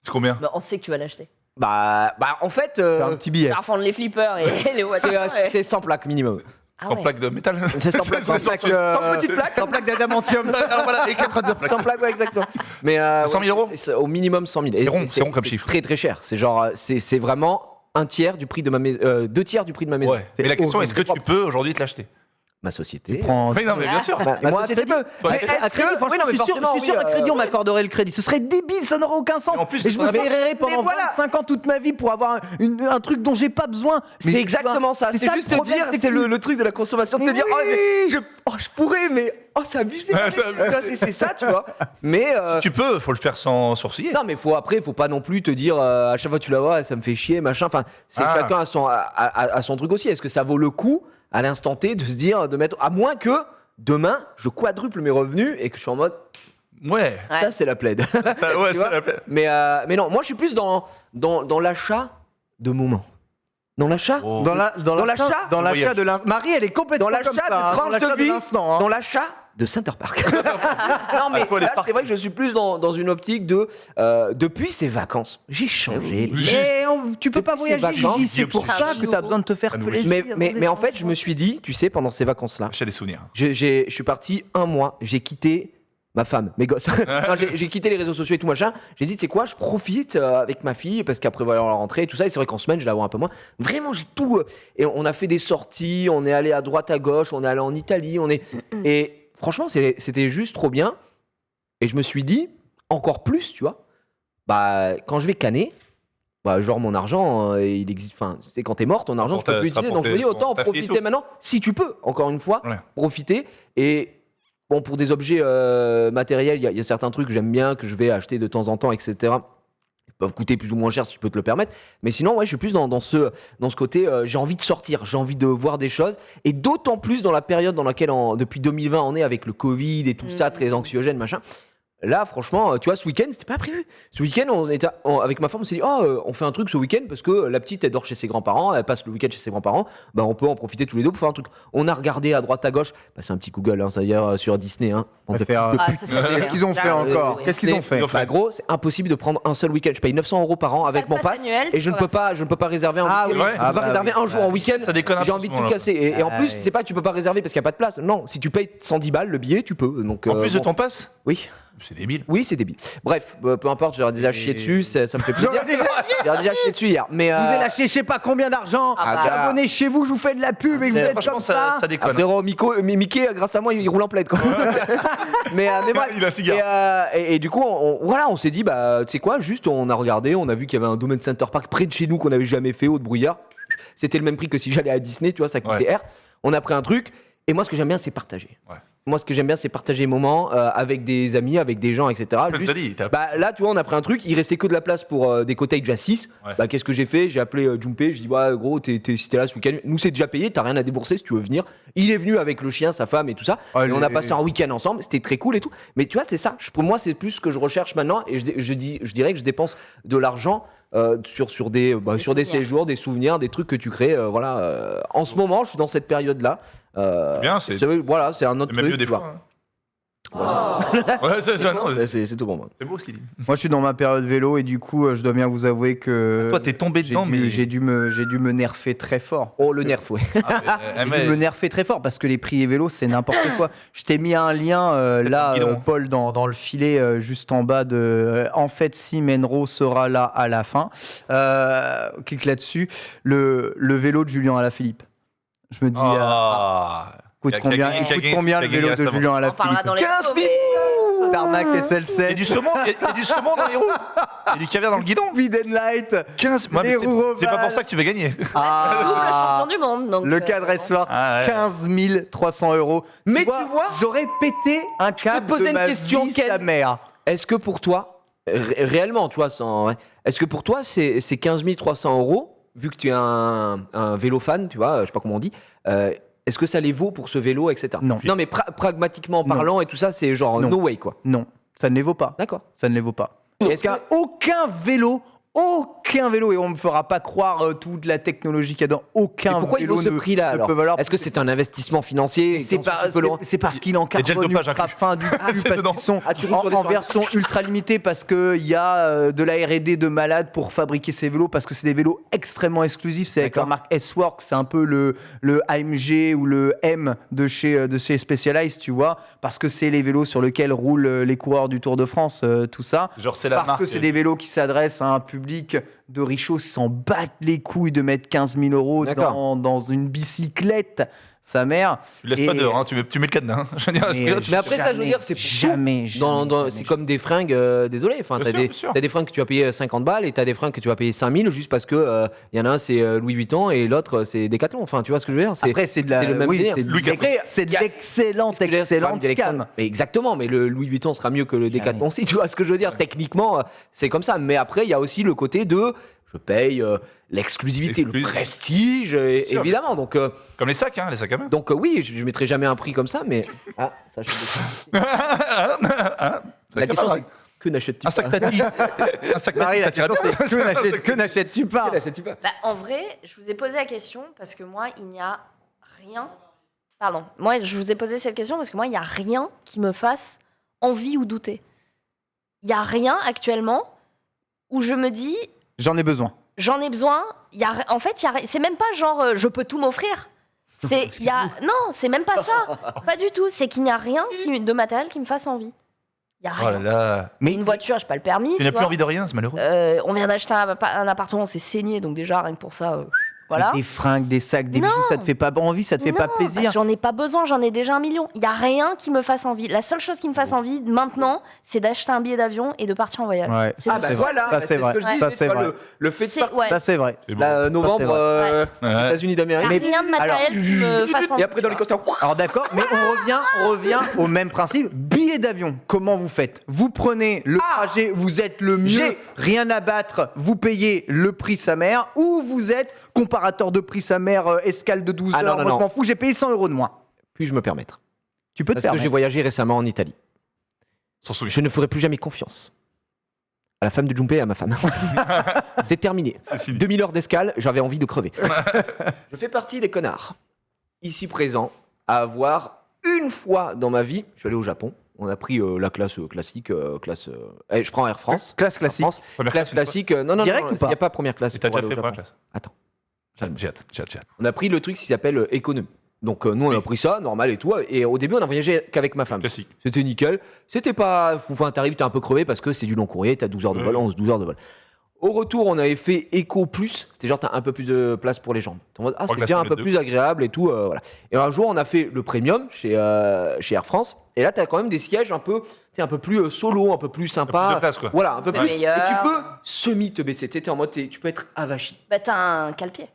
C'est combien? Bah, on sait que tu vas l'acheter. bah en fait, C'est un petit billet. Tu vas refondre les flippers et les voitures. c'est 100 plaques minimum. Ah En ouais. plaque de métal? C'est 100 plaques. 100 plaques, 100 petites plaques. Sans plaque d'adamantium. Alors voilà, et 99 plaques. 100 plaques, ouais, exactement. Mais 100 000 euros c'est au minimum 100 000. Et C'est rond comme chiffre. Très très cher. C'est genre, c'est vraiment un tiers du prix de ma maison, 2 tiers du prix de ma maison. Ouais. Mais la question, est-ce que tu horrible. peux aujourd'hui te l'acheter? Ma société. Prends- Oui, non, mais bien sûr. Ma Moi, à société crédit. peut. Mais À est-ce crédit, que. franchement, Oui, non, mais je suis sûr forcément, à oui, crédit, on m'accorderait le crédit. Ce serait débile, ça n'aurait aucun sens. Et en plus, Et je me on avait- serrerais pendant Mais voilà. 25 ans toute ma vie pour avoir un truc dont j'ai pas besoin. Mais C'est tu exactement vois, ça. C'est le juste te problème, dire, c'est c'est que- le truc de la consommation, de te Mais dire, oui. oh, mais je pourrais, mais oh, c'est abusé. Ouais, c'est abusé. Tu vois, c'est ça, tu vois. Mais. Tu peux, faut le faire sans sourciller. Non, mais faut pas non plus te dire à chaque fois que tu la vois, ça me fait chier, machin. Enfin, c'est Ah. chacun à son truc aussi. Est-ce que ça vaut le coup à l'instant T de se dire, de mettre. À moins que demain, je quadruple mes revenus et que je suis en mode, Ouais. Ouais. ça, c'est la plaide. Ça, ouais, Tu ça vois l'appelle. mais non, moi, je suis plus dans l'achat de moments. Dans l'achat Oh. Dans l'achat dans Oui. l'achat de l'instant. Marie, elle est complètement Dans l'achat comme ça. de hein, tranche dans l'achat de vie, l'instant, hein. dans l'achat de Center Park. non mais Ah, toi, les là, parcs. c'est vrai que je suis plus dans une optique de depuis ces vacances, j'ai changé. Mais tu peux pas Depuis ces voyager, vacances, Gigi, c'est pour ça que t'as besoin de te faire Ah, plaisir. Mais en fait, je me suis dit, tu sais, pendant ces vacances-là, J'ai des souvenirs. je suis parti un mois, j'ai quitté ma femme, mes gosses. Non, j'ai quitté les réseaux sociaux et tout machin. J'ai dit, tu sais quoi, je profite avec ma fille parce qu'après voilà, on va rentrer et tout ça. Et c'est vrai qu'en semaine, je la vois un peu moins. Vraiment, j'ai tout. Et on a fait des sorties, on est allé à droite, à gauche, on est allé en Italie, et franchement, c'était juste trop bien. Et je me suis dit, encore plus, tu vois, bah, quand je vais canner, bah, genre mon argent, il existe. Enfin, tu sais, quand t'es mort, ton argent, Pour tu peux ta- plus ça utiliser. pour Donc je me dis, tes- autant en pour ta fille et profiter tout. maintenant, si tu peux, encore une fois, Ouais. profiter. Et bon, pour des objets matériels, il y a certains trucs que j'aime bien, que je vais acheter de temps en temps, etc. Ils peuvent coûter plus ou moins cher si tu peux te le permettre. Mais sinon, ouais, je suis plus dans ce côté, j'ai envie de sortir, j'ai envie de voir des choses. Et d'autant plus dans la période dans laquelle, depuis 2020, on est avec le Covid et tout ça, très anxiogène, machin. Là, franchement, tu vois, ce week-end, c'était pas prévu. Ce week-end, avec ma femme, on s'est dit, on fait un truc ce week-end parce que la petite, elle dort chez ses grands-parents, elle passe le week-end chez ses grands-parents. Bah, on peut en profiter tous les deux pour faire un truc. On a regardé à droite, à gauche. Bah, c'est un petit Google, hein, c'est-à-dire sur Disney. Hein. On va de faire- fils de Ah, pute. ça, c'est Qu'est-ce qu'ils ont fait encore Qu'est-ce qu'ils ont fait Bah, gros, c'est impossible de prendre un seul week-end. Je paye 900 € par an avec le mon pass pass annuel, et je ne tu peux pas réserver un Ah week-end. oui. Ouais. Je peux pas réserver un jour en week-end. Ça déconne un J'ai peu envie de ce tout moment-là. casser. Et en Ah plus, oui. c'est pas tu peux pas réserver parce qu'il n'y a pas de place. Non, si tu payes 110 balles le billet, tu peux. Donc, En plus de bon. ton pass? Oui. C'est débile. Oui, c'est débile. Bref, peu importe, j'aurais déjà chié dessus, ça me fait plaisir. J'aurais déjà J'aurais déjà chié dessus hier. Mais Je vous ai lâché je sais pas combien d'argent. Ah bah. J'ai abonné chez vous, je vous fais de la pub et vous êtes Franchement, comme ça ça. déconne. frérot, Mickey, grâce à moi, il roule en plaid, quoi. mais bref. Il a un cigare. Et du coup, on s'est dit, bah, tu sais quoi, juste, on a regardé, on a vu qu'il y avait un Domain Center Park près de chez nous qu'on n'avait jamais fait, Haute-Brouillard. C'était le même prix que si j'allais à Disney, tu vois, ça coûtait R. On a pris un truc. Et moi, ce que j'aime bien, c'est partager. Ouais. Moi, ce que j'aime bien, c'est partager les moments avec des amis, avec des gens, etc. Juste, Là, tu vois, on a pris un truc. Il restait que de la place pour des cottages à 6. Ouais. Qu'est-ce que j'ai fait? J'ai appelé Jumpé. Je dis, ouais, gros, si t'es là ce week-end, nous, c'est déjà payé. T'as rien à débourser si tu veux venir. Il est venu avec le chien, sa femme et tout ça. Et on a passé un week-end ensemble. C'était très cool et tout. Mais tu vois, c'est ça. Pour moi, c'est plus ce que je recherche maintenant. Et je dirais que je dépense de l'argent. Sur des séjours, des souvenirs, des trucs que tu crées. En ce moment, je suis dans cette période-là. C'est bien, c'est un autre même truc. mieux des tu vois. fois. Ouais, C'est tout pour moi. c'est beau ce qu'il dit. Moi, je suis dans ma période vélo et du coup, je dois bien vous avouer que Toi, t'es tombé dedans, mais. j'ai dû me nerfer très fort. Oh, le nerf, ouais. J'ai dû me nerfer très fort parce que les prix et vélos, c'est n'importe quoi. Je t'ai mis un lien là, guidon. Paul, dans le filet, juste en bas de. En fait, si Menro sera là à la fin. Clique là-dessus. Le vélo de Julien Alaphilippe. Je me dis. Coûte combien le vélo de Julien On parlera Alaphilippe? dans les 15 000 Tarmac Il y a SL7. du saumon, il y a du saumon dans les roues. Il y a du caviar dans le guidon. Speed and Light. 15. Ouais, mais Les c'est roues c'est pas ovales. pour ça que tu vas gagner. double champion du monde. Donc, Le cadre Sport, Ah ouais. 15 300 €. Mais tu vois, j'aurais pété un câble poser de une ma question, vie, Ken. sa mère. Est-ce que pour toi, réellement, tu vois, est-ce que pour toi, c'est 15 300 €, vu que tu es un vélo fan, tu vois, je sais pas comment on dit, est-ce que ça les vaut pour ce vélo, etc. Non. Non, mais pragmatiquement Non. parlant et tout ça, c'est genre Non. no way, quoi. Non, ça ne les vaut pas. D'accord. Ça ne les vaut pas. Est-ce que- Aucun vélo, et on me fera pas croire toute la technologie qu'il y a dans Et aucun pourquoi il vélo vaut ce ne- prix-là ne alors peut valoir. Est-ce que c'est un investissement financier C'est parce qu'il est en Il y a déjà le carbone dopage ultra inclus. fin du cul, c'est parce dedans. qu'ils sont Ah, tu roules sur des en soirées. version ultra limitée, parce qu'il y a de la R&D de malade pour fabriquer ces vélos, parce que c'est des vélos extrêmement exclusifs. C'est avec la D'accord. marque S-Works, c'est un peu le AMG ou le M de chez Specialized, tu vois, parce que c'est les vélos sur lesquels roulent les coureurs du Tour de France, tout ça. Genre, c'est la Parce marque. que c'est des vélos qui s'adressent à un public de richots qui s'en battent les couilles de mettre 15 000 € D'accord. dans une bicyclette, sa mère. Tu laisses pas dehors, hein, tu mets le cadenas. hein. Je veux dire, Mais après, ça, je veux dire, c'est pour jamais. c'est comme des fringues, désolé. Enfin, Bien t'as sûr, bien sûr. des des fringues que tu vas payer 50 balles et t'as des fringues que tu vas payer 5000 juste parce que y en a un c'est Louis Vuitton et l'autre c'est Decathlon. Enfin, tu vois ce que je veux dire? Après, c'est de la, c'est le même oui, délire. c'est de Louis l'ex- c'est de y a- l'excellente cam. Mais exactement, mais le Louis Vuitton sera mieux que le Decathlon aussi, tu vois ce que je veux dire? Techniquement, c'est comme ça. Mais après, il y a aussi le côté de je paye l'exclusivité, le Exclusif. prestige, sûr. évidemment. Donc, Comme les sacs à main. oui, je mettrai jamais un prix comme ça, mais ah, ça, la question c'est que n'achètes-tu Un sac Tati. Un sac Marie, Tati, la ça t'irait question, bien. c'est que n'achètes-tu pas? Que n'achètes-tu pas? Bah, en vrai, je vous ai posé la question parce que moi, il n'y a rien. Pardon. Moi, je vous ai posé cette question parce que moi, il n'y a rien qui me fasse envie ou douter. Il n'y a rien actuellement où je me dis, J'en ai besoin. j'en ai besoin. En fait, c'est même pas genre, je peux tout m'offrir. Non, c'est même pas ça. Pas du tout. C'est qu'il n'y a rien de matériel qui me fasse envie. Il n'y a Oh là rien. là. Mais Une voiture, j'ai pas le permis. Tu n'as vois. plus envie de rien, c'est malheureux. On vient d'acheter un appartement, c'est saigné, donc déjà, rien que pour ça, voilà. des fringues, des sacs, des Non. bijoux, ça te fait pas envie, ça te fait pas Non, plaisir. bah, j'en ai pas besoin, j'en ai déjà 1 million. Il y a rien qui me fasse envie. La seule chose qui me fasse envie maintenant, c'est d'acheter un billet d'avion et de partir en voyage. Ouais, C'est Ah tout. bah c'est vrai. voilà, Ça, c'est c'est ce vrai. que je Ça, disais, c'est tu vois, vrai. le fait de C'est- partir. ouais. Ça, c'est vrai. C'est beau. Là, novembre, vrai. Ouais. États-Unis Il y a d'Amérique. rien de matériel qui me fasse envie. Et après dans les coasters. Alors d'accord, mais on revient au même principe. Billet d'avion, comment vous faites? Vous prenez le trajet, vous êtes le mieux, J'ai- rien à battre, vous payez le prix sa mère, ou vous êtes comparateur de prix sa mère, escale de 12 Ah non, heures, non, moi non. je m'en fous, j'ai payé 100 € de moins. Puis-je me permettre? Tu peux te Parce que j'ai permettre. voyagé récemment en Italie. Sans souvenir. Je ne ferai plus jamais confiance à la femme de Jumpé et à ma femme. C'est terminé. C'est fini. 2000 heures d'escale, j'avais envie de crever. Je fais partie des connards, ici présents, à avoir une fois dans ma vie, je suis allé au Japon, on a pris la classe classique, je prends Air France. Classe Air classique. France, Première classe classe, classique, non, Direct ou il pas n'y a pas première classe. Et t'as pour déjà aller fait au première Japon. classe. Attends. J'ai hâte. On a pris le truc qui s'appelle économie. Donc nous on a Oui. pris ça, normal et tout. Et au début on a voyagé qu'avec ma femme. Classique. C'était nickel. C'était pas. Enfin, t'arrives, t'es un peu crevé parce que c'est du long courrier, t'as 12 heures de vol, Ouais. 12 heures de vol. Au retour, on avait fait Eco Plus. C'était genre, t'as un peu plus de place pour les jambes. T'es en mode, ah, Trois c'est classes bien au un lieu peu de plus agréable et tout. Voilà. Et un jour, on a fait le Premium chez Air France. Et là, t'as quand même des sièges un peu plus solo, un peu plus sympa. plus de place, quoi. Voilà, un peu C'est plus. meilleur. Et tu peux semi te baisser. T'es en mode, tu peux être avachi. Bah, t'as un cale-pied.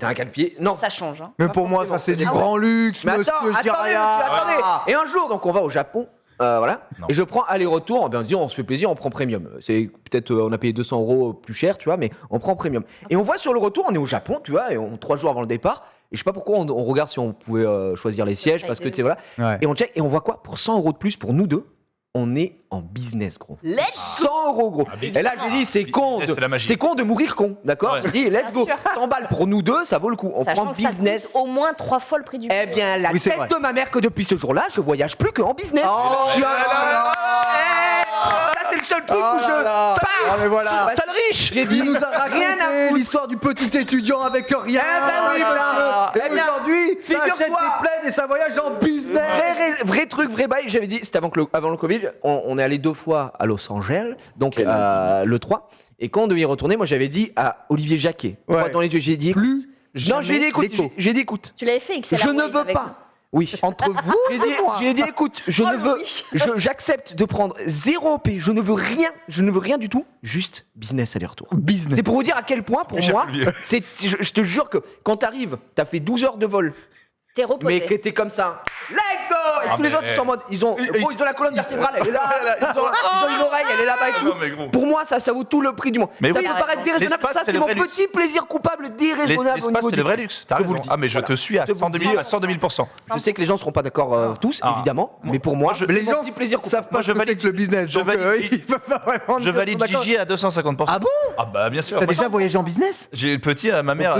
T'as un calpier. Non. Ça change. Hein. Mais Pas pour moi, forcément. ça c'est du Ah ouais. grand luxe, Mais monsieur attends, Jiraya. attendez. Et un jour, donc on va au Japon, voilà, Non. et je prends aller-retour, on se dit on se fait plaisir, on prend premium. C'est peut-être, on a payé 200 € plus cher, tu vois, mais on prend premium. Et on voit sur le retour, on est au Japon, tu vois, et 3 jours avant le départ, et je sais pas pourquoi on regarde si on pouvait choisir les sièges, parce que tu sais, voilà, Ouais. et on check, et on voit quoi? Pour 100 € de plus, pour nous deux, on est en business, gros. Let's 100 € gros. Ah, Et là, j'ai dit, c'est con, business, c'est la magie. c'est con de mourir con, d'accord? Ouais. J'ai dit, let's go. Bien sûr. 100 balles pour nous deux, ça vaut le coup. On Sachant prend que ça business. coûte au moins 3 fois le prix du Eh bien, la Oui, c'est tête vrai. de ma mère que depuis ce jour-là, je voyage plus qu'en business. Oh Je suis là là. Ça, c'est le seul truc Oh où je. là là. Ça, Ah, mais voilà. sale riche. J'ai dit, Il nous a rien à raconté foutre. l'histoire du petit étudiant avec rien. Eh ben oui, voilà. monsieur. Et Eh bien, aujourd'hui, ça figure-toi. achète des plaids et ça voyage en business. Vrai truc, vrai bail. J'avais dit, c'était avant le Covid. On est allé 2 fois à Los Angeles, donc le 3. Et quand on devait y retourner, moi j'avais dit à Olivier Jacquet, Ouais. droit dans les yeux, j'ai dit, Plus non, je lui ai dit, écoute, l'écho. j'ai dit, écoute, Tu l'avais fait avec je ne veux pas. Oui. Entre vous J'ai et moi. dit, écoute, je Oh, ne veux, Louis. j'accepte de prendre 0 OP, je ne veux rien du tout, juste business aller-retour. Business. C'est pour vous dire à quel point, pour J'ai moi, oublié. je te jure que quand t'arrives, t'as fait 12 heures de vol, T'es reposé. mais que t'es comme ça, let's go! Et Ah, tous les mais- autres, ils sont en mode, ils ont la colonne vertébrale, elle est là, ils ont une oreille, elle est là-bas et Ah tout. non, mais gros. Pour moi, ça vaut tout le prix du monde. Mais ça oui. peut T'as paraître raison. déraisonnable, L'espace, ça c'est c'est le mon vrai luxe. petit plaisir coupable déraisonnable au L'espace, niveau c'est du le vrai prix. luxe. T'as Je vous raison. le dis. Ah, mais je te suis à Je vous 100 le 000, dis. à 102 000%. Je sais que les gens seront pas d'accord tous, Ah. évidemment, mais pour moi, c'est Les mon gens petit plaisir savent coupable. pas Moi, ce je que c'est valide- que le business, je donc valide- ils peuvent pas vraiment Je dire valide qu'ils sont d'accord. Gigi à 250%. Ah bon Ah bah bien sûr. T'as Moi, déjà voyagé en business j'ai le petit à ma mère.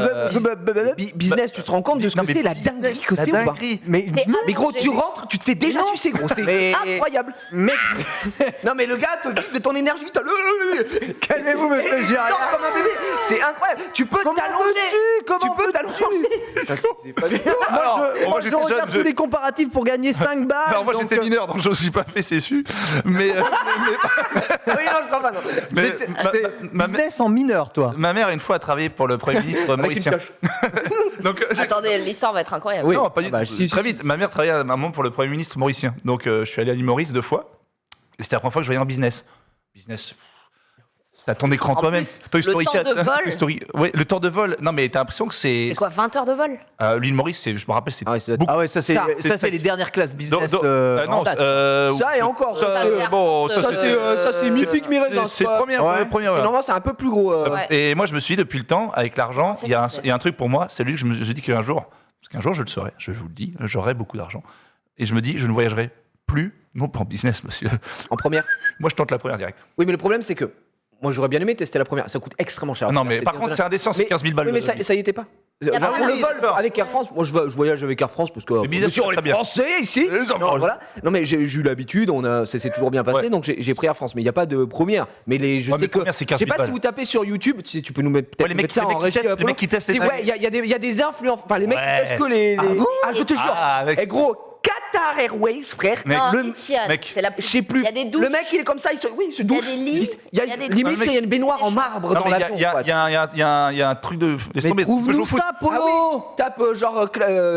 Business, tu te rends compte de ce Non, que mais c'est, la dinguerie que La c'est ou pas? dinguerie. Mais T'es Mais gros, allongé. tu rentres, tu te fais déjà sucer, gros. C'est Mais- incroyable. mec, Non, mais le gars te vide de ton énergie. calmez-vous, monsieur Il Jiraya. dort comme un bébé. C'est incroyable. Tu peux Comment t'allonger. veux-tu Comment Tu peux veux-tu t'allonger. C'est pas bien. Alors, Moi, moi, je j'étais regarde jeune, tous les comparatifs pour gagner 5 balles. Alors moi donc, j'étais mineur donc je ne suis pas fait c'est su. Mais, Oui, non, je crois pas. Non. mais ma- business en mineur, toi. ma mère une fois a travaillé pour le Premier ministre Avec une mauricien. pioche. Donc Attendez, l'histoire va être incroyable. Oui. non, pas du Ah bah, tout. si, Très si, vite. Ma mère travaillait à maman pour le Premier ministre mauricien. Donc je suis allé à l'île Maurice 2 fois. Et c'était la première fois que je voyais en business. Business. T'as ton écran En toi-même. plus, Toy le Story temps 4. de vol. Toy Story. Ouais, le temps de vol. Non mais t'as l'impression que c'est. C'est quoi, 20 heures de vol? L'île Maurice, je me rappelle, c'est Ah ouais, c'est- beaucoup. Ah ouais, ça c'est Ça, ça, les dernières classes business. Non, en date. Ça et encore. Ça, bon, ça, c'est mi-figue, mi-raisin. C'est première. Ouais. première. C'est normalement, c'est un peu plus gros. Ouais. Et moi, je me suis dit, depuis le temps, avec l'argent, C'est il y a business. un truc pour moi, c'est lui que je me dis qu'un jour, parce qu'un jour, je le saurai, je vous le dis, j'aurai beaucoup d'argent. Et je me dis, je ne voyagerai plus, non pas en business, monsieur. En première. Moi, je tente la première directe. Oui, mais le problème, c'est que moi, j'aurais bien aimé tester la première. Ça coûte extrêmement cher. Non, mais par contre, c'est indécent, c'est Mais- 15 000 balles. Oui, mais de- ça y était pas. a Genre, pas pour le de vol peur. avec Air France, moi je voyage avec Air France parce que business, monsieur, on c'est est très bien. français ici. Les Non, enfants. voilà. Non mais j'ai eu l'habitude, ça s'est toujours bien passé, Ouais. donc j'ai pris Air France. Mais il n'y a pas de première. Mais je Ouais, sais mais que première, c'est je sais 15 000 pas si balles. vous tapez sur YouTube, tu peux nous mettre Ouais, peut-être les mecs- mettre ça les en mecs qui régie. testent- les Apollo. mecs qui testent les C'est- trucs. ouais, il y a des influenceurs, enfin les mecs Ouais. qui testent que les. Ah, je te jure. Ah, avec- Eh gros, Qatar Airways, frère. Mec, Non, le- Etihad, mec, c'est la... Je sais plus. Il y a des douches. Le mec, il est comme ça, il se douche. des lits, Il y a, il y a des limite, douches. il y a une baignoire en marbre Non, dans mais l'avion. il y quoi. a un truc de. Laisse Mais tomber. trouve-nous Je me fous. ça, Polo. Ah oui, tape genre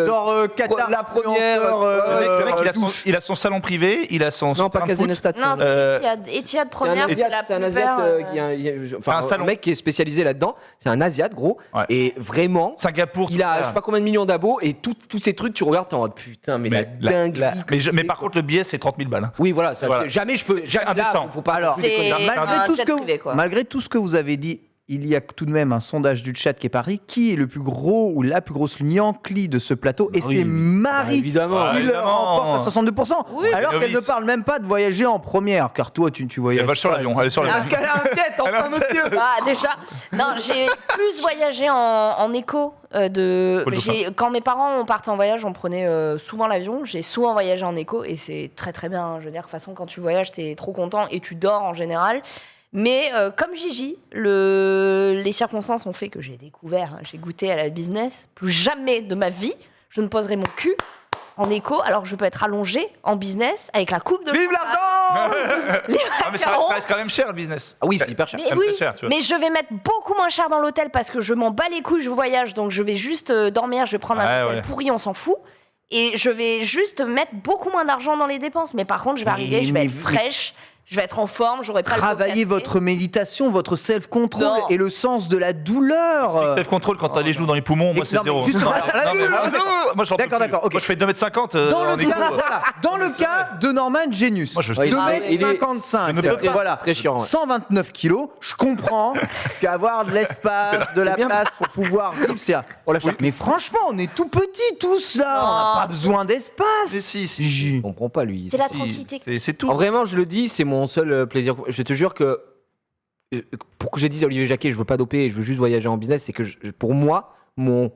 Genre Qatar, la première, Le mec, douche. il a son salon privé, il a son. non, pas terrain de foot. Casenestat. Non, c'est Euh, Etihad. Etihad C'est première, c'est la c'est un plus Asiate, belle, enfin, un salon. mec qui est spécialisé là-dedans. C'est un Asiate, gros. Ouais. Et vraiment, Singapour. il tout a ça. je sais pas combien de millions d'abos et tous ces trucs, tu regardes, t'es en mode putain, mais la dinguerie. Mais par contre, le billet, c'est 30 000 balles. hein. Oui, voilà, ça, Voilà. jamais je peux. Jamais, indécent. là, faut pas. Alors, non plus C'est déconner. un jet privé, quoi. malgré tout ce que vous avez dit, il y a tout de même un sondage du chat qui est paru. Qui est le plus gros ou la plus grosse Yankee de ce plateau? Et oui, c'est bah, Marie évidemment. Ah, qui le évidemment. remporte à 62%. Oui. Alors qu'elle ne Novice. parle même pas de voyager en première. Car toi, tu Elle voyages. va sur pas. l'avion. Elle est sur l'avion. Parce qu'elle a un tête, enfin, monsieur. Ah, déjà. Non, j'ai plus voyagé en éco. Paul Quand mes parents on partait en voyage, on prenait souvent l'avion. J'ai souvent voyagé en éco et c'est très très bien. Je veux dire, de toute façon, quand tu voyages, t'es trop content et tu dors en général. Mais comme Gigi, les circonstances ont fait que j'ai découvert, j'ai goûté à la business. Plus jamais de ma vie, je ne poserai mon cul en éco alors que je peux être allongé en business avec la coupe de Vive l'argent. Ah, mais ça reste quand même cher le business. Ah oui, c'est hyper cher. Mais Ça me oui, fait cher, tu vois. mais je vais mettre beaucoup moins cher dans l'hôtel parce que je m'en bats les couilles, je voyage, donc je vais juste dormir, je vais prendre un Ouais, hôtel ouais. pourri, on s'en fout. Et je vais juste mettre beaucoup moins d'argent dans les dépenses. Mais par contre, je vais arriver, je vais mais- être fraîche, je vais être en forme, j'aurai pas Travaillez le dos votre méditation, votre self-control Non. et le sens de la douleur. Self-control quand t'as les genoux dans les poumons, moi c'est Non, mais zéro. justement, Non, là, non, mais là, moi j'en peux d'accord, plus. d'accord, ok. Moi je fais 2m50 Dans en le écho. cas, voilà, dans le cas de Norman Genius, Moi, je- 2m55, je ne peux pas. voilà, Très chiant, ouais. 129 kilos, je comprends qu'avoir de l'espace, de la bien. place pour pouvoir vivre, c'est... On l'a Oui, mais franchement, on est tout petits tous là, on n'a Oh. pas besoin d'espace. Mais si, si. Gigi. Je comprends pas lui. C'est la Si, tranquillité. c'est tout. En vraiment, je le dis, c'est mon seul plaisir. Je te jure que pour que je dise à Olivier Jacquet, je veux pas doper, je veux juste voyager en business, c'est que pour moi, mon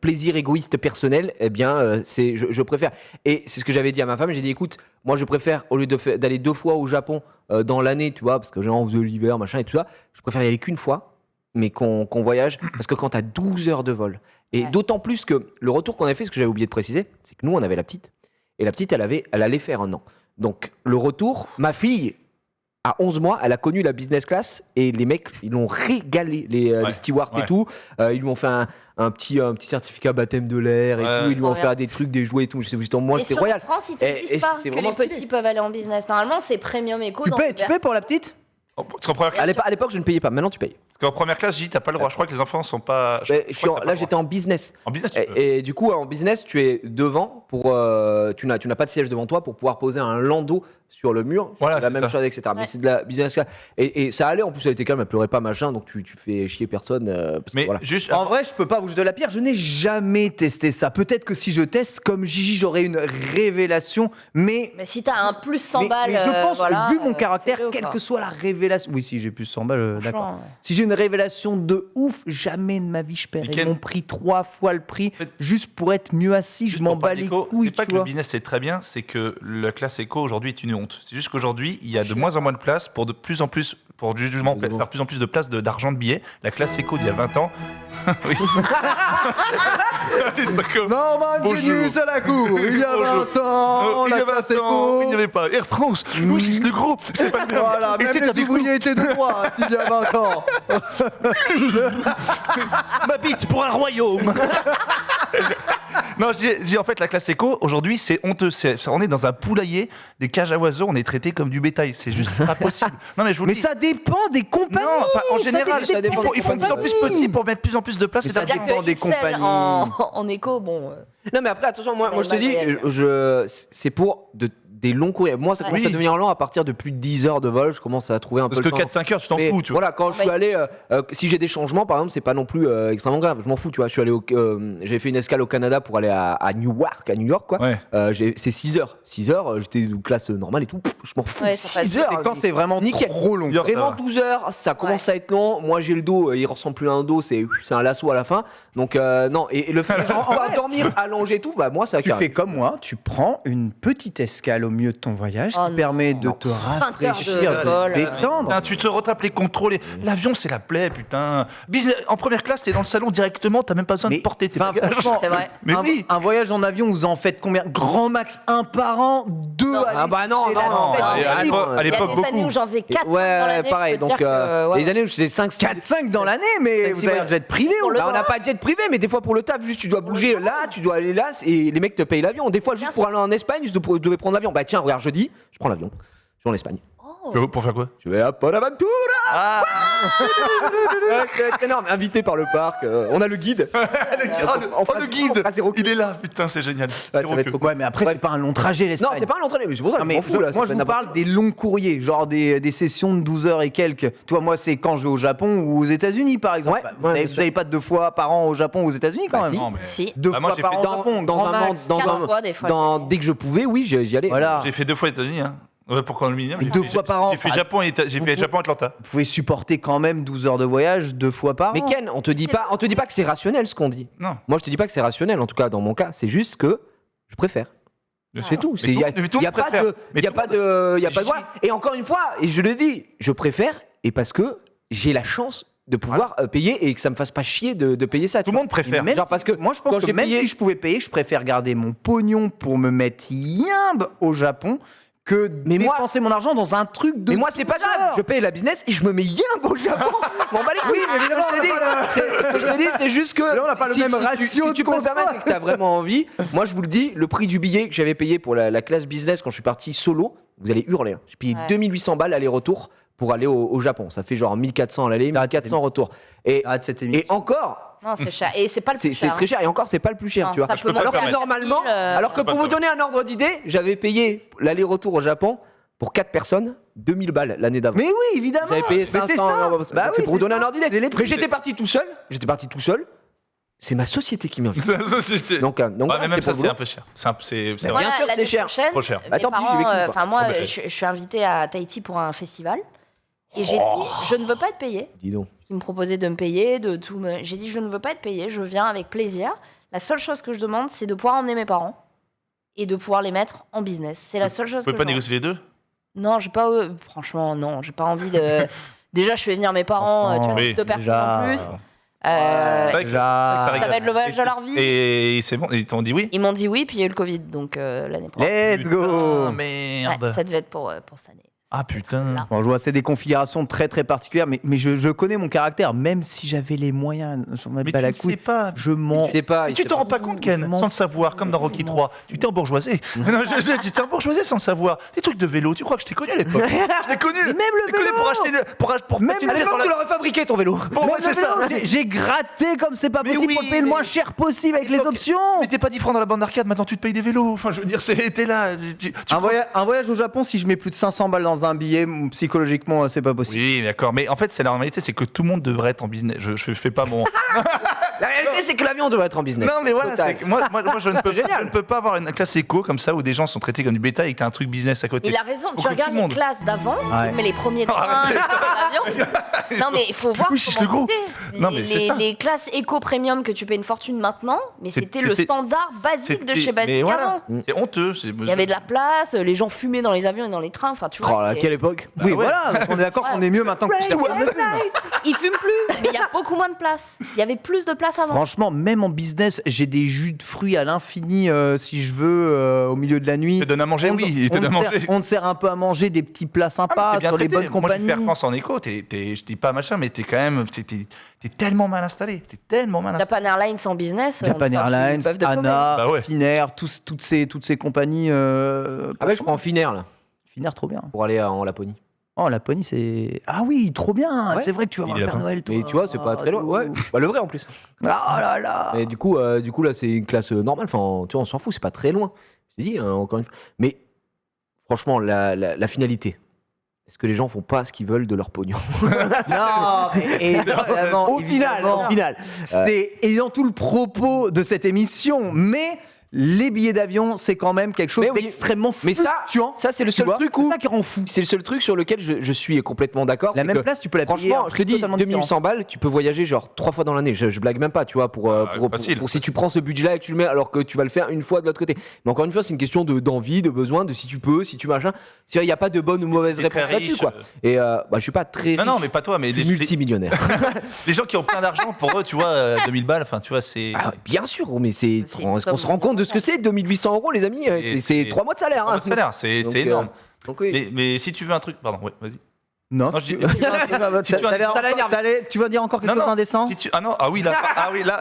plaisir égoïste personnel, eh bien, c'est je préfère. Et c'est ce que j'avais dit à ma femme. J'ai dit, écoute, moi, je préfère au lieu d'aller 2 fois au Japon dans l'année, tu vois, parce que genre on faisait l'hiver, machin et tout ça, je préfère y aller qu'une fois, mais qu'on voyage, parce que quand t'as 12 heures de vol, et Ouais. d'autant plus que le retour qu'on avait fait, ce que j'avais oublié de préciser, c'est que nous, on avait la petite, et la petite, elle allait faire 1 an. Donc le retour, ma fille, à 11 mois, elle a connu la business class et les mecs, ils l'ont régalé, les stewards et ouais. tout. Ils lui ont fait un petit certificat baptême de l'air et Ouais. tout. Ils lui ont Trop bien. fait des trucs, des jouets et tout. Je sais justement, moi, Et c'est sur royal. la France, ils te Et disent pas c'est que vraiment les stylé. petits peuvent aller en business. Normalement, c'est premium éco. dans le Tu payes pour la petite? Parce qu'en première classe, À l'époque, je ne payais pas. Maintenant, tu payes. Gilles, t'as pas le droit. Je crois que les enfants sont pas. Mais je crois que t'as pas là, le j'étais droit. en business. En business, tu peux. Et du coup, en business, tu es devant pour. Tu n'as pas de siège devant toi pour pouvoir poser un landau sur le mur. Voilà, C'est la c'est même ça. chose, etc. Mais Ouais. c'est de la business class. Et ça allait. En plus, elle était calme, elle pleurait pas, machin. Donc, tu fais chier personne. Parce Mais que, voilà. juste. En vrai, je peux pas vous jeter la pierre, je n'ai jamais testé ça. Peut-être que si je teste, comme Gigi, j'aurai une révélation, mais... Mais si t'as un plus 100 mais balles, je pense, voilà, vu mon caractère, fais-le, quelle quoi. que soit la révélation... Oui, si j'ai plus 100 balles, d'accord. Franchement, Si j'ai une révélation de ouf, jamais de ma vie je paierai Nickel. mon prix 3 fois le prix, fait, juste pour être mieux assis, je Juste m'en pour bats parler les éco, couilles, c'est pas tu que le vois. business c'est très bien, c'est que la classe éco aujourd'hui est une honte. C'est juste qu'aujourd'hui, il y a de moins en moins de place pour de plus en plus, pour justement faire plus en plus de place d'argent de billets. La classe éco d'il y a 20 ans. Oui. Norman Bonjour. Genius à la cour, il y a 20 ans, il y la a 20 classe ans, éco. il n'y avait pas Air France, Louis, le gros, c'est pas le même. Voilà, Et même t'es les avec nous. ouvriers étaient de droite il y a 20 ans. Ma bite pour un royaume. Non, je dis en fait la classe éco aujourd'hui c'est honteux. On est dans un poulailler, des cages à oiseaux, on est traité comme du bétail. C'est juste pas possible. Non mais je vous le Mais dis. ça dépend des compagnies. Non, pas- en ça général, dépend ça dépend des ils font de plus en plus compagnies. petit pour mettre plus en plus de place. Mais et ça d'argent. dépend des XL compagnies. en éco, bon. Non, mais après, attention, moi je te dis, Matériel. c'est pour des longs courriers. Moi, ça commence à Oui. devenir lent à partir de plus de 10 heures de vol. Je commence à trouver un Parce peu que le temps. 4-5 heures, tu t'en Mais fous, tu vois. voilà, quand je suis allé, si j'ai des changements, par exemple, c'est pas non plus extrêmement grave. Je m'en fous, tu vois. Je suis allé j'avais fait une escale au Canada pour aller à New York, quoi. Ouais. C'est 6 heures. 6 heures, j'étais de classe normale et tout. Pff, je m'en fous. Ouais, ça passe 6 vite. heures. Et quand c'est vraiment Nickel. trop long. York, ça Vraiment va. 12 heures, ça commence à être long. Moi j'ai le dos, il ressemble plus à un dos, c'est un lasso à la fin. Donc non, et le fait de pouvoir dormir allongé et tout, bah moi ça Tu fais comme moi, tu prends une petite escale au milieu de ton voyage Oh qui non. permet de Non. te 20 heures rafraîchir, de de vol, te détendre. Putain, tu te rattrapes les contrôles. L'avion, c'est la plaie, putain. En première classe, t'es dans le salon directement, t'as même pas besoin de porter tes enfin, bagages. franchement, C'est vrai. Mais un, oui. un voyage en avion, vous en faites combien? Grand max, un par an, deux Non. à Ah bah non, c'est la non, fête. à Il y a l'époque, des années beaucoup. où j'en faisais 4 dans Ouais, l'année. pareil. je peux te Donc dire que, ouais. les années où je faisais 5 6 4-5 dans l'année, mais Cinq, vous six, avez ouais. un jet privé Pour ou le Bah, on n'a pas de jet privé, mais des fois pour le taf, juste tu dois bouger là, tu dois aller là, et les mecs te payent l'avion. Des fois, juste Bien pour sûr. aller en Espagne, je devais prendre l'avion. Bah tiens, regarde, jeudi, je prends l'avion. Je vais en Espagne. Oh. Pour faire quoi? Je vais à Bonaventura. Ah, C'est énorme, invité par le parc. On a le guide. le guide. en phrase zéro. Il est là, putain, c'est génial. Ouais, ça va être trop cool. Ouais, mais après, c'est pas un long trajet, Non, l'Espagne. c'est pas un entraînement, mais c'est pour ça que Non, je mais m'en fous là. moi, je vous parle des longs courriers, genre des sessions de 12 heures et quelques. Toi, moi, c'est quand je vais au Japon ou aux États-Unis, par exemple. Ouais, Bah, ouais, vous n'allez pas 2 fois par an au Japon ou aux États-Unis, quand Bah, même. si. Non, mais... Si. 2 Bah, moi, fois j'ai par fait an au Japon, grand max. Quatre fois, des fois. Dès que je pouvais, oui, j'y allais. Voilà. J'ai fait 2 fois les États-Unis, hein. Ouais, pour l'aluminium. Mais 2 fois par an. J'ai fait Japon et j'ai fait Japon Atlanta. Vous pouvez supporter quand même 12 heures de voyage 2 fois par Mais an. Ken, on te dit pas que c'est rationnel ce qu'on dit. Non. Moi, je te dis pas que c'est rationnel. En tout cas, dans mon cas, c'est juste que je préfère. Bien C'est sûr. tout. Mais Il y a, tout- mais tout y a le pas préfère. de, Mais y a tout pas le monde- de, y a Mais pas de Gigi- voir. Et encore une fois, et je le dis, je préfère et parce que j'ai la chance de pouvoir payer et que ça me fasse pas chier de payer ça. Tout le monde préfère. Même Genre si- parce que moi, je pense quand que j'ai même payé- si je pouvais payer, je préfère garder mon pognon pour me mettre yimbe au Japon que Mais moi- dépenser mon argent dans un truc de. Mais moi, c'est pas 12 grave. heures. Je paye la business et je me mets bien au Japon. Je m'en bats les couilles. Oui, évidemment, Ce que je te dis, ce que je te dis, c'est juste que. Mais on n'a pas le même ratio Si tu de peux le confort. permettre et que tu as vraiment envie, moi, je vous le dis, le prix du billet que j'avais payé pour la classe business quand je suis parti solo, vous allez hurler. J'ai payé 2800 balles aller-retour pour aller au Japon. Ça fait genre 1400 à l'aller, 1400 retour. Et encore. Non, c'est cher. Et c'est pas le plus cher. C'est très cher. Et encore, c'est pas le plus cher, Non, tu vois. ça peut Alors monter que à normalement, 4000, alors que pour vous donner un ordre d'idée, j'avais payé l'aller-retour au Japon pour 4 personnes, 2000 balles l'année d'avant. Mais oui, évidemment. J'avais payé 500. C'est pour vous donner un ordre d'idée. Mais j'étais parti tout seul. C'est ma société qui m'invite. C'est la société. Donc Ouais, voilà, mais même c'était ça, pour c'est le un peu cher. C'est Mais vrai. bien sûr que c'est cher. Trop cher. Bah, tant pis, j'ai vécu une fois. Enfin, moi, Ah bah, je suis invitée à Tahiti pour un festival. Et j'ai dit, je ne veux pas être payée. Dis donc. Ils me proposaient de me payer, de tout. J'ai dit, je ne veux pas être payée, je viens avec plaisir. La seule chose que je demande, c'est de pouvoir emmener mes parents et de pouvoir les mettre en business. C'est la seule chose Vous pouvez que pas je demande. négocier les deux? Non, j'ai pas. Franchement, non, j'ai pas envie de. Déjà, je fais venir mes parents, tu vois, Oui. c'est 2 personnes Déjà. en plus. C'est vrai que ça Ça régale. va être le voyage de leur vie. Et c'est bon, ils t'ont dit oui? Ils m'ont dit oui, puis il y a eu le Covid, donc l'année prochaine. Let's go. Ah, merde. Ouais, ça devait être pour cette année. Ah putain. Là. Bon, je vois, c'est des configurations très très particulières, mais je connais mon caractère. Même si j'avais les moyens, je m'en mets Mais pas tu la le sais couille. pas. Je m'en. Il sait pas. Mais tu t'en rends pas compte, Ken, sans le savoir, comme dans Rocky 3. Tu t'es embourgeoisé. Non, tu t'es embourgeoisé sans le savoir. Des trucs de vélo, tu crois que je t'ai connu à l'époque? Je t'ai connu. Mais même le Je t'ai connu vélo. pour acheter le. Pour Même mettre une À pièce dans l'époque, tu la. l'aurais fabriqué ton vélo. Bon, ouais, c'est ça. J'ai gratté comme c'est pas Mais possible oui, pour le payer le mais- moins cher possible avec les l'époque- options. Mais t'es pas 10 francs dans la bande d'arcade, maintenant tu te payes des vélos. Enfin, je veux dire, t'es là. Un voyage au Japon, si je mets plus de 500 balles dans un billet, psychologiquement, c'est pas possible. Oui, d'accord. Mais en fait, c'est la normalité, c'est que tout le monde devrait être en business. Je fais pas mon. La réalité, c'est que l'avion devrait être en business. Non, mais voilà, Total. c'est que moi, je ne peux pas avoir une classe éco comme ça où des gens sont traités comme du bétail et que t'as un truc business à côté. Il a raison, Faut tu que regardes tout le les monde- classes d'avant, Ouais. mais les premiers trains, les premiers avions. Non, mais il faut voir Oui, je comment le gros. c'était. Non, mais c'est ça. Les classes éco-premium que tu payes une fortune maintenant, mais c'était le C'était- standard basique de C'était- chez Basique mais voilà, avant. c'est honteux. Il y avait de la place, les gens fumaient dans les avions et dans les trains, enfin tu Oh vois. là, c'est- quelle époque. Oui, ouais. voilà, donc on est d'accord qu'on est mieux maintenant que Right, personne ne right, fume. Ils fument plus, mais il y a beaucoup moins de place. Il y avait plus de place avant. Franchement, même en business, j'ai des jus de fruits à l'infini si je veux au milieu de la nuit. Il te donne à manger, oui, il te donne à manger. On te sert un peu à manger, des petits plats Ah, sympas mais t'es bien sur les traité. bonnes Moi, j'ai compagnies. fait Air France en éco, je dis pas machin, mais t'es quand même, t'es tellement mal installé. T'es tellement mal installé. Japan Airlines en business. Japan on te sort Airlines, une bœuf de Kobe. ANA, Bah ouais. Finnair, toutes ces compagnies. Ah ouais, je prends Finnair là Finnair, trop bien. pour aller en Laponie. Oh, Laponie, c'est. Ah oui, trop bien. Ouais. C'est vrai que tu vas Il voir est le Père là-bas. Noël, toi. Mais tu vois, c'est pas très loin. Ouais, bah, le vrai en plus. Ah là là. Mais du coup là, c'est une classe normale. Enfin, tu vois, on s'en fout, c'est pas très loin. Je t'ai dit, encore une fois. Mais franchement, la finalité. Est-ce que les gens font pas ce qu'ils veulent de leur pognon? Non, mais évidemment, Au final, évidemment. au final. C'est ayant tout le propos de cette émission, mais les billets d'avion, c'est quand même quelque chose Mais oui. d'extrêmement Mais ça, fluctuant. ça c'est le tu seul vois. truc C'est où ça qui rend fou. c'est le seul truc sur lequel je suis complètement d'accord. La c'est même que, place, tu peux la payer. franchement, je te dis, 2800 balles, tu peux voyager genre 3 fois dans l'année. Je blague même pas, tu vois, pour facile. si tu prends ce budget-là et que tu le mets alors que tu vas le faire une fois de l'autre côté. Mais encore une fois, c'est une question d'envie, de besoin, de si tu peux, si tu machin. Tu vois, il n'y a pas de bonne ou mauvaise C'est très réponse là-dessus, riche, quoi. Et je suis pas très Non, riche, non, mais pas toi, mais je suis les multimillionnaire. gens qui ont plein d'argent, pour eux, tu vois, 2000 balles, enfin, tu vois, c'est. Ah, bien sûr, mais C'est on se rend compte de ce que c'est, 2800 €, les amis. C'est 3 mois de salaire. Ah, hein. votre salaire, c'est Donc, énorme. Donc oui. Mais si tu veux un truc, pardon, ouais, vas-y. Non, Non, je dis- tu tu vas dire encore quelque chose d'indécent. Ah oui, là,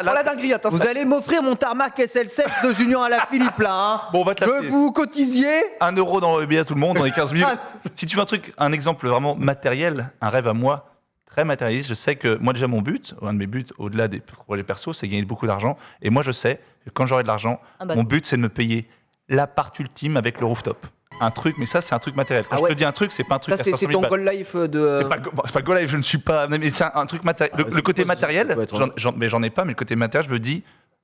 Oh la dinguerie, attends. Vous allez m'offrir mon tarmac SL7 de Julien Alaphilippe là. Hein. Bon, on va te la Que vous cotisiez. 1 euro dans le billet à tout le monde, on est 15 000. Si tu veux un exemple vraiment matériel, un rêve à moi, très matérialiste, je sais que moi déjà mon but, un de mes buts au-delà des projets perso, c'est gagner beaucoup d'argent. Et moi je sais que quand j'aurai de l'argent, Ah bah mon non. but c'est de me payer l'appart ultime avec le rooftop. Un truc, mais ça c'est un truc matériel. Quand Ah je ouais. te dis un truc, c'est pas un truc Ça, à c'est 500 000 ton balles. goal life de. C'est pas Go Live, je ne suis pas. Mais c'est un truc matériel. Ah, Le côté je matériel, peux être mais j'en ai pas, mais le côté matériel, je me dis,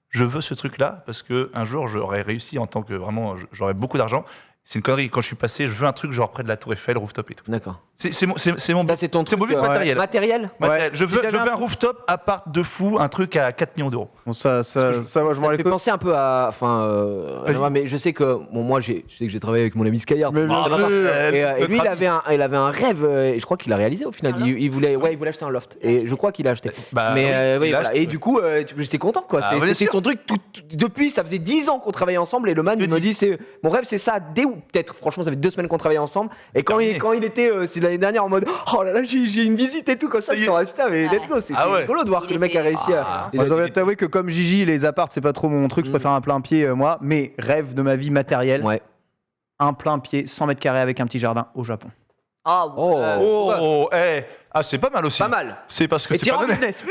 je veux ce truc-là parce que un jour j'aurais réussi en tant que vraiment, j'aurais beaucoup d'argent. C'est une connerie. Quand je suis passé, je veux un truc genre près de la Tour Eiffel, rooftop et tout. D'accord. C'est mon Ça, c'est ton c'est mon truc, but matériel. Matériel. Matériel. Ouais. Je veux Si t'avais un rooftop, appart de fou, un truc à 4 millions d'euros. Bon, ça, moi, je Ça m'en me fait les couilles. penser un peu à. Enfin, Vas-y. mais je sais que. Bon, moi, tu sais que j'ai travaillé avec mon ami Skyard. Mais bien Ça va pas. sûr. Et lui, il avait un rêve, et je crois qu'il l'a réalisé au final. Il voulait acheter un loft. Et je crois qu'il a acheté. Bah, Mais oui, oui, il a voilà. acheté. Et du coup, j'étais content, quoi. Ah, bien C'était sûr. son truc. Depuis, ça faisait 10 ans qu'on travaillait ensemble. Et le man, il me dit, mon rêve, c'est ça. Peut-être, franchement, ça fait 2 semaines qu'on travaillait ensemble. Et quand il était, c'est l'année dernière, en mode, oh là là, j'ai une visite et tout, comme ça, Ça y je est. t'en rachète, mais let's go. C'est Ah ouais. rigolo de voir Il que le mec a était- réussi à. Moi, je dois t'avouer que comme Gigi, les apparts, c'est pas trop mon truc. Je préfère un plein pied, moi. Mais rêve de ma vie matérielle. Ouais. un plein pied, 100 mètres carrés avec un petit jardin au Japon. Ah, ouais. C'est pas mal aussi. Pas mal. C'est parce que Et c'est tire pas en donné. business.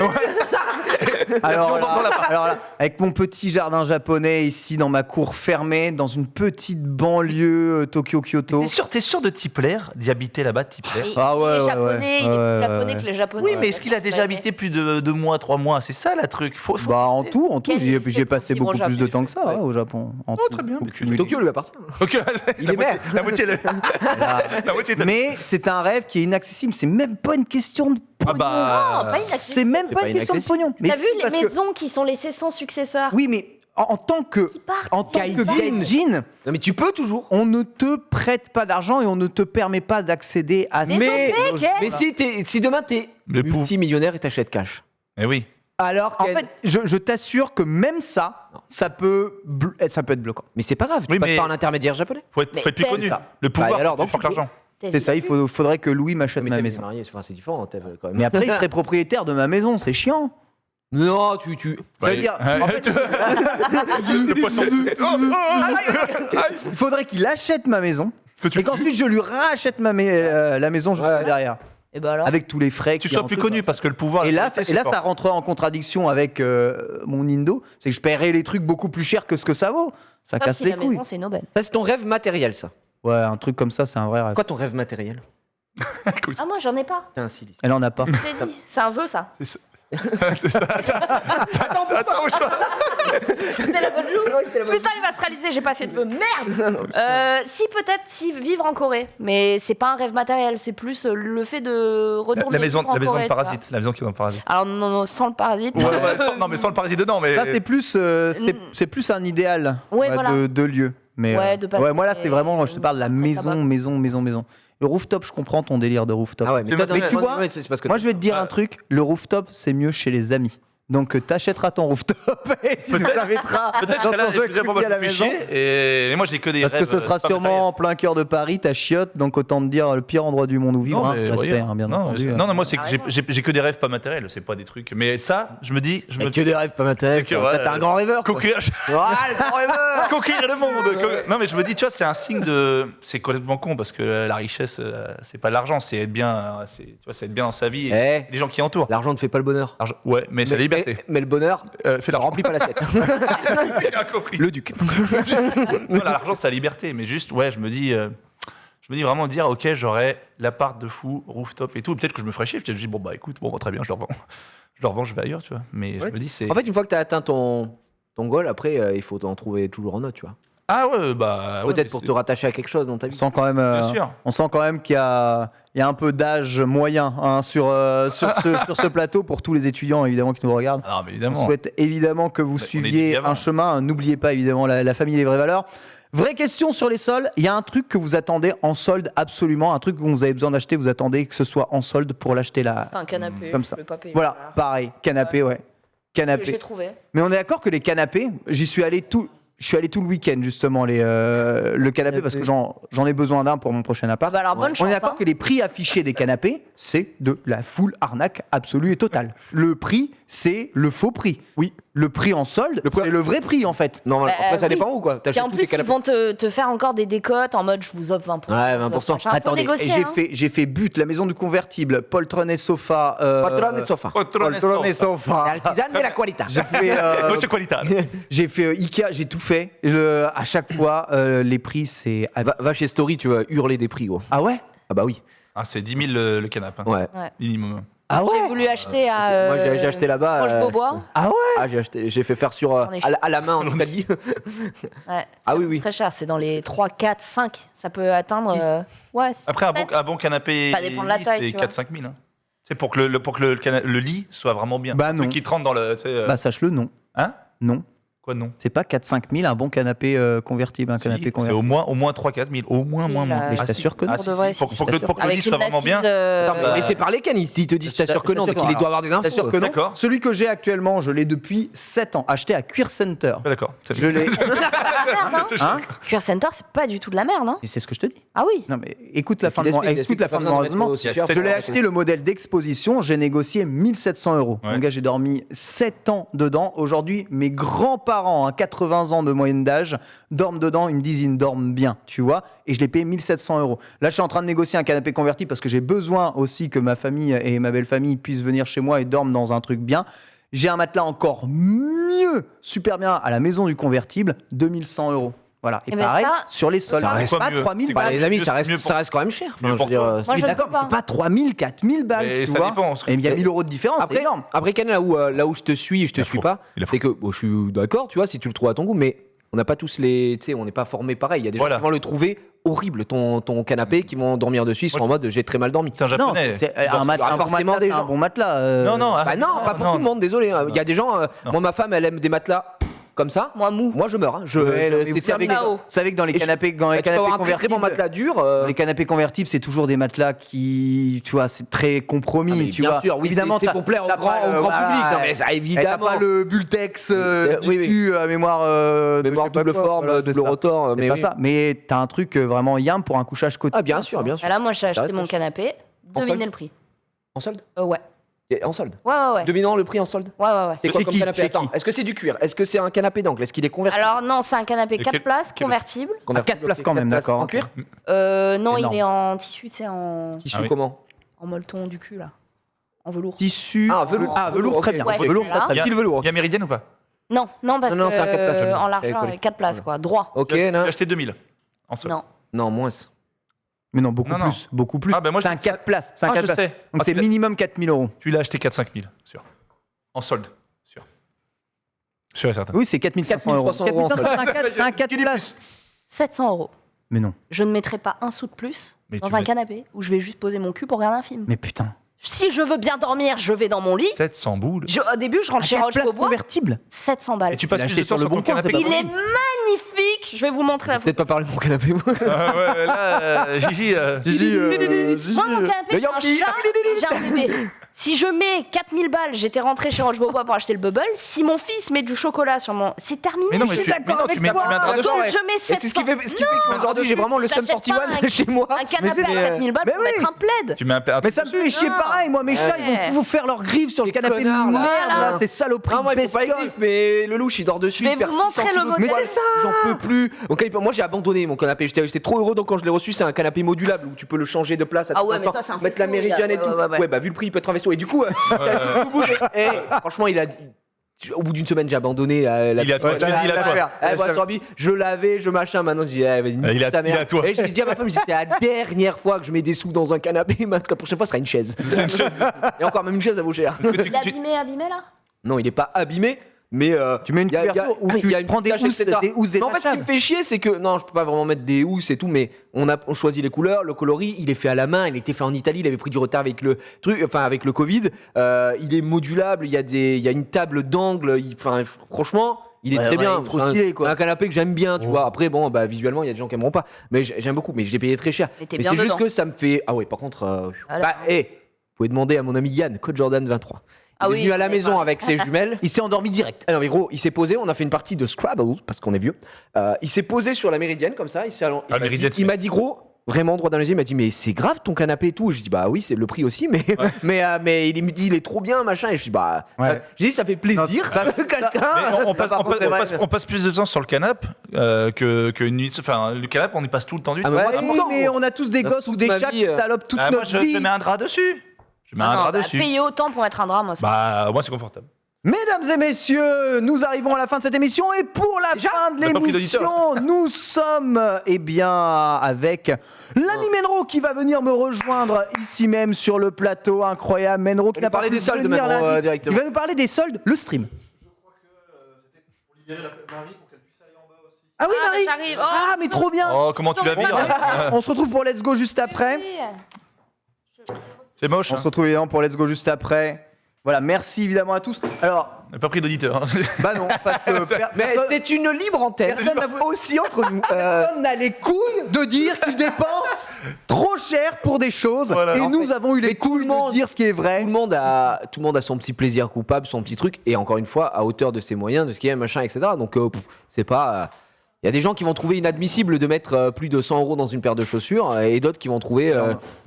Alors Dans la part. là, avec mon petit jardin japonais ici dans ma cour fermée, dans une petite banlieue Tokyo-Kyoto. T'es sûr de t'y plaire, d'y habiter là-bas, de t'y plaire? Et Ah ouais, il est ouais, japonais, il est ouais, plus japonais ouais. que les japonais. Oui, mais est-ce qu'il a déjà habité plus de 2 mois, 3 mois? C'est ça, la truc. Faut Bah en tout, Quel j'y ai effet passé pour beaucoup vivre au plus de Japon. temps que ça Ouais. au Japon. En Oh, tout. très bien. Aucune idée. Tokyo lui appartient. Ok, Il est maire. La moitié, la moitié. Mais c'est un rêve qui est inaccessible. C'est même pas une question de Ah pognon. bah. Non, pas inaccessible. C'est même C'est pas pas une question de inaccessible. pognon. Mais T'as vu si, les parce que- maisons qui sont laissées sans successeur Oui, mais en tant que Qui partent, en tant que Gaijin. gaijin, Non, mais tu peux toujours. on ne te prête pas d'argent et on ne te permet pas d'accéder à Mais ces c'est logements. fait, Mais si demain t'es Le pauvre. multimillionnaire et t'achètes cash. Eh oui. Alors En qu'elle- fait, je t'assure que même ça, Non. ça peut être bloquant. Mais c'est pas grave, tu Oui, passes mais- par un intermédiaire japonais. Faut être Mais plus t'aimes connu. ça. Le pouvoir, Bah, alors, c'est plus donc, fort que l'argent. C'est ça, faudrait que Louis m'achète Mais ma t'es maison. marié, enfin, c'est différent, t'es quand même. Mais après, il serait propriétaire de ma maison, c'est chiant. Non, tu. Ça veut Ouais. dire, Ouais. en fait, Le poisson. il faudrait qu'il achète ma maison Que tu et qu'ensuite je lui rachète la maison juste Ouais. derrière. Et bah alors Avec tous les frais. tu qu'il y a sois en plus tout, connu quoi. parce que le pouvoir. Et la là, qualité, et là c'est ça fort. rentrerait en contradiction avec mon Nindo, c'est que je paierais les trucs beaucoup plus cher que ce que ça vaut. Ça Sauf casse si les la couilles. maison, c'est une aubaine. Ça, c'est ton rêve matériel, ça. Ouais, un truc comme ça, c'est un vrai rêve. Quoi ton rêve matériel? Ah, moi, j'en ai pas. T'es un silice. Elle en a pas. Je t'ai dit, c'est un vœu, ça. C'est ça. Attends, bouge pas. C'est la bonne joue. Putain, il va se réaliser, j'ai pas fait de vœu. Merde. Si, peut-être, si vivre en Corée. Mais c'est pas un rêve matériel, c'est plus le fait de retourner La maison vivre en de Corée, tu vois. parasite. La maison qui est dans le parasite. Alors, non, sans le parasite. Non, mais sans le parasite dedans. Mais Ça, c'est plus, c'est plus un idéal Ouais, voilà. de lieu. Mais, Ouais, de passer- moi là, c'est vraiment, je te parle de la après maison, tabac. maison. Le rooftop, je comprends ton délire de rooftop. Ah ouais, mais C'est- toi, mais t'en as- tu vois, ouais, c'est parce que Moi, je vais te dire Ouais. un truc, le rooftop, c'est mieux chez les amis. Donc, t'achèteras ton rooftop et tu nous inviteras peut-être dans que là, ton j'ai jacuzzi pour à la me maison. chier. Et moi, j'ai que des Parce rêves. que ce sera pas sûrement en plein cœur de Paris, ta chiotte, donc autant te dire le pire endroit du monde où vivre. Non, hein. mais Respect, voyons. hein, bien non, entendu. non, moi, c'est que Ah, j'ai que des rêves pas matériels, c'est pas des trucs. Mais ça, je me dis, je me Que des rêves pas matériels. Ok, Toi, ouais. T'es un grand rêveur. quoi. conquérir, Ah, le grand rêveur. conquérir le monde. Non, mais je me dis, tu vois, c'est un signe de. C'est complètement con parce que la richesse, c'est pas l'argent, c'est être bien, tu vois, c'est être bien dans sa vie et Eh, les gens qui entourent. l'argent ne fait pas le bonheur. Ouais, mais c'est la liberté. Mais le bonheur Fais l'argent. remplit pas l'assiette. Bien compris. Le duc. Non, l'argent, c'est la liberté, mais juste, ouais, je me dis vraiment dire, ok, j'aurai l'appart de fou, rooftop et tout. Peut-être que je me ferais chier. Je me dis, bon, bah écoute, bon, très bien, je le revends, je vais ailleurs, tu vois. Mais Ouais. je me dis, c'est. En fait, une fois que t'as atteint ton goal, après, il faut en trouver toujours un autre, tu vois. Ah ouais, bah. ouais, Peut-être mais pour c'est- te rattacher à quelque chose dans ta On vie. sent quand même, Bien sûr. on sent quand même qu'il y a un peu d'âge moyen hein, sur ce plateau pour tous les étudiants évidemment qui nous regardent. Ah, mais On évidemment. souhaite évidemment que vous On est des suiviez gamins. un chemin. N'oubliez pas évidemment la famille et les vraies valeurs. Vraie question sur les soldes. Il y a un truc que vous attendez en solde absolument, un truc que vous avez besoin d'acheter. Vous attendez que ce soit en solde pour l'acheter là. C'est un canapé. Comme je ça. peux pas payer. Voilà, pareil, canapé, ouais. J'ai Canapé. trouvé. Mais on est d'accord que les canapés, je suis allé tout le week-end justement le canapé parce que j'en ai besoin d'un pour mon prochain Ah appart. bah alors, bonne On chance. est d'accord hein. que les prix affichés des canapés, c'est de la full arnaque absolue et totale. Le prix, c'est le faux prix. Oui. Le prix en solde, c'est le vrai prix en fait. Non, Bah, après, ça oui. dépend où, quoi. Puis T'achètes en tous plus, tes ils canapés. vont te faire encore des décotes en mode je vous offre 20%. Ouais, je vous offre 20%. machin. Faut Attendez, négocier, et hein. j'ai fait But, la maison du convertible, poltron et sofa. Patron et sofa. Poltron et sofa. L'artisan et la qualité. J'ai fait, Noce qualità. j'ai fait Ikea, j'ai tout fait. À chaque fois, les prix, c'est. Va chez Story, tu vas hurler des prix, gros. Ah ouais? Ah bah oui. Ah, c'est 10 000 le canapé. hein. Ouais. Minimum. Ah ouais? J'ai voulu acheter à. Moi, j'ai acheté là-bas. Proche Beaubois. Ah ouais? Ah, j'ai fait faire sur On est à la main en Italie. Ouais. Ah oui, oui. Très cher, c'est dans les 3, 4, 5. Ça peut atteindre. Six. Ouais, Après, sept. un bon canapé, Ça dépend de la lit, taille, c'est tu vois. 4-5 000. Hein. C'est pour que le lit soit vraiment bien. Bah Un truc non. qui te rentre dans le. Tu sais, Bah sache-le, non. Hein? Non. Quoi, non? C'est pas 4-5 000 un bon canapé convertible, un Si, canapé c'est convertible. au moins 3-4 000. Au moins, Si, moins. là, Mais je Ah, t'assure que non. Ah, Pour si, de vrai, si. Pour si, que le Avec lit soit une vraiment bien. assise, Attends, mais bah, laissez parler Ken, il te dit je t'assure que non, Je donc il doit avoir des infos. T'assures que non. D'accord. Celui que j'ai actuellement, je l'ai depuis 7 ans. Acheté à Cuir Center. Ah, d'accord. C'est- Je l'ai. Hein? Cure Center, c'est pas du tout de la merde, hein. Et c'est ce que je te dis. Ah oui. Non mais écoute la C'est fin ce de qu'il mon explique, écoute la fin de pas mon besoin de raisonnement. mettre aussi Il y a cher. sept Je l'ai ans. acheté le modèle d'exposition, j'ai négocié 1 700 €. Ouais. Mon gars, j'ai dormi 7 ans dedans. Aujourd'hui, mes grands-parents parents, 80 ans de moyenne d'âge, dorment dedans. Ils me disent ils dorment bien, tu vois. Et je l'ai payé 1700 €. Là, je suis en train de négocier un canapé converti parce que j'ai besoin aussi que ma famille et ma belle famille puissent venir chez moi et dorment dans un truc bien. J'ai un matelas encore mieux, super bien, à la maison du convertible, 2100 €. Voilà. Et Eh ben pareil, ça- sur les soldes, ça c'est reste pas mieux. 3000 C'est Bah, balles. les amis, mieux- ça mieux reste, pour- ça reste quand même cher. mieux pour toi. Moi, Oui, je ne d'accord, peux pas. c'est pas 3000, 4000 balles, Mais tu ça vois. dépend, parce que- Et il y a 1000 € de différence, c'est Après, énorme. après Ken, là où je te suis et je te Il a suis faux. pas, Il a faux. c'est que bon, je suis d'accord, tu vois, si tu le trouves à ton goût, mais on n'a pas tous les. Tu sais, on n'est pas formés pareil. Il y a des Voilà. gens qui vont le trouver horrible, ton canapé, qui vont dormir dessus, ils sont en mode j'ai très mal dormi. T'es un Non, japonais. c'est Bah, un matelas, un bon forcément matelas, des c'est un gens. bon matelas. Non, non, Bah non, pas pour tout le monde, désolé. hein. Il y a des gens, Non. moi ma femme elle aime des matelas comme ça. Moi, mou. Moi je meurs. hein. Ouais, non, mais C'est vous savez, terminé. là-haut. vous savez que dans les Et je- canapés, Bah, tu peux avoir un très très convertibles, bon matelas dur. les canapés convertibles, c'est toujours des matelas qui, tu vois, c'est très compromis, Ah, mais tu bien vois. sûr, oui, évidemment, c'est t'as- pour plaire au t'as grand, pas le- public. voilà, Non mais ça et t'as évidemment. pas le Bultex C'est- oui, oui. du mémoire, de Mémoire je sais pas double quoi, forme, voilà, c'est double ça. rotor. C'est Mais pas oui. ça. Mais t'as un truc vraiment yam pour un couchage quotidien. Ah bien sûr, bien sûr. Et là, moi, j'ai Ça acheté reste mon cher. canapé. En Devinez solde le prix. En solde Ouais. En solde. Ouais. Devinons le prix en solde. Ouais. C'est quoi Chez comme qui canapé Chez Attends, qui est-ce que c'est du cuir Est-ce que c'est un canapé d'angle Est-ce qu'il est converti Alors, non, c'est un canapé Et 4 quel- places, quel- convertible. quatre places quand même, d'accord. En cuir Non, énorme. il est en tissu, tu sais, en Tissu Ah oui. comment molleton du cul, là. En velours. Tissu. Ah, velours. Ah, velours, très ok. bien. Ouais. Velours, Ouais. très très Il y a- Style velours. Il y a Méridienne ou pas? Non, parce Non, que c'est un 4 places, en j'avais largeur, collé. 4 places, quoi. Droit. Ok, J'ai non. acheté 2000 en solde. Non. Non, moins. Mais non, beaucoup Non, non. plus. Beaucoup plus. Ah, ben moi, c'est je- un 4 places. C'est un Ah, 4 je places. sais. Donc Ah, c'est tu l'as- minimum 4000 €. Tu l'as acheté 4-5 000, sûr. En solde, sûr. Sûr et certain. Oui, c'est 4500 €. 4300 € en solde. C'est un 4 places. 700 €. Mais non. Je ne mettrai pas un sou de plus Mais dans tu un mets- canapé où je vais juste poser mon cul pour regarder un film. Mais putain. Si je veux bien dormir, je vais dans mon lit. 700 boules. Au début, je rentre chez 4 Roche places Beaubois, convertibles. 700 balles. Et tu passes l'as plus de acheté temps sur le sur ton bon coin, canapé. c'est Il pas est magnifique. Je vais vous montrer la photo. Peut-être pas parler de mon canapé, moi. Ah ouais, là, Gigi. Moi, mon canapé, Le j'ai un Yankee. chat et j'ai un bébé. Si je mets 4000 balles, j'étais rentré chez Roche Beaubois pour acheter le bubble. Si mon fils met du chocolat sur mon. C'est terminé. Mais non, je mais suis tu d'accord. mais non, avec tu mets toi. un drap Donc, dessus. je mets Et 700. c'est ce qui fait qu'aujourd'hui j'ai vraiment le Sum j'achète 41 pas chez moi. Un canapé Mais à c'est- 4000 balles Mais pour oui. mettre un plaid. Tu mets un Mais ça me fait chier Non. pareil, moi mes chats Ouais. ils vont faire leurs griffes sur le Ces canapé de connards, merde là. là, Voilà. ces saloperies Non, moi, de il faut pas les bestioles. griffes, mais le louche, il dort dessus. Je vais il perd vous montrer 600 le kilos de modèle. poids. Mais c'est ça. J'en peux plus. Donc, moi, j'ai abandonné mon canapé. J'étais trop heureux. Donc, quand je l'ai reçu, c'est un canapé modulable où tu peux le changer de place à Ah tout ouais, mais instant. toi, c'est un Mettre la faisceau, méridienne et ouais, tout. ouais. Ouais, bah, vu le prix, il peut être un vaisseau. Et du coup, tout bougé. Franchement, au bout d'une semaine, j'ai abandonné. Il est à toi, tu l'as dit, il est à toi. Je l'avais, je machin. Maintenant, je dis, vas-y, Il est à- sa il est mère. à toi. Et je dis à ma femme, je dis, c'est la dernière fois que je mets des sous dans un canapé. Maintenant, la prochaine fois, ce sera une chaise. C'est une chose. Et encore, même une chaise, ça vaut cher. Est-ce que Il est abîmé là. Non, il est pas abîmé, mais Tu mets une il y a- couverture ou il y a tu une prends des tache, housses etc. des Mais en fait, ce qui me fait chier, c'est que non, je peux pas vraiment mettre des housses et tout, mais on choisit les couleurs, le coloris, il est fait à la main, il était fait en Italie, il avait pris du retard avec le truc, enfin avec le Covid. Il est modulable, il y a une table d'angle, franchement. Il est Ouais, très ouais, bien, il est trop C'est stylé, quoi. un canapé que j'aime bien, tu vois. Après, bon, bah visuellement, il y a des gens qui aimeront pas, mais j'aime beaucoup. Mais je l'ai payé très cher. Mais t'es Mais bien c'est juste dedans. que ça me fait. Ah ouais, par contre, Voilà. bah, vous pouvez demander à mon ami Yann, Code Jordan 23. Ah Il est oui, venu à la on est maison pas- avec ses jumelles. Il s'est endormi direct. Ah non mais gros, il s'est posé, on a fait une partie de Scrabble parce qu'on est vieux. Il s'est posé sur la méridienne comme ça, Ah, Méridienne, il m'a dit gros, vraiment droit dans les yeux, il m'a dit mais c'est grave ton canapé et tout. Et je dis bah oui c'est le prix aussi mais mais il me dit il est trop bien machin et je dis bah Ouais. j'ai dit ça fait plaisir Non, ça veut quelqu'un. Mais on passe, par contre, c'est vrai. on passe plus de temps sur le canapé qu'une nuit. Enfin, le canapé, on y passe tout le temps du Ah, temps. mais Ouais, moi, oui, non, mais on a tous des Dans gosses ou toute des ma chats vie, qui salopent toute Ah, moi, notre vie. je mets un drap dessus. Je mets un drap dessus. Payer autant pour mettre un drap, moi. Ça. Bah, moi, c'est confortable. Mesdames et messieurs, nous arrivons à la fin de cette émission et pour la fin de On n'a pas pris l'émission, nous sommes avec l'ami Menro qui va venir me rejoindre ici même sur le plateau. Incroyable, Menro qui On n'a va pas parler pu des soldes venir maintenant, lundi. directement. Il va nous parler des soldes, le stream. Ah oui, Ah, Marie. bah, j'arrive. Oh, Ah, mais trop bien. Oh, comment tu la vires On se retrouve pour Let's Go juste après. C'est moche. On Hein. se retrouve évidemment pour Let's Go juste après. Voilà, merci évidemment à tous. Alors, On n'a pas pris d'auditeur. Hein. bah non, parce que Mais personne- c'est une libre antenne Personne n'a voulu- aussi entre nous. personne n'a les couilles de dire qu'il dépense trop cher pour des choses. Voilà. Et En nous avons eu les mais tout couilles le monde- de dire ce qui est vrai. Tout le monde a son petit plaisir coupable, son petit truc, et encore une fois, à hauteur de ses moyens, de ce qu'il y a, machin, etc. Donc, c'est pas. Il y a des gens qui vont trouver inadmissible de mettre plus de 100 € dans une paire de chaussures et d'autres qui vont trouver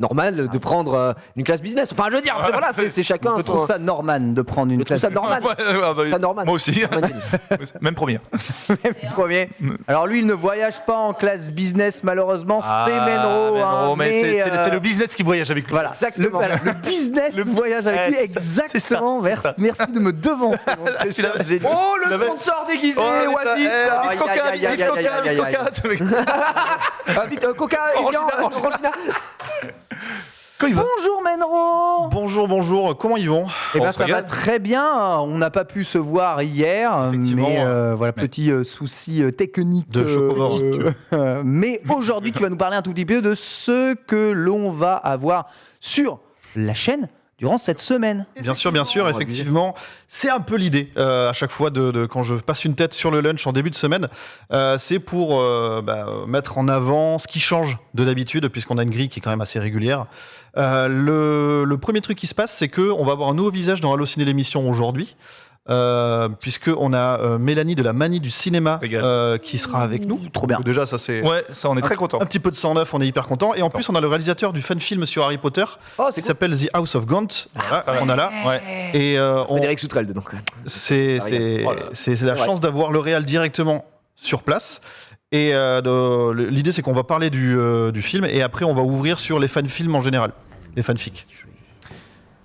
normal de prendre une classe business. Enfin, je veux dire, après, voilà, c'est chacun. Je trouve ça Norman de prendre une Je trouve classe. ça normal. Ça, normal. Moi aussi. Même premier. Premier. Alors lui, il ne voyage pas en classe business, malheureusement. C'est Menro. Menro, hein, mais c'est le business qui voyage avec lui. Voilà, Exactement. le business voyage avec lui, exactement. Merci de me devancer. mon très cher génie. Oh, le sponsor déguisé, Oasis. Vive Coca, vive Coca, vive Coca. Ah, vite, Coca, Orangina. Quand il va. Bonjour Menro. Bonjour, comment ils vont? Eh ben, On se ça va regarde. très bien. On n'a pas pu se voir hier, Effectivement, mais voilà, petit souci technique. De chocovorique. Mais aujourd'hui, tu vas nous parler un tout petit peu de ce que l'on va avoir sur la chaîne durant cette semaine. Bien sûr, effectivement, c'est un peu l'idée à chaque fois de quand je passe une tête sur le lunch en début de semaine, c'est pour mettre en avant ce qui change de d'habitude, puisqu'on a une grille qui est quand même assez régulière. Le premier truc qui se passe, c'est qu'on va avoir un nouveau visage dans Allociné l'émission aujourd'hui. Puisqu'on a Mélanie de la Manie du cinéma qui sera avec nous. Trop bien. Donc déjà, ça c'est Ouais, ça, on est très content. un petit peu de sang neuf, on est hyper content. Et en plus, on a le réalisateur du fan film sur Harry Potter Oh, qui c'est cool. s'appelle The House of Gaunt. Voilà, on a là. Ouais. Et Frédéric Soutrelde, donc. c'est la Ouais. chance d'avoir le réal directement sur place. Et l'idée, c'est qu'on va parler du film et après, on va ouvrir sur les fan-films en général, les fanfics.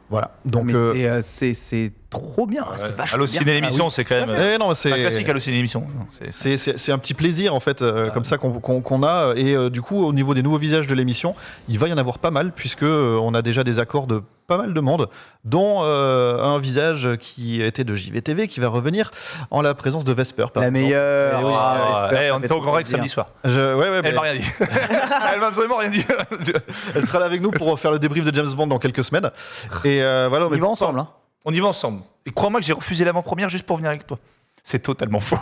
Voilà. Donc, Mais c'est trop bien. C'est vachement Allociné bien. l'émission, c'est quand même non, un c'est classique Allociné l'émission. c'est un petit plaisir en fait comme ça qu'on a et du coup au niveau des nouveaux visages de l'émission il va y en avoir pas mal puisque on a déjà des accords de pas mal de monde dont un visage qui était de JVTV qui va revenir en la présence de Vesper par La exemple. meilleure. Eh oui. On était au Grand Rex samedi soir. Ouais, Elle m'a rien dit. Elle m'a absolument rien dit. elle sera là avec nous pour faire le débrief de James Bond dans quelques semaines et voilà On y va ensemble. Hein. On y va ensemble. Et crois-moi que j'ai refusé l'avant-première juste pour venir avec toi. C'est totalement faux.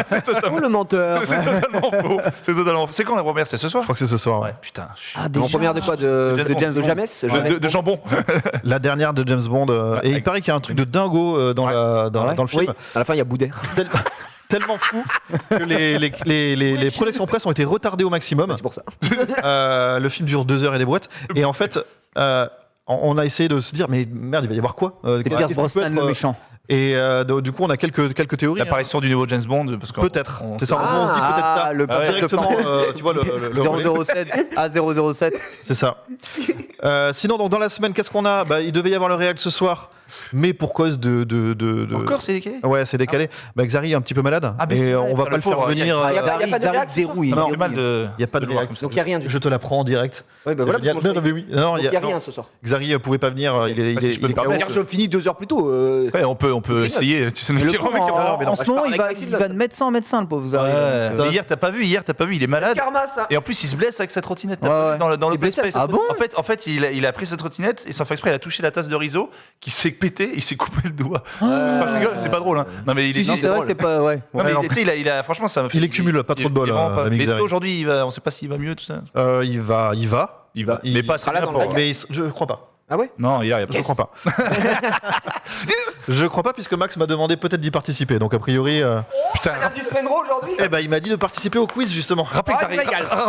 C'est Oh, totalement le menteur. C'est totalement faux. C'est totalement faux. C'est quand la première? C'est ce Je soir? crois que c'est ce soir. Ouais, putain. Ah, En déjà. première de quoi de James de James De jambon. La dernière de James Bond et il avec- paraît qu'il y a un truc de dingo dans le film. Oui, à la fin, il y a Boudère. Tellement fou que les projections presse ont été retardées au maximum. C'est pour ça. Le film dure 2 heures et des brouettes. Et en fait, on a essayé de se dire, mais merde, il va y avoir quoi C'est Qu'est-ce Pierce qui peut Brosnan être, le méchant. Et du coup, on a quelques théories. L'apparition du nouveau James Bond. Parce qu'on- Peut-être. on- C'est ça, on se dit peut-être ça. Le passage de Directement, force. tu vois, le relais. 007 à 007. C'est ça. Sinon, donc, dans la semaine, qu'est-ce qu'on a? Il devait y avoir le réel ce soir, mais pour cause de. Encore, c'est décalé? Ouais, c'est décalé. Xari est un petit peu malade. Ah, mais c'est et vrai. on va Ah, pas le le faire pauvre, venir. il y a pas de Zari réaction, dérouille. Non, J'ai mal de. Il n'y a pas de le voir réaction. Donc il n'y a rien du tout. Je te la prends en direct. Oui, bah voilà, Génial. parce que Non, mais oui. Non, il n'y a rien ce soir. Xari pouvait pas venir. Il est, si je peux me est permettre. KO. Regarde, je finis 2 heures plus tôt. Ouais, on peut essayer. Tu sais, Mais le mais pauvre, en ce je moment, parle il avec va Maxime, de médecin en médecin, le pauvre Zari. Mais hier, t'as pas vu, il est malade. Karma, ça. Et en plus, il se blesse avec sa trottinette. T'as Ouais, pas ouais. vu dans Il est l'open blessé space. Ah bon En fait, il a pris sa trottinette et sans faire exprès, il a touché la tasse de riso qui s'est pété et il s'est coupé le doigt. Enfin, je rigole, c'est pas drôle. Hein. Non, mais il est. Si, c'est vrai, c'est pas. Ouais. Non, mais Ouais, tu sais, il a franchement, ça m'a fait. Il est cumul, pas trop de bol, il est vraiment pas- Mick Mais est-ce Zari. qu'aujourd'hui, on sait pas s'il va mieux, tout ça? Il va. Il va. Il Mais pas sera assez là bien dans le pour. Mais je crois pas. Ah ouais? Non, hier, il y a pas. Je crois pas. Je crois pas puisque Max m'a demandé peut-être d'y participer. Donc a priori, Putain, aujourd'hui. il m'a dit de participer au quiz justement. rappelez que ça arrive.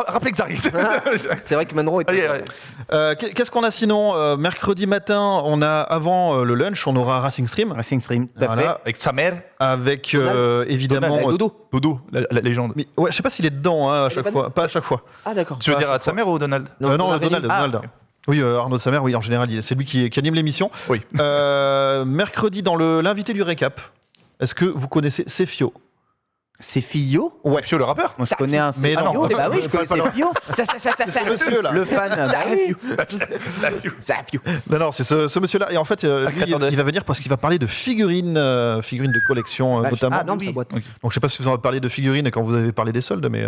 Rappelez que ça arrive. C'est vrai que Manro est. Allez, allez. Qu'est-ce qu'on a sinon Mercredi matin, on a avant le lunch, on aura Racing Stream. Racing Stream, tout à fait. Voilà, Avec sa mère, avec Donald. évidemment. Donald, Dodo. Dodo, la légende. Mais, ouais, je sais pas s'il est dedans à est chaque pas fois. Pas à chaque fois. Ah d'accord. Tu veux dire à sa mère ou Donald? Non, Donald. Donald. Ah, Donald. ok. Oui, Arnaud Samer, oui, en général, c'est lui qui anime l'émission. Oui. Mercredi, dans l'invité du récap, est-ce que vous connaissez Cefio? C'est Fillot. Ouais. Fio le rappeur. Moi, je connais un Mais non, Fillot. Bah oui, je pas connais Fillot. C'est ce monsieur-là. Le fan. Bah oui. Non, c'est ce monsieur-là. Et en fait, lui, créateur de- il va venir parce qu'il va parler de figurines de collection notamment. Ah non, sa boîte. Donc je sais pas si vous en avez parlé de figurines quand vous avez parlé des soldes, mais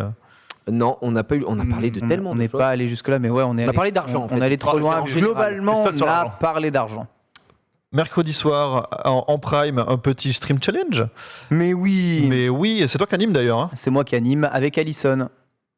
Non, on n'a pas eu. On a parlé de tellement On de n'est choses. pas allé jusque-là, mais ouais, on est On a allé- parlé d'argent, en On fait. est allé trop Ah, loin. c'est en général. Globalement, Les soldes sur on a l'argent. parlé d'argent. mercredi soir en prime un petit stream challenge. Mais oui. Mais oui, c'est toi qui anime d'ailleurs. Hein. C'est moi qui anime avec Alison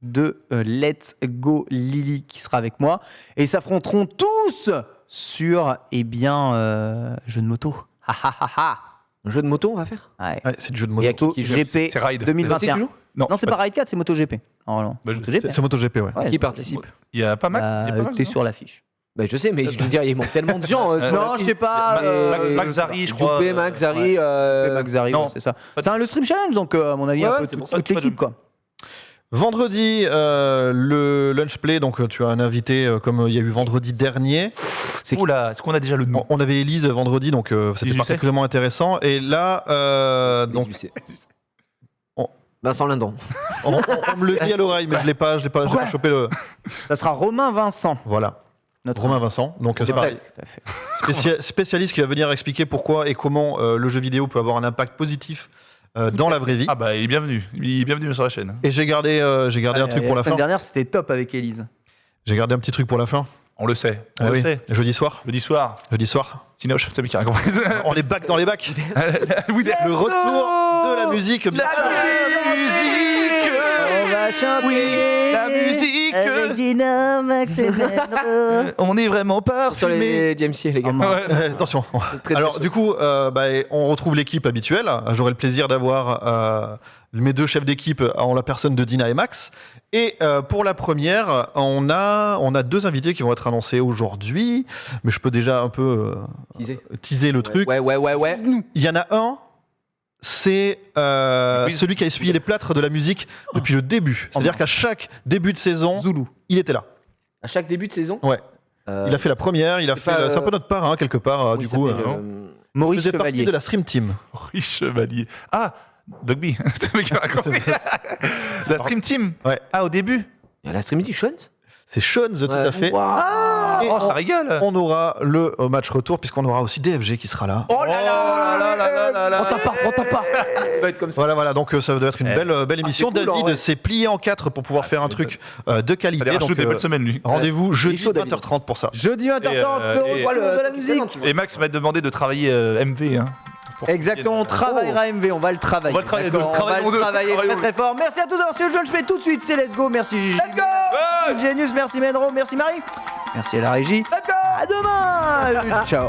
de Let's Go Lily qui sera avec moi. Et ils s'affronteront tous sur, jeu de moto. Ha ha ha ha. Un jeu de moto, on va faire. Ouais. Ouais, c'est du jeu de Et à moto. qui joue GP C'est Ride. 2021. C'est Non, c'est pas Ride 4, c'est MotoGP. Normalement. Bah, MotoGP. C'est MotoGP, ouais. Ouais, Qui participe? Il y a pas Max, il y a pas Max, t'es non sur l'affiche. Bah, je sais, mais je veux dire, il manque tellement de gens. sur Non, la je piste. sais pas. Max Zari, je crois. Djoubé, Max Zari. Max Zari, non. ouais, c'est ça. Pas C'est le Stream Challenge, donc à mon avis, Ouais, un ouais, peu c'est pour ça, toute pas de- l'équipe, quoi. Vendredi, le lunch play, donc tu as un invité comme il y a eu vendredi dernier. C'est qui? Oula, est-ce qu'on a déjà le nom? On avait Élise vendredi, donc c'était Élise particulièrement intéressant. Et là, donc, On- Vincent Lindon. on me le dit à l'oreille, mais je l'ai pas chopé le. Ça sera Romain Vincent. Voilà, Notre Romain Vincent. Donc c'est C'est pareil. presque. Tout à fait. Spécialiste qui va venir expliquer pourquoi et comment le jeu vidéo peut avoir un impact positif dans la vraie vie. Ah bah, il est bienvenu. Il est bienvenu sur la chaîne. Et j'ai gardé un truc pour la semaine fin. dernière, c'était top avec Élise. J'ai gardé un petit truc pour la fin. On le sait. Ah On le oui. sait. Jeudi soir. Jeudi soir. Tinoche, c'est lui qui a compris. On est back dans les bacs. Le retour de la musique, bien sûr. On va chanter la musique. avec Dina, Max et Pedro. On est vraiment Sur parfumé. les DMC, les gars. Attention. Très, très Alors chaud. du coup, on retrouve l'équipe habituelle. J'aurai le plaisir d'avoir mes deux chefs d'équipe en la personne de Dina et Max. Et pour la première, on a deux invités qui vont être annoncés aujourd'hui. Mais je peux déjà un peu teaser le truc. Ouais. Il y en a un. C'est celui qui a essuyé les plâtres de la musique depuis le début. C'est-à-dire qu'à chaque début de saison, Zoulou. il était là. À chaque début de saison. Ouais. Il a fait la première, il a c'est fait. pas, C'est un peu notre parrain quelque part. comment Du il coup, s'appelle, il Maurice faisait partie Chevalier. de la Stream Team. Oui, Chevalier. Ah, Dogby. C'est le mec qui a compris. La Stream Team. Ouais. Ah, au début. Il y a la stream Sean. C'est Shones, tout à fait. Ah, Et oh, ça régale. On aura le match retour puisqu'on aura aussi DFG qui sera là. Oh là là. On tape pas. Ça va être comme ça. Voilà, donc ça doit être une belle émission. c'est cool, David en vrai. s'est plié en 4 pour pouvoir faire un truc de Il qualité. a Donc des bonnes semaines, lui. rendez-vous jeudi chaud, David. 20h30 pour ça. Jeudi 20h30, le et- retour de la musique. Et Max m'a demandé de travailler MV. Hein, pour Exactement, on travaillera MV, on va le travailler. On va le travailler, D'accord, nous, on va le travaillons-le, travailler très travaillons-le. très fort. Merci à tous d'avoir suivi le jeu, je fais tout de suite, c'est Let's Go. Merci Gigi. Let's go. Genius, merci Menro, merci Marie. Merci à la régie. Let's go. À demain. Ciao.